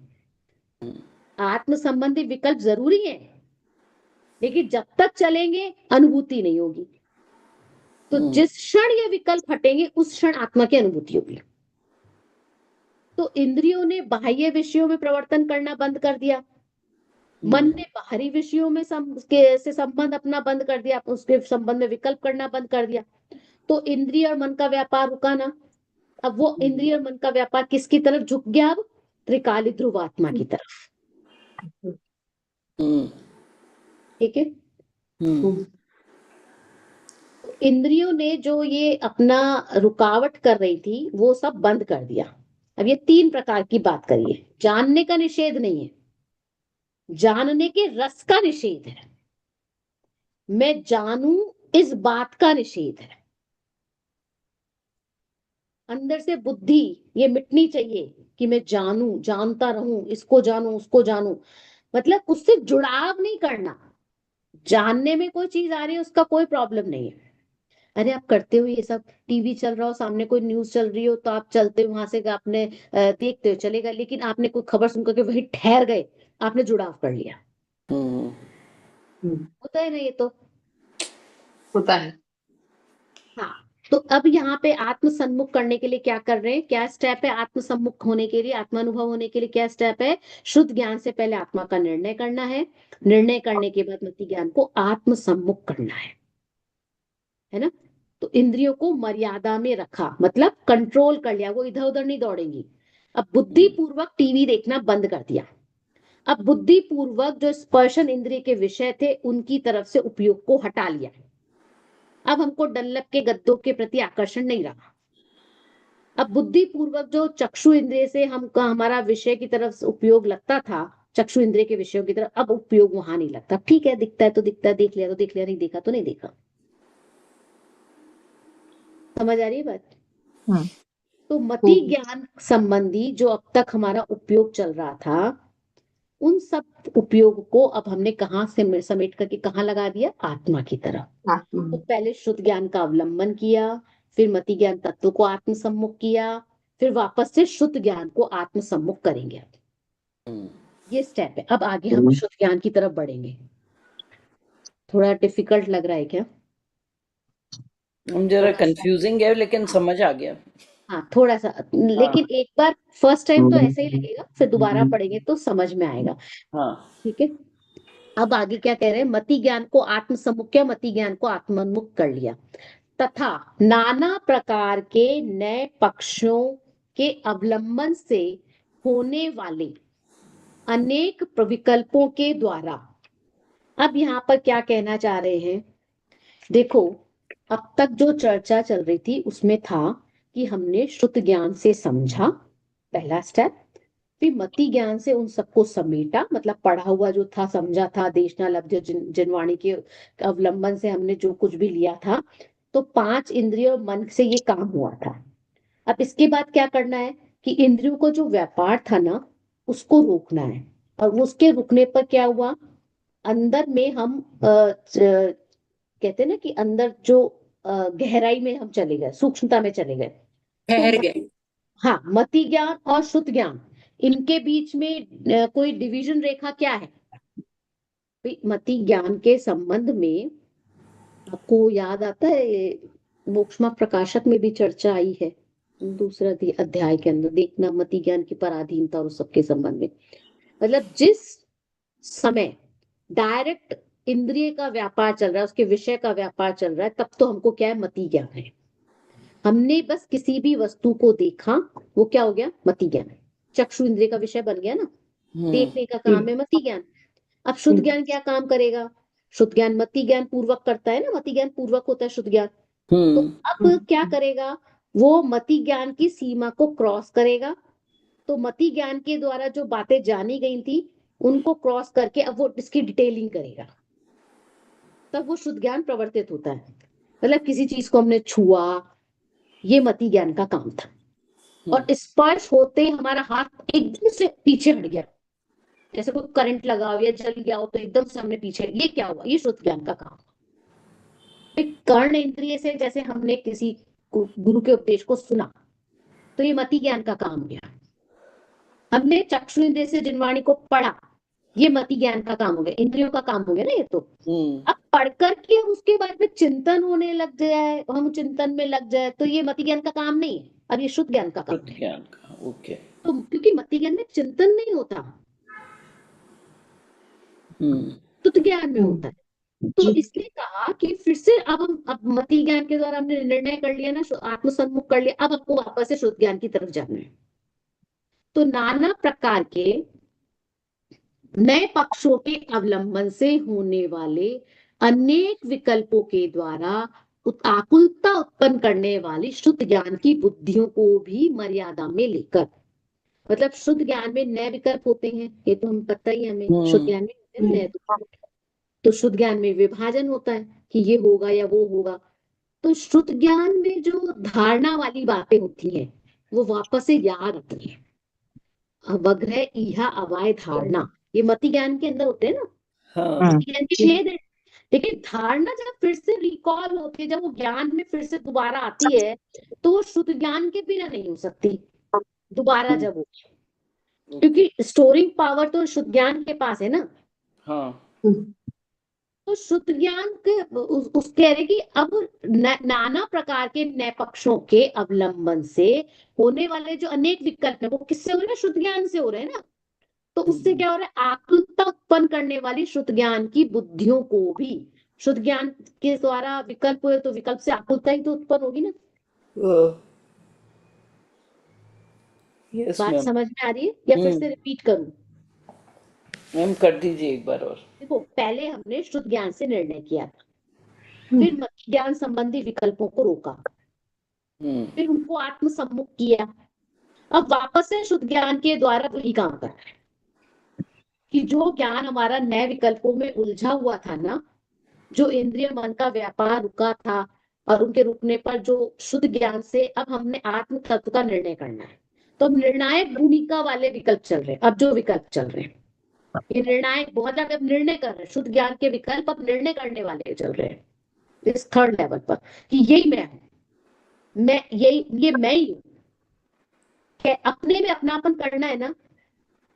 आत्म संबंधी विकल्प जरूरी है, लेकिन जब तक चलेंगे अनुभूति नहीं होगी। तो जिस क्षण ये विकल्प हटेंगे उस क्षण आत्मा की अनुभूति होगी। तो इंद्रियों ने बाह्य विषयों में प्रवर्तन करना बंद कर दिया, मन ने बाहरी विषयों में से संबंध अपना बंद कर दिया, उसके संबंध में विकल्प करना बंद कर दिया। तो इंद्रिय और मन का व्यापार रुका ना। अब वो इंद्रिय और मन का व्यापार किसकी तरफ झुक गया? अब त्रिकाली ध्रुव आत्मा की तरफ। ठीक है। इंद्रियों ने जो ये अपना रुकावट कर रही थी वो सब बंद कर दिया। अब ये 3 प्रकार की बात करिए। जानने का निषेध नहीं है, जानने के रस का निषेध है, मैं जानूं इस बात का निषेध है। अंदर से बुद्धि ये मिटनी चाहिए कि मैं जानूं, जानता रहूं, इसको जानूं, उसको जानूं। मतलब उससे जुड़ाव नहीं करना। जानने में कोई चीज आ रही है उसका कोई प्रॉब्लम नहीं है। अरे आप करते हो ये सब, टीवी चल रहा हो, सामने कोई न्यूज चल रही हो तो आप चलते हो वहां से, आपने देखते हो चलेगा, लेकिन आपने कोई खबर सुनकर के वहीं ठहर गए, आपने जुड़ाव कर लिया। होता है ना ये तो? होता है। हाँ। तो अब यहाँ पे आत्म सम्मुख करने के लिए क्या कर रहे हैं? क्या स्टेप है आत्म सम्मुख होने के लिए, आत्मानुभव होने के लिए? क्या स्टेप है? शुद्ध ज्ञान से पहले आत्मा का निर्णय करना है, निर्णय करने के बाद मति ज्ञान को आत्म सम्मुख करना है ना? तो इंद्रियों को मर्यादा में रखा, मतलब कंट्रोल कर लिया, वो इधर उधर नहीं दौड़ेंगी। अब बुद्धि पूर्वक टीवी देखना बंद कर दिया। अब बुद्धि पूर्वक जो स्पर्शन इंद्रिय के विषय थे उनकी तरफ से उपयोग को हटा लिया। अब हमको डनलप के गद्दों के प्रति आकर्षण नहीं रहा। अब बुद्धि पूर्वक जो चक्षु इंद्रिय से हमका हमारा विषय की तरफ उपयोग लगता था, चक्षु इंद्रिय के विषयों की तरफ अब उपयोग वहां नहीं लगता। ठीक है, दिखता है तो दिखता है, देख लिया तो देख लिया, नहीं देखा तो नहीं देखा। समझ आ रही है बात? तो मति ज्ञान संबंधी जो अब तक हमारा उपयोग चल रहा था, उन सब उपयोग को अब हमने कहाँ से समेट करके कहाँ लगा दिया? आत्मा की तरफ। तो पहले शुद्ध ज्ञान का अवलंबन किया, फिर मति ज्ञान तत्व को आत्म सम्मुख किया, फिर वापस से शुद्ध ज्ञान को आत्म सम्मुख करेंगे। ये स्टेप है। अब आगे हम शुद्ध ज्ञान की तरफ बढ़ेंगे। थोड़ा डिफिकल्ट लग रहा है क्या? जरा कंफ्यूजिंग है, लेकिन समझ आ गया। हाँ थोड़ा सा, लेकिन एक बार फर्स्ट टाइम तो ऐसे ही लगेगा, फिर दोबारा पढ़ेंगे तो समझ में आएगा। हाँ। ठीक है। अब आगे क्या कह रहे हैं? मति ज्ञान को आत्म सम्मुख किया, मति ज्ञान को आत्मोन्मुख कर लिया, तथा नाना प्रकार के नए पक्षों के अवलंबन से होने वाले अनेक विकल्पों के द्वारा। अब यहाँ पर क्या कहना चाह रहे हैं? देखो, अब तक जो चर्चा चल रही थी उसमें था कि हमने शुद्ध ज्ञान से समझा, पहला स्टेप, फिर मति ज्ञान से उन सबको समेटा, मतलब पढ़ा हुआ जो था, समझा था, देशना लब्ध जिनवाणी के अवलंबन से हमने जो कुछ भी लिया था, तो 5 इंद्रियों और मन से ये काम हुआ था। अब इसके बाद क्या करना है कि इंद्रियों को जो व्यापार था ना उसको रोकना है, और उसके रुकने पर क्या हुआ? अंदर में हम कहते हैं ना कि अंदर जो गहराई में हम चले गए, सूक्ष्मता में चले गए। ठहर तो गए। हाँ, मति ज्ञान और शुद्ध ज्ञान, इनके बीच में कोई डिवीजन रेखा क्या है? मति ज्ञान के संबंध में आपको याद आता है ये मोक्षमा प्रकाशक में भी चर्चा आई है दूसरा अध्याय के अंदर, देखना मति ज्ञान की पराधीनता और उस सबके संबंध में। मतलब जिस समय डायरेक्ट इंद्रिय का व्यापार चल रहा है, उसके विषय का व्यापार चल रहा है, तब तो हमको क्या है, मति ज्ञान है। हमने बस किसी भी वस्तु को देखा, वो क्या हो गया, मति ज्ञान। चक्षु इंद्रिय का विषय बन गया ना, देखने का काम है मति ज्ञान। अब शुद्ध ज्ञान क्या काम करेगा, शुद्ध ज्ञान मति ज्ञान पूर्वक करता है ना, मति ज्ञान पूर्वक होता है शुद्ध ज्ञान। तो अब क्या करेगा, वो मति ज्ञान की सीमा को क्रॉस करेगा। तो मति ज्ञान के द्वारा जो बातें जानी गई थी उनको क्रॉस करके अब वो इसकी डिटेलिंग करेगा, तब वो शुद्ध ज्ञान प्रवर्तित होता है। मतलब किसी चीज को हमने छुआ, ये मति ज्ञान का काम था। और स्पर्श होते हमारा हाथ एकदम से पीछे हट गया, जैसे कोई करंट लगा हो या जल गया हो तो एकदम से हमने पीछे, ये क्या हुआ, ये शुद्ध ज्ञान का काम। कर्ण इंद्रिय से जैसे हमने किसी गुरु के उपदेश को सुना, तो ये मति ज्ञान का काम गया। हमने चक्षु इंद्रिय से जिनवाणी को पढ़ा, ये मति ज्ञान का काम हो गया, इंद्रियों का काम हो गया ना ये तो। अब पढ़कर के उसके बाद में चिंतन होने लग जाए, हम चिंतन में लग जाए, तो ये मति ज्ञान का काम नहीं है, अब ये शुद्ध ज्ञान का काम शुद्ध है। ज्ञान का, ओके। तो क्योंकि मति ज्ञान में चिंतन नहीं होता, शुद्ध ज्ञान में होता है। तो इसलिए कहा कि फिर से अब मति ज्ञान के द्वारा हमने निर्णय कर लिया ना, आत्मसन्मुख कर लिया, अब आपको वापस से शुद्ध ज्ञान की तरफ जाना है। तो नाना प्रकार के नए पक्षों के अवलंबन से होने वाले अनेक विकल्पों के द्वारा आकुलता उत्पन्न करने वाली शुद्ध ज्ञान की बुद्धियों को भी मर्यादा में लेकर, मतलब शुद्ध ज्ञान में नए विकल्प होते हैं, ये तो हम पता ही है हमें, शुद्ध ज्ञान में नए, तो शुद्ध ज्ञान में विभाजन होता है कि ये होगा या वो होगा। तो शुद्ध ज्ञान में जो धारणा वाली बातें होती हैं वो वापस से याद आती है। अवग्रह इहा अवाय धारणा, ये मति ज्ञान के अंदर होते हैं ना, मति ज्ञान की भेद है। लेकिन धारणा जब फिर से रिकॉल होती है, जब वो ज्ञान में फिर से दोबारा आती है, तो वो शुद्ध ज्ञान के बिना नहीं हो सकती दोबारा जब हो, क्योंकि स्टोरिंग पावर तो शुद्ध ज्ञान के पास है ना। तो शुद्ध ज्ञान के उस कह रहे कि अब नाना प्रकार के नए पक्षों के अवलंबन से होने वाले जो अनेक विकल्प है वो किससे हो रहे हैं, शुद्ध ज्ञान से हो रहे हैं ना। तो उससे क्या हो रहा है, आकुलता उत्पन्न करने वाली शुद्ध ज्ञान की बुद्धियों को भी, शुद्ध ज्ञान के द्वारा विकल्प हुए तो विकल्प से आकुलता ही तो उत्पन्न होगी ना। बात समझ में आ रही है या फिर से रिपीट करूं? मैम कर दीजिए एक बार और। देखो, पहले हमने शुद्ध ज्ञान से निर्णय किया था, फिर मति ज्ञान संबंधी विकल्पों को रोका, फिर उनको आत्मसम्मुख किया, अब वापस से शुद्ध ज्ञान के द्वारा वही काम कर रहा है कि जो ज्ञान हमारा नए विकल्पों में उलझा हुआ था ना, जो इंद्रिय मन का व्यापार रुका था, और उनके रुकने पर जो शुद्ध ज्ञान से अब हमने आत्म तत्व का निर्णय करना है, तो अब निर्णायक भूमिका वाले विकल्प चल रहे हैं। अब जो विकल्प चल रहे हैं ये निर्णायक, बहुत ज्यादा निर्णय कर रहे हैं, शुद्ध ज्ञान के विकल्प अब निर्णय करने वाले चल रहे हैं इस थर्ड लेवल पर, कि यही मैं हूं, मैं यही, ये मैं ही हूं। अपने में अपनापन करना है ना,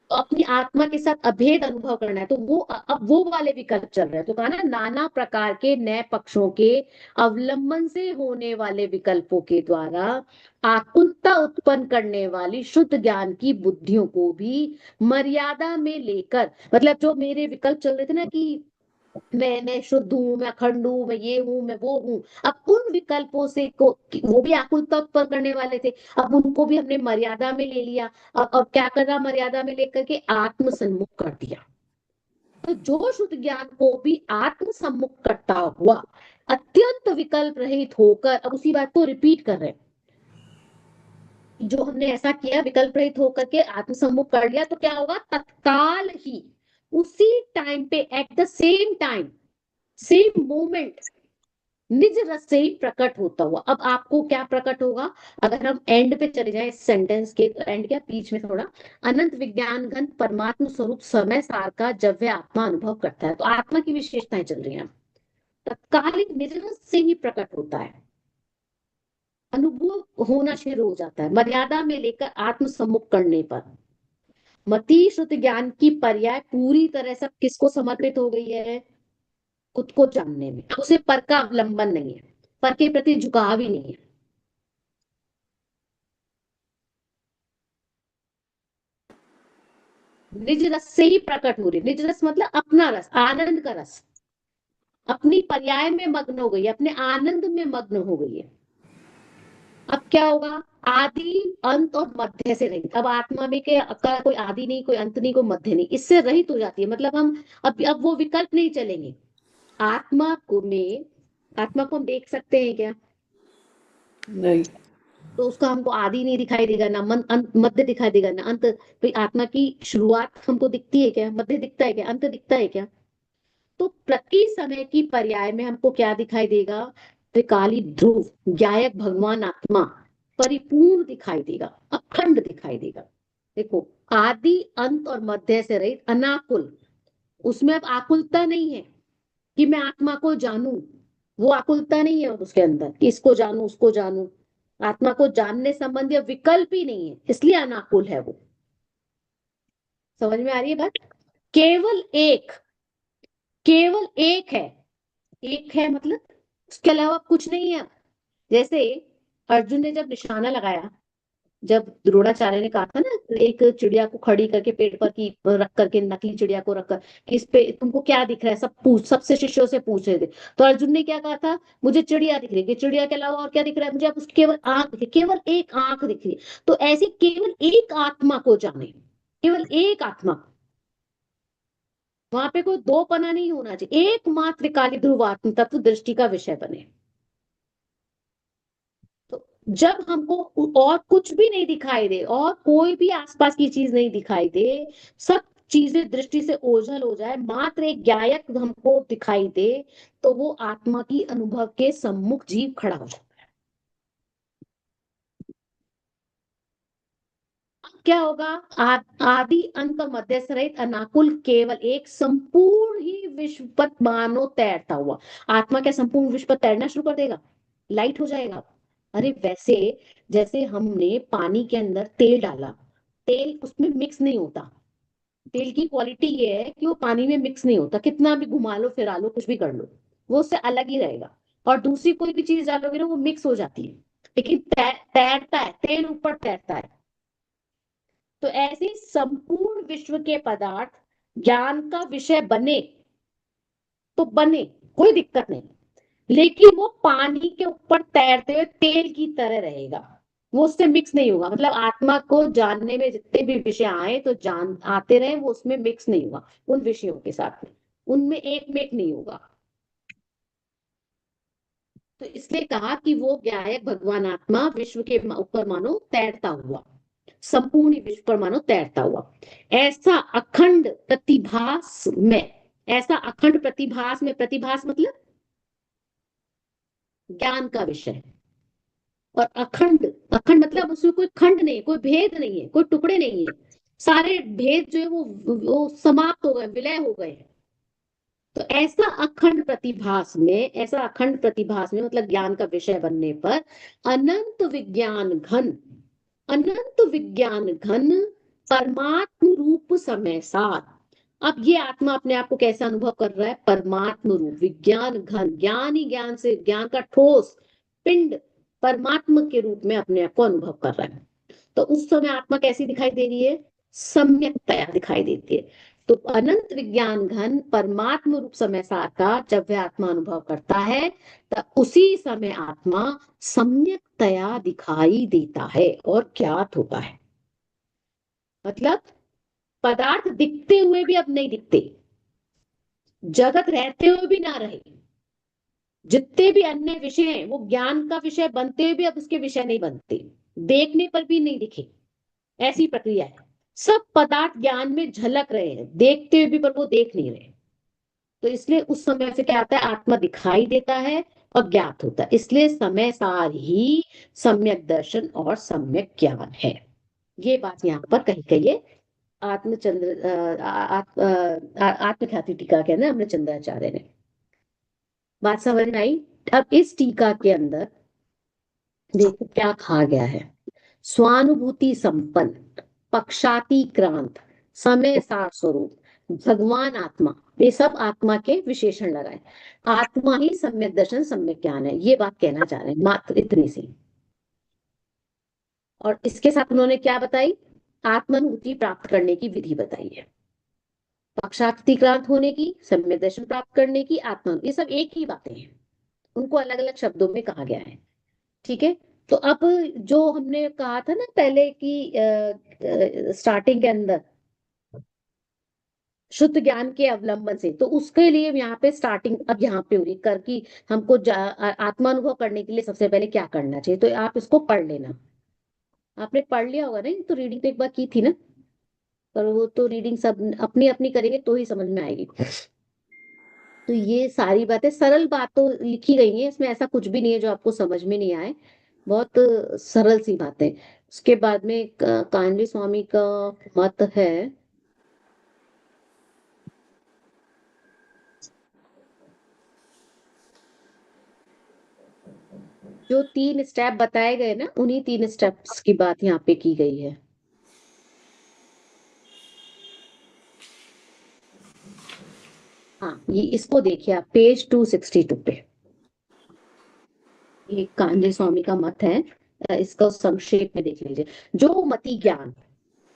तो अपनी आत्मा के साथ अभेद अनुभव करना है, तो वो अब वो वाले विकल्प चल रहे हैं। तो कहा ना, नाना प्रकार के नए पक्षों के अवलंबन से होने वाले विकल्पों के द्वारा आकुलता उत्पन्न करने वाली शुद्ध ज्ञान की बुद्धियों को भी मर्यादा में लेकर, मतलब जो मेरे विकल्प चल रहे थे ना कि मैं शुद्ध हूं, मैं अखंड हूं, मैं ये हूं, मैं वो हूं, अब उन विकल्पों से वो भी आकुलता उत्पन्न करने वाले थे, अब उनको भी हमने मर्यादा में ले लिया। अब क्या करना, मर्यादा में लेकर के आत्म सम्मुख कर दिया। तो जो शुद्ध ज्ञान को भी आत्म सम्मुख करता हुआ अत्यंत विकल्प रहित होकर, अब उसी बात को रिपीट कर रहे हैं, जो हमने ऐसा किया विकल्प रहित होकर के आत्म सम्मुख कर लिया, तो क्या होगा, तत्काल ही उसी टाइम पे, at the same time, same moment, निज रस से ही प्रकट होता हुआ। अब आपको क्या प्रकट होगा, अगर हम एंड पे चले जाए सेंटेंस के, तो एंड क्या, बीच में थोड़ा, अनंत विज्ञान घन परमात्म स्वरूप समय सार का जब वह आत्मा अनुभव करता है, तो आत्मा की विशेषताएं चल रही हैं, तत्कालिक निज रस से ही प्रकट होता है, अनुभव होना शुरू हो जाता है मर्यादा में लेकर आत्म सम्मुख करने पर। मति शुद्ध ज्ञान की पर्याय पूरी तरह से किसको समर्पित हो गई है, खुद को जानने में। उसे पर का अवलंबन नहीं है, पर के प्रति झुकाव ही नहीं है। निज रस से ही प्रकट हो रही। निज रस मतलब अपना रस, आनंद का रस, अपनी पर्याय में मग्न हो गई है, अपने आनंद में मग्न हो गई है। अब क्या होगा? आदि अंत और मध्य से रहित। अब आत्मा में के का कोई आदि नहीं, कोई अंत नहीं, कोई मध्य नहीं, इससे रहित हो जाती है। मतलब हम अब वो विकल्प नहीं चलेंगे। आत्मा को हम देख सकते हैं क्या? नहीं। तो उसका हमको आदि नहीं दिखाई देगा, ना मध्य दिखाई देगा, ना अंत। भाई आत्मा की शुरुआत हमको दिखती है क्या? मध्य दिखता है क्या? अंत दिखता है क्या? तो प्रति समय की पर्याय में हमको क्या दिखाई देगा? त्रिकाली ध्रुव, गायक भगवान आत्मा परिपूर्ण दिखाई देगा, अखंड दिखाई देगा। देखो, आदि अंत और मध्य से रहित, अनाकुल। उसमें अब आकुलता नहीं है कि मैं आत्मा को जानूं, वो आकुलता नहीं है उसके अंदर कि इसको जानूं उसको जानूं। आत्मा को जानने संबंधी विकल्प ही नहीं है, इसलिए अनाकुल है वो। समझ में आ रही है बात? केवल एक है। एक है मतलब उसके अलावा कुछ नहीं है। जैसे अर्जुन ने जब निशाना लगाया, जब द्रोणाचार्य ने कहा था ना, एक चिड़िया को खड़ी करके पेड़ पर की रख करके, नकली चिड़िया को रखकर कि इस पे तुमको क्या दिख रहा है, सबसे शिष्यों से पूछ रहे थे। तो अर्जुन ने क्या कहा था? मुझे चिड़िया दिख रही है। चिड़िया के अलावा और क्या दिख रहा है मुझे? अब उसकी केवल आंख दिख रही, केवल एक आंख दिख रही है। तो ऐसे केवल एक आत्मा को जाने, केवल एक आत्मा। वहां पे कोई दो पना नहीं होना चाहिए, एकमात्र काली ध्रुव आत्म तत्व दृष्टि का विषय बने। तो जब हमको और कुछ भी नहीं दिखाई दे, और कोई भी आसपास की चीज नहीं दिखाई दे, सब चीजें दृष्टि से ओझल हो जाए, मात्र एक गायक हमको दिखाई दे, तो वो आत्मा की अनुभव के सम्मुख जीव खड़ा हो जाता है। क्या होगा? आदि अंत और मध्य से रहित, अनाकुल, केवल एक, संपूर्ण ही विश्व पर मानो तैरता हुआ। आत्मा क्या संपूर्ण विश्व पर तैरना शुरू कर देगा? लाइट हो जाएगा? अरे वैसे जैसे हमने पानी के अंदर तेल डाला, तेल उसमें मिक्स नहीं होता। तेल की क्वालिटी ये है कि वो पानी में मिक्स नहीं होता, कितना भी घुमा लो फिरा लो कुछ भी कर लो, वो उससे अलग ही रहेगा। और दूसरी कोई भी चीज डालोगे ना, वो मिक्स हो जाती है, लेकिन तैरता है, तेल ऊपर तैरता है। तो ऐसे संपूर्ण विश्व के पदार्थ ज्ञान का विषय बने तो बने, कोई दिक्कत नहीं, लेकिन वो पानी के ऊपर तैरते हुए तेल की तरह रहेगा, वो उससे मिक्स नहीं होगा। मतलब आत्मा को जानने में जितने भी विषय आए तो जान आते रहे, वो उसमें मिक्स नहीं होगा उन विषयों के साथ में, उनमें एक मेक नहीं होगा। तो इसलिए कहा कि वो गायक भगवान आत्मा विश्व के ऊपर मानो तैरता हुआ, संपूर्ण विश्व पर मानो तैरता हुआ। ऐसा अखंड प्रतिभास में, ऐसा अखंड प्रतिभास में, प्रतिभास मतलब ज्ञान का विषय। और अखंड, अखंड मतलब उसमें कोई खंड नहीं, कोई भेद नहीं है, कोई टुकड़े नहीं है, सारे भेद जो है वो समाप्त हो गए, विलय हो गए। तो ऐसा अखंड प्रतिभास में, ऐसा अखंड प्रतिभास में मतलब ज्ञान का विषय बनने पर अनंत विज्ञान घन, अनंत विज्ञान घन परमात्म रूप समय सार। अब ये आत्मा अपने आप को कैसा अनुभव कर रहा है? परमात्म रूप, विज्ञान घन, ज्ञान ही ज्ञान से, ज्ञान का ठोस पिंड परमात्मा के रूप में अपने आप को अनुभव कर रहा है। तो उस समय आत्मा कैसी दिखाई दे रही है? सम्यकतया दिखाई देती है। तो अनंत विज्ञान घन परमात्म रूप समय सार का जब वह आत्मा अनुभव करता है, तो उसी समय आत्मा सम्यकतया दिखाई देता है और ज्ञात होता है। मतलब पदार्थ दिखते हुए भी अब नहीं दिखते, जगत रहते हुए भी ना रहे, जितने भी अन्य विषय हैं वो ज्ञान का विषय बनते हुए भी अब उसके विषय नहीं बनते, देखने पर भी नहीं दिखे, ऐसी प्रक्रिया है। सब पदार्थ ज्ञान में झलक रहे हैं, देखते हुए भी पर वो देख नहीं रहे। तो इसलिए उस समय से क्या आता है? आत्मा दिखाई देता है और ज्ञात होता है। इसलिए समय सार ही सम्यक दर्शन और सम्यक ज्ञान है। ये बात यहाँ पर कही गई है आत्मचंद्र आत्मख्याति टीका के अंदर हमने चंद्राचार्य ने। बात समझ में आई? अब इस टीका के अंदर देखो क्या कहा गया है। स्वानुभूति संपन्न, पक्षातिक्रांत, समय सार स्वरूप, भगवान आत्मा, ये सब आत्मा के विशेषण लगाए। आत्मा ही सम्यक दर्शन सम्यक ज्ञान है, ये बात कहना चाह रहे हैं, मात्र इतनी सी। और इसके साथ उन्होंने क्या बताई, आत्मानुभूति प्राप्त करने की विधि बताई है। पक्षातिक्रांत होने की, सम्यक दर्शन प्राप्त करने की, आत्मा, ये सब एक ही बातें हैं, उनको अलग अलग शब्दों में कहा गया है। ठीक है। तो अब जो हमने कहा था ना पहले कि स्टार्टिंग के अंदर शुद्ध ज्ञान के अवलंबन से, तो उसके लिए यहाँ पे स्टार्टिंग अब यहाँ पे हो रही कर कि हमको आत्मानुभव करने के लिए सबसे पहले क्या करना चाहिए, तो आप इसको पढ़ लेना। आपने पढ़ लिया होगा ना, ये तो रीडिंग तो एक बार की थी ना, पर वो तो रीडिंग सब अपनी अपनी करेंगे तो ही समझ में आएगी। तो ये सारी बातें सरल बातों लिखी गई हैं, इसमें ऐसा कुछ भी नहीं है जो आपको समझ में नहीं आए, बहुत सरल सी बातें। उसके बाद में कांडी स्वामी का मत है, जो 3 स्टेप बताए गए ना, उन्हीं 3 स्टेप्स की बात यहाँ पे की गई है। हाँ, ये इसको देखिए आप पेज 262 पे, ये कांजी स्वामी का मत है, इसका संक्षेप में देख लीजिए। जो मति ज्ञान,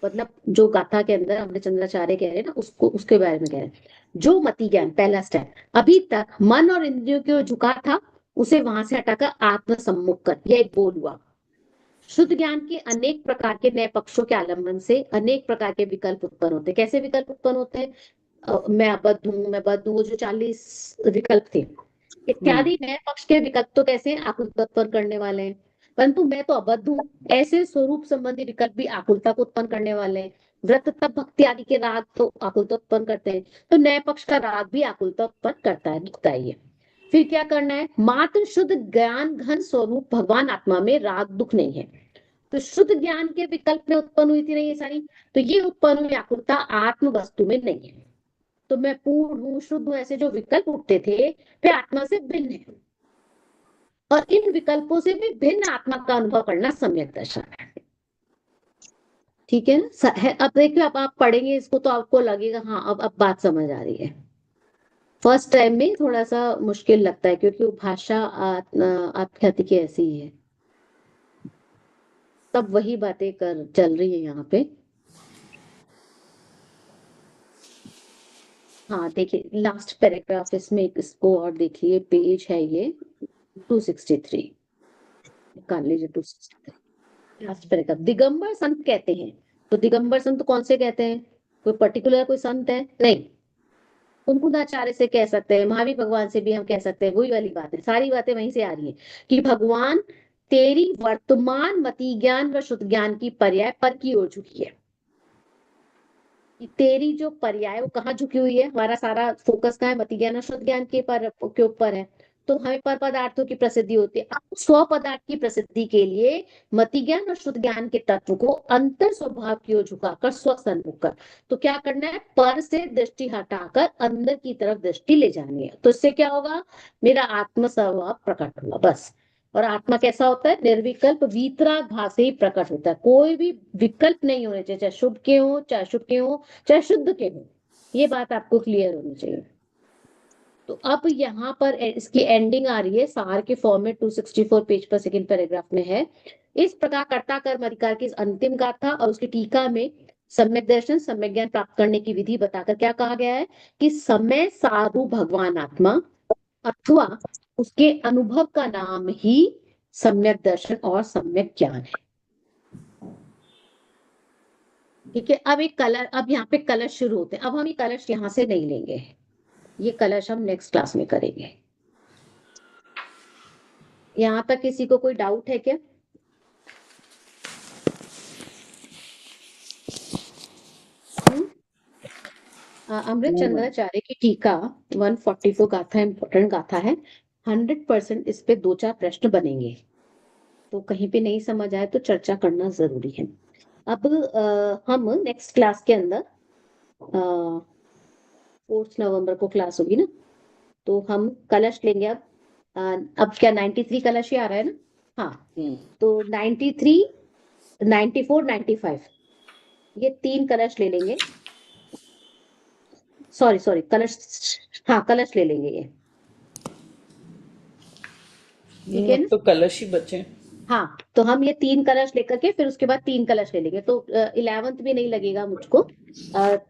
मतलब जो गाथा के अंदर हमने चंद्राचार्य कह रहे हैं ना, उसको उसके बारे में कह रहे हैं। जो मति ज्ञान, पहला स्टेप, अभी तक मन और इंद्रियों को झुका था, उसे वहां से हटाकर आत्म सम्मुख कर, यह एक बोल हुआ। शुद्ध ज्ञान के अनेक प्रकार के नए पक्षों के आलंबन से अनेक प्रकार के विकल्प उत्पन्न होते हैं। कैसे विकल्प उत्पन्न होते हैं? मैं अबद्ध हूँ, मैं बद्ध हूँ, वो जो 40 विकल्प थे इत्यादि नए पक्ष के विकल्प तो कैसे हैं? आकुलता उत्पन्न करने वाले हैं। परंतु मैं तो अबद्ध हूँ, ऐसे स्वरूप संबंधी विकल्प भी आकुलता को उत्पन्न करने वाले हैं। व्रत तप भक्ति आदि के राग तो आकुलता उत्पन्न करते हैं, तो नए पक्ष का राग भी आकुलता उत्पन्न करता है, दुखता ही है। फिर क्या करना है? मात्र शुद्ध ज्ञान घन स्वरूप भगवान आत्मा में राग दुख नहीं है। तो शुद्ध ज्ञान के विकल्प में उत्पन्न हुई थी ना ये सारी, तो ये उत्पन्न हुई आकुलता आत्म वस्तु में नहीं है। तो मैं पूर्ण हूँ, शुद्ध हूँ, ऐसे जो विकल्प उठते थे वे आत्मा से भिन्न है, और इन विकल्पों से भी भिन्न आत्मा का अनुभव करना सम्यक दर्शन है। ठीक है ना? अब देखिए, अब आप पढ़ेंगे इसको तो आपको लगेगा हाँ अब बात समझ आ रही है। फर्स्ट टाइम में थोड़ा सा मुश्किल लगता है, क्योंकि वो भाषा आख्याति की ऐसी ही है, सब वही बातें कर चल रही है यहाँ पे। हाँ देखिए, लास्ट पैराग्राफ इसमें इसको और देखिए, पेज है ये 263, निकाल लीजिए 263, लास्ट पैराग्राफ। दिगंबर संत कहते हैं, तो दिगंबर संत कौन से कहते हैं? कोई पर्टिकुलर कोई संत है? नहीं, कुंकुदाचार्य से कह सकते हैं, महावीर भगवान से भी हम कह सकते हैं, वही वाली बात है, सारी बातें वहीं से आ रही है कि भगवान तेरी वर्तमान मति ज्ञान व शुद्ध ज्ञान की पर्याय पर की ओर झुकी है। तेरी जो पर्याय वो कहाँ झुकी हुई है? हमारा सारा फोकस कहाँ है? मति ज्ञान और शुद्ध ज्ञान के ऊपर है, तो हमें पर पदार्थों की प्रसिद्धि होती है। अब स्व पदार्थ की प्रसिद्धि के लिए मति ज्ञान और शुद्ध ज्ञान के तत्व को अंतर स्वभाव की ओर झुकाकर स्व सन्मुख कर, तो क्या करना है? पर से दृष्टि हटाकर अंदर की तरफ दृष्टि ले जानी है। तो इससे क्या होगा? मेरा आत्म स्वभाव प्रकट होगा, बस। और आत्मा कैसा होता है? निर्विकल्प वीतराग से ही प्रकट होता है, कोई भी विकल्प नहीं होने चाहिए, चाहे शुभ के हो, चाहे शुभ के हो, चाहे शुद्ध के हो। ये बात आपको क्लियर होनी चाहिए। तो अब यहाँ पर इसकी एंडिंग आ रही है, सार के फॉर्म में 264 पेज पर सेकंड पैराग्राफ में है। इस प्रकार कर्ता कर्म अधिकार की अंतिम गाथा और उसकी टीका में सम्यक दर्शन सम्यक ज्ञान प्राप्त करने की विधि बताकर क्या कहा गया है कि समय सारू भगवान आत्मा अथवा उसके अनुभव का नाम ही सम्यक दर्शन और सम्यक ज्ञान है। ठीक है। अब एक कलर, अब यहाँ पे कलश शुरू होते हैं। अब हम ये कलश यहाँ से नहीं लेंगे, ये कलश हम नेक्स्ट क्लास में करेंगे। यहाँ तक किसी को कोई डाउट है क्या? अमृत चंद्राचार्य की टीका 144 गाथा इंपॉर्टेंट गाथा है, 100% इस पे 2-4 प्रश्न बनेंगे, तो कहीं पे नहीं समझ आए तो चर्चा करना जरूरी है। अब हम नेक्स्ट क्लास के अंदर 4 नवंबर को क्लास होगी ना, तो हम कलश लेंगे। अब क्या 93 कलश ही आ रहा है ना? हाँ, तो 93, 94, 95 ये 3 कलश ले लेंगे। सॉरी कलश, हाँ कलश ले लेंगे ये, ठीक है अब ना। तो कलश ही बचे। हाँ तो हम ये 3 कलश लेकर के फिर उसके बाद 3 कलश ले लेंगे, तो 11th भी नहीं लगेगा मुझको।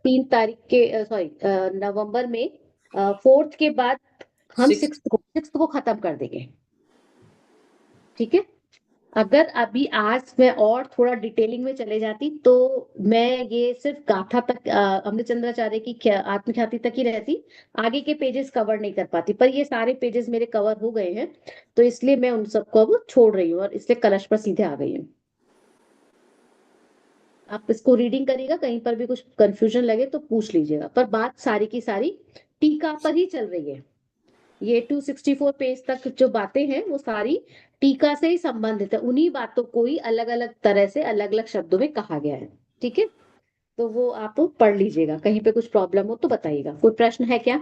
3 तारीख के, सॉरी नवंबर में 4th के बाद हम सिक्स 6th को खत्म कर देंगे, ठीक है। अगर अभी आज मैं और थोड़ा डिटेलिंग में चले जाती तो मैं ये सिर्फ गाथा तक, अमृतचंद्राचार्य की आत्मख्याति तक ही रहती, आगे के पेजेस कवर नहीं कर पाती, पर ये सारे पेजेस मेरे कवर हो गए हैं, तो इसलिए मैं उन सबको अब छोड़ रही हूँ और इसलिए कलश पर सीधे आ गई हूँ। आप इसको रीडिंग करिएगा, कहीं पर भी कुछ कंफ्यूजन लगे तो पूछ लीजिएगा, पर बात सारी की सारी टीका पर ही चल रही है। ये 264 पेज तक जो बातें हैं वो सारी टीका से ही संबंधित है, उन्हीं बातों को ही अलग अलग तरह से अलग अलग शब्दों में कहा गया है, ठीक है। तो वो आप पढ़ लीजिएगा, कहीं पे कुछ प्रॉब्लम हो तो बताइएगा। कोई प्रश्न है क्या?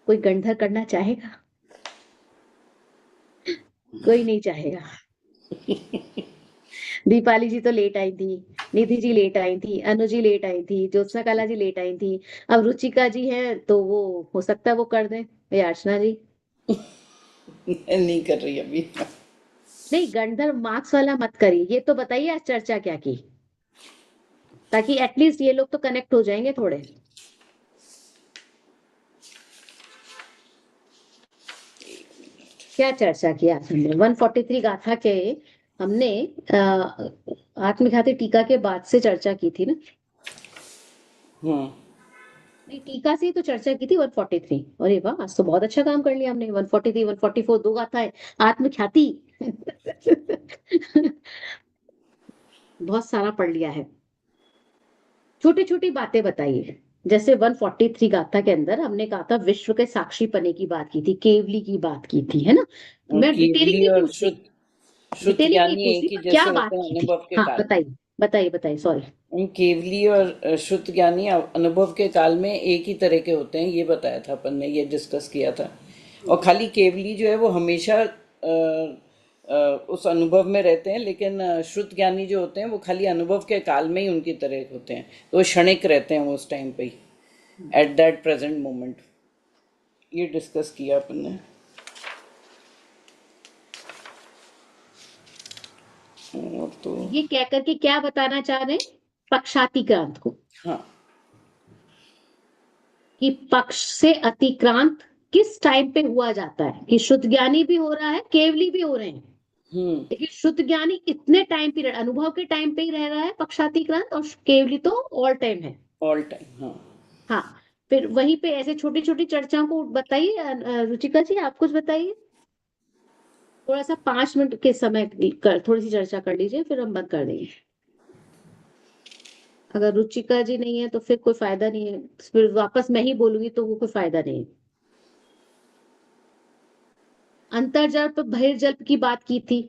कोई गंधर करना चाहेगा? कोई नहीं चाहेगा। दीपाली जी तो लेट आई थी, निधि जी लेट आई थी, अनु जी लेट आई थी, ज्योत्सना कला जी लेट आई थी, अब रुचिका जी हैं तो वो हो सकता है वो कर दें, या अर्चना जी। नहीं कर रही अभी। नहीं गंधर्व मार्क्स वाला मत करिए, ये तो बताइए आज चर्चा क्या की, ताकि एटलीस्ट ये लोग तो कनेक्ट हो जाएंगे थोड़े। क्या चर्चा किया हमने 143 गाथा के, हमने आत्मघाती टीका के बाद से चर्चा की थी ना। हम्म नहीं टीका से ही तो चर्चा की थी 143। अरे वाह आज तो बहुत अच्छा काम कर लिया हमने, 143 144 दो गाथाएं आत्मख्याति। बहुत सारा पढ़ लिया है। छोटी छोटी बातें बताइए, जैसे 143 गाथा के अंदर हमने कहा था विश्व के साक्षी पने की बात की थी, केवली की बात की थी, है ना। और मैं डिटेलिंग केवली नहीं और पूछ रही, शुद्ध डिटेलिंग नहीं ज्ञानी पूछ एक रही, ही पर क्या जैसे होते बात हैं की थी। अनुभव के हाँ काल। बताइए बताइए बताइए, सॉरी। केवली और शुद्ध ज्ञानी अनुभव के काल में एक ही तरह के होते हैं, ये बताया था अपन ने, ये डिस्कस किया था। और खाली केवली जो है वो हमेशा उस अनुभव में रहते हैं, लेकिन शुद्ध ज्ञानी जो होते हैं वो खाली अनुभव के काल में ही उनकी तरह होते हैं, तो वो क्षणिक रहते हैं वो उस टाइम पे ही, एट दैट प्रेजेंट मोमेंट। ये डिस्कस किया अपन ने। और तो ये कह करके क्या बताना चाह रहे हैं पक्षातिक्रांत को, हाँ, कि पक्ष से अतिक्रांत किस टाइम पे हुआ जाता है, कि शुद्ध ज्ञानी भी हो रहा है केवली भी हो रहे हैं, लेकिन शुद्ध ज्ञानी इतने टाइम पीरियड अनुभव के टाइम पे ही रह रहा है पक्षातिक्रांत, और केवली तो ऑल टाइम है। All time. हाँ, हाँ फिर वहीं पे ऐसे छोटी छोटी चर्चाओं को बताइए। रुचिका जी आप कुछ बताइए, थोड़ा सा 5 मिनट के समय कर थोड़ी सी चर्चा कर लीजिए, फिर हम बंद कर देंगे। अगर रुचिका जी नहीं है तो फिर कोई फायदा नहीं है, फिर वापस मैं ही बोलूंगी तो वो कोई फायदा नहीं है। अंतर्जल्प बहिर्जल्प की बात की थी,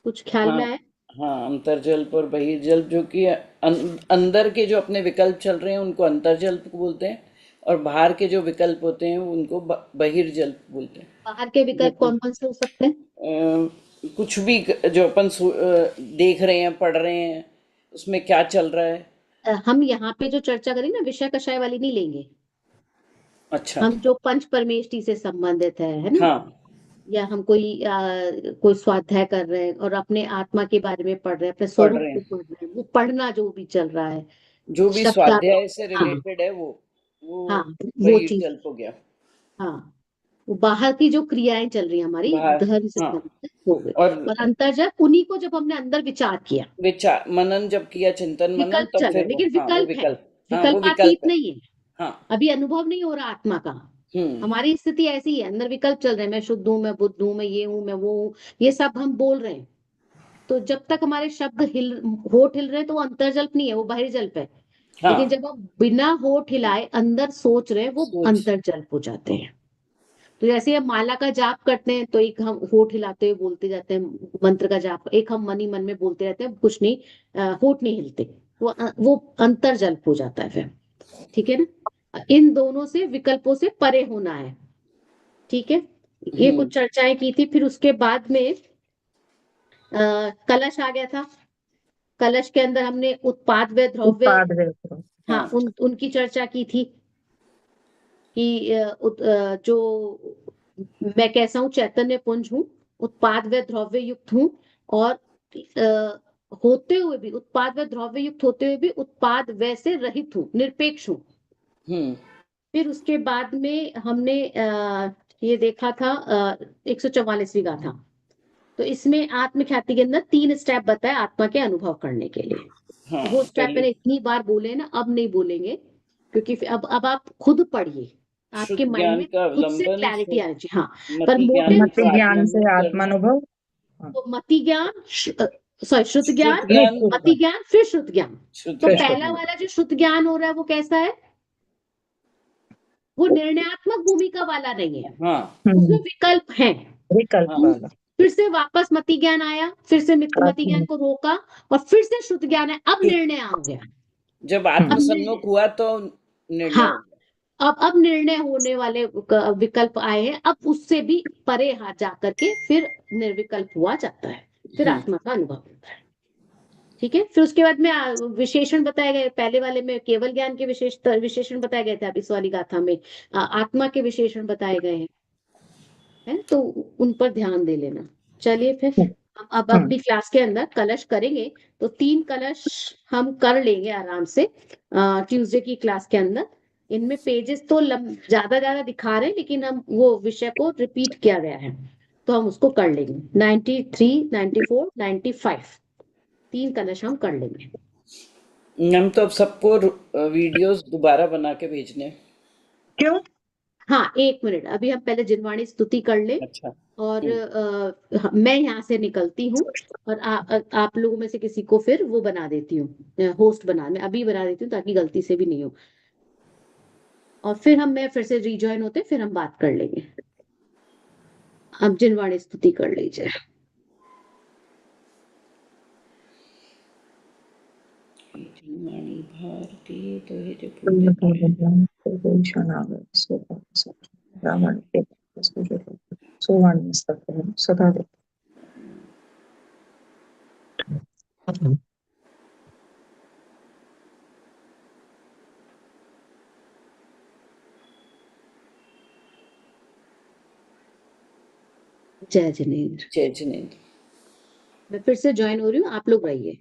कुछ ख्याल हाँ, में आया? हाँ, अंतर्जल्प और बहिर्जल्प, जो कि अंदर के जो अपने विकल्प चल रहे हैं उनको अंतर्जल्प बोलते हैं, और बाहर के जो विकल्प होते हैं उनको बहिर्जल्प बोलते हैं। बाहर के विकल्प जैसे कौन कौन से हो सकते हैं? कुछ भी जो अपन देख रहे हैं, पढ़ रहे हैं, उसमें क्या चल रहा है। हम यहाँ पे जो चर्चा करें ना विषय कषाय वाली नहीं लेंगे, अच्छा। हम जो पंच परमेष्टि से संबंधित है ना। हाँ, या हम कोई स्वाध्याय कर रहे हैं और अपने आत्मा के बारे में पढ़ रहे हैं, अपने पढ़ स्वरूप रहे को हैं, पढ़ रहे हैं, वो पढ़ना जो भी चल रहा है, जो भी शब्द। स्वाध्याय से हाँ रिलेटेड है वो हाँ वो चीज, बहिर्जल्प हो गया। हाँ वो बाहर की जो क्रियाएं चल रही हैं हमारी बाहर। धर्म से हाँ, संबंधित हो गए। और और अंतर्जब उन्हीं को जब हमने अंदर विचार किया, विचार मनन जब किया, चिंतन मनन, विकल्प तब चल रहे फिर हैं, वो, लेकिन हाँ, वो विकल्प है, विकल्प। हाँ, वो विकल्पातीत विकल्प है। नहीं है। हाँ। अभी अनुभव नहीं हो रहा आत्मा का, हम्म हमारी स्थिति ऐसी है, अंदर विकल्प चल रहे हैं, मैं शुद्ध हूँ, मैं बुद्ध हूँ, मैं ये हूँ, मैं वो हूँ, ये सब हम बोल रहे हैं। तो जब तक हमारे शब्द होठ हिल रहे हैं तो वो अंतर्जल्प नहीं है, वो बहिर्जल्प है। लेकिन हाँ, जब हम बिना होठ हिलाए अंदर सोच रहे हैं वो सोच। अंतर्जल्प हो जाते हैं। तो जैसे हम माला का जाप करते हैं तो एक हम होठ हिलाते हुए बोलते जाते हैं मंत्र का जाप, एक हम मन ही मन में बोलते रहते हैं, कुछ नहीं, होठ नहीं हिलते, वो अंतर्जल्प हो जाता है फिर, ठीक है ना। इन दोनों से विकल्पों से परे होना है, ठीक है। ये हम्म कुछ चर्चाएं की थी, फिर उसके बाद में कलश आ गया था। कलश के अंदर हमने उत्पाद व द्रव्य, उत्पाद वेत्र। हाँ हाँ, उनकी चर्चा की थी। कि जो मैं कैसा हूँ, चैतन्य पुंज हूँ, उत्पाद व द्रव्य युक्त हूँ, और होते हुए भी, उत्पाद व द्रव्य युक्त होते हुए भी उत्पाद व से रहित हूँ, निरपेक्ष हूँ। हम्म फिर उसके बाद में हमने ये देखा था 144वीं गाथा। तो इसमें आत्मख्याति के अंदर 3 स्टेप बताए आत्मा के अनुभव करने के लिए। हाँ वो स्टेप पहले मैंने इतनी बार बोले ना, अब नहीं बोलेंगे, क्योंकि फिर अब आप खुद पढ़िए, आपके शुद्ध माइंड ज्ञान में का खुद से अवलंबन, क्लैरिटी आनी चाहिए। हाँ, पर मति ज्ञान मोटे मति को ज्ञान से आत्मभूत करना, आत्मानुभव। हाँ, तो मति ज्ञान, सॉरी, शुद्ध ज्ञान, शुद्ध ज्ञान, शुद्ध मति ज्ञान, फिर शुद्ध ज्ञान। शुद्ध तो फिर ज्ञान। शुद्ध। पहला वाला जो शुद्ध ज्ञान हो रहा है वो कैसा है? वो निर्णयात्मक भूमिका वाला नहीं है, हाँ उसमें विकल्प है। विकल्प हाँ वाला। फिर से वापस मति ज्ञान आया, फिर से मति ज्ञान आत्म को रोका, और फिर से शुद्ध ज्ञान है, अब शुद्ध, निर्णय आ गया। जब अब आत्मसन्मुख हुआ तो निर्णय हाँ, हो गया। अब निर्णय होने वाले विकल्प आए हैं, अब उससे भी परे हाथ जा करके फिर निर्विकल्प हुआ जाता है, फिर हम्म आत्मा का अनुभव होता है। ठीक है, फिर उसके बाद में विशेषण बताए गए। पहले वाले में केवल ज्ञान के विशेषण बताए गए थे, अब इस वाली गाथा में आत्मा के विशेषण बताए गए हैं, है, तो उन पर ध्यान दे लेना। चलिए फिर हम अब अपनी क्लास के अंदर कलश करेंगे, तो 3 कलश हम कर लेंगे आराम से ट्यूसडे की क्लास के अंदर। इनमें पेजेस तो ज्यादा ज्यादा दिखा रहे हैं, लेकिन हम वो विषय को रिपीट किया गया है, तो हम उसको कर लेंगे। 93, 94, 95, 3 कलश हम कर लेंगे। हम तो अब सबको वीडियोस दोबारा बना के भेजने हैं। क्यों? हाँ, 1 मिनट, अभी हम पहले जिनवाणी स्तुति कर ले, अच्छा और मैं यहाँ से निकलती हूँ, और आप लोगों में से किसी को फिर वो बना देती हूँ, होस्ट मैं अभी बना देती हूँ, ताकि गलती से भी नहीं हो, और मैं फिर से रिजॉइन होते, फिर हम बात कर लेंगे। आप जिनवाणी स्तुति कर लीजिए। मणि भारती तो ये पुण्य सदा। जय जिनेन्द्र। जय जिनेन्द्र। मैं फिर से ज्वाइन हो रही हूँ, आप लोग रहिए।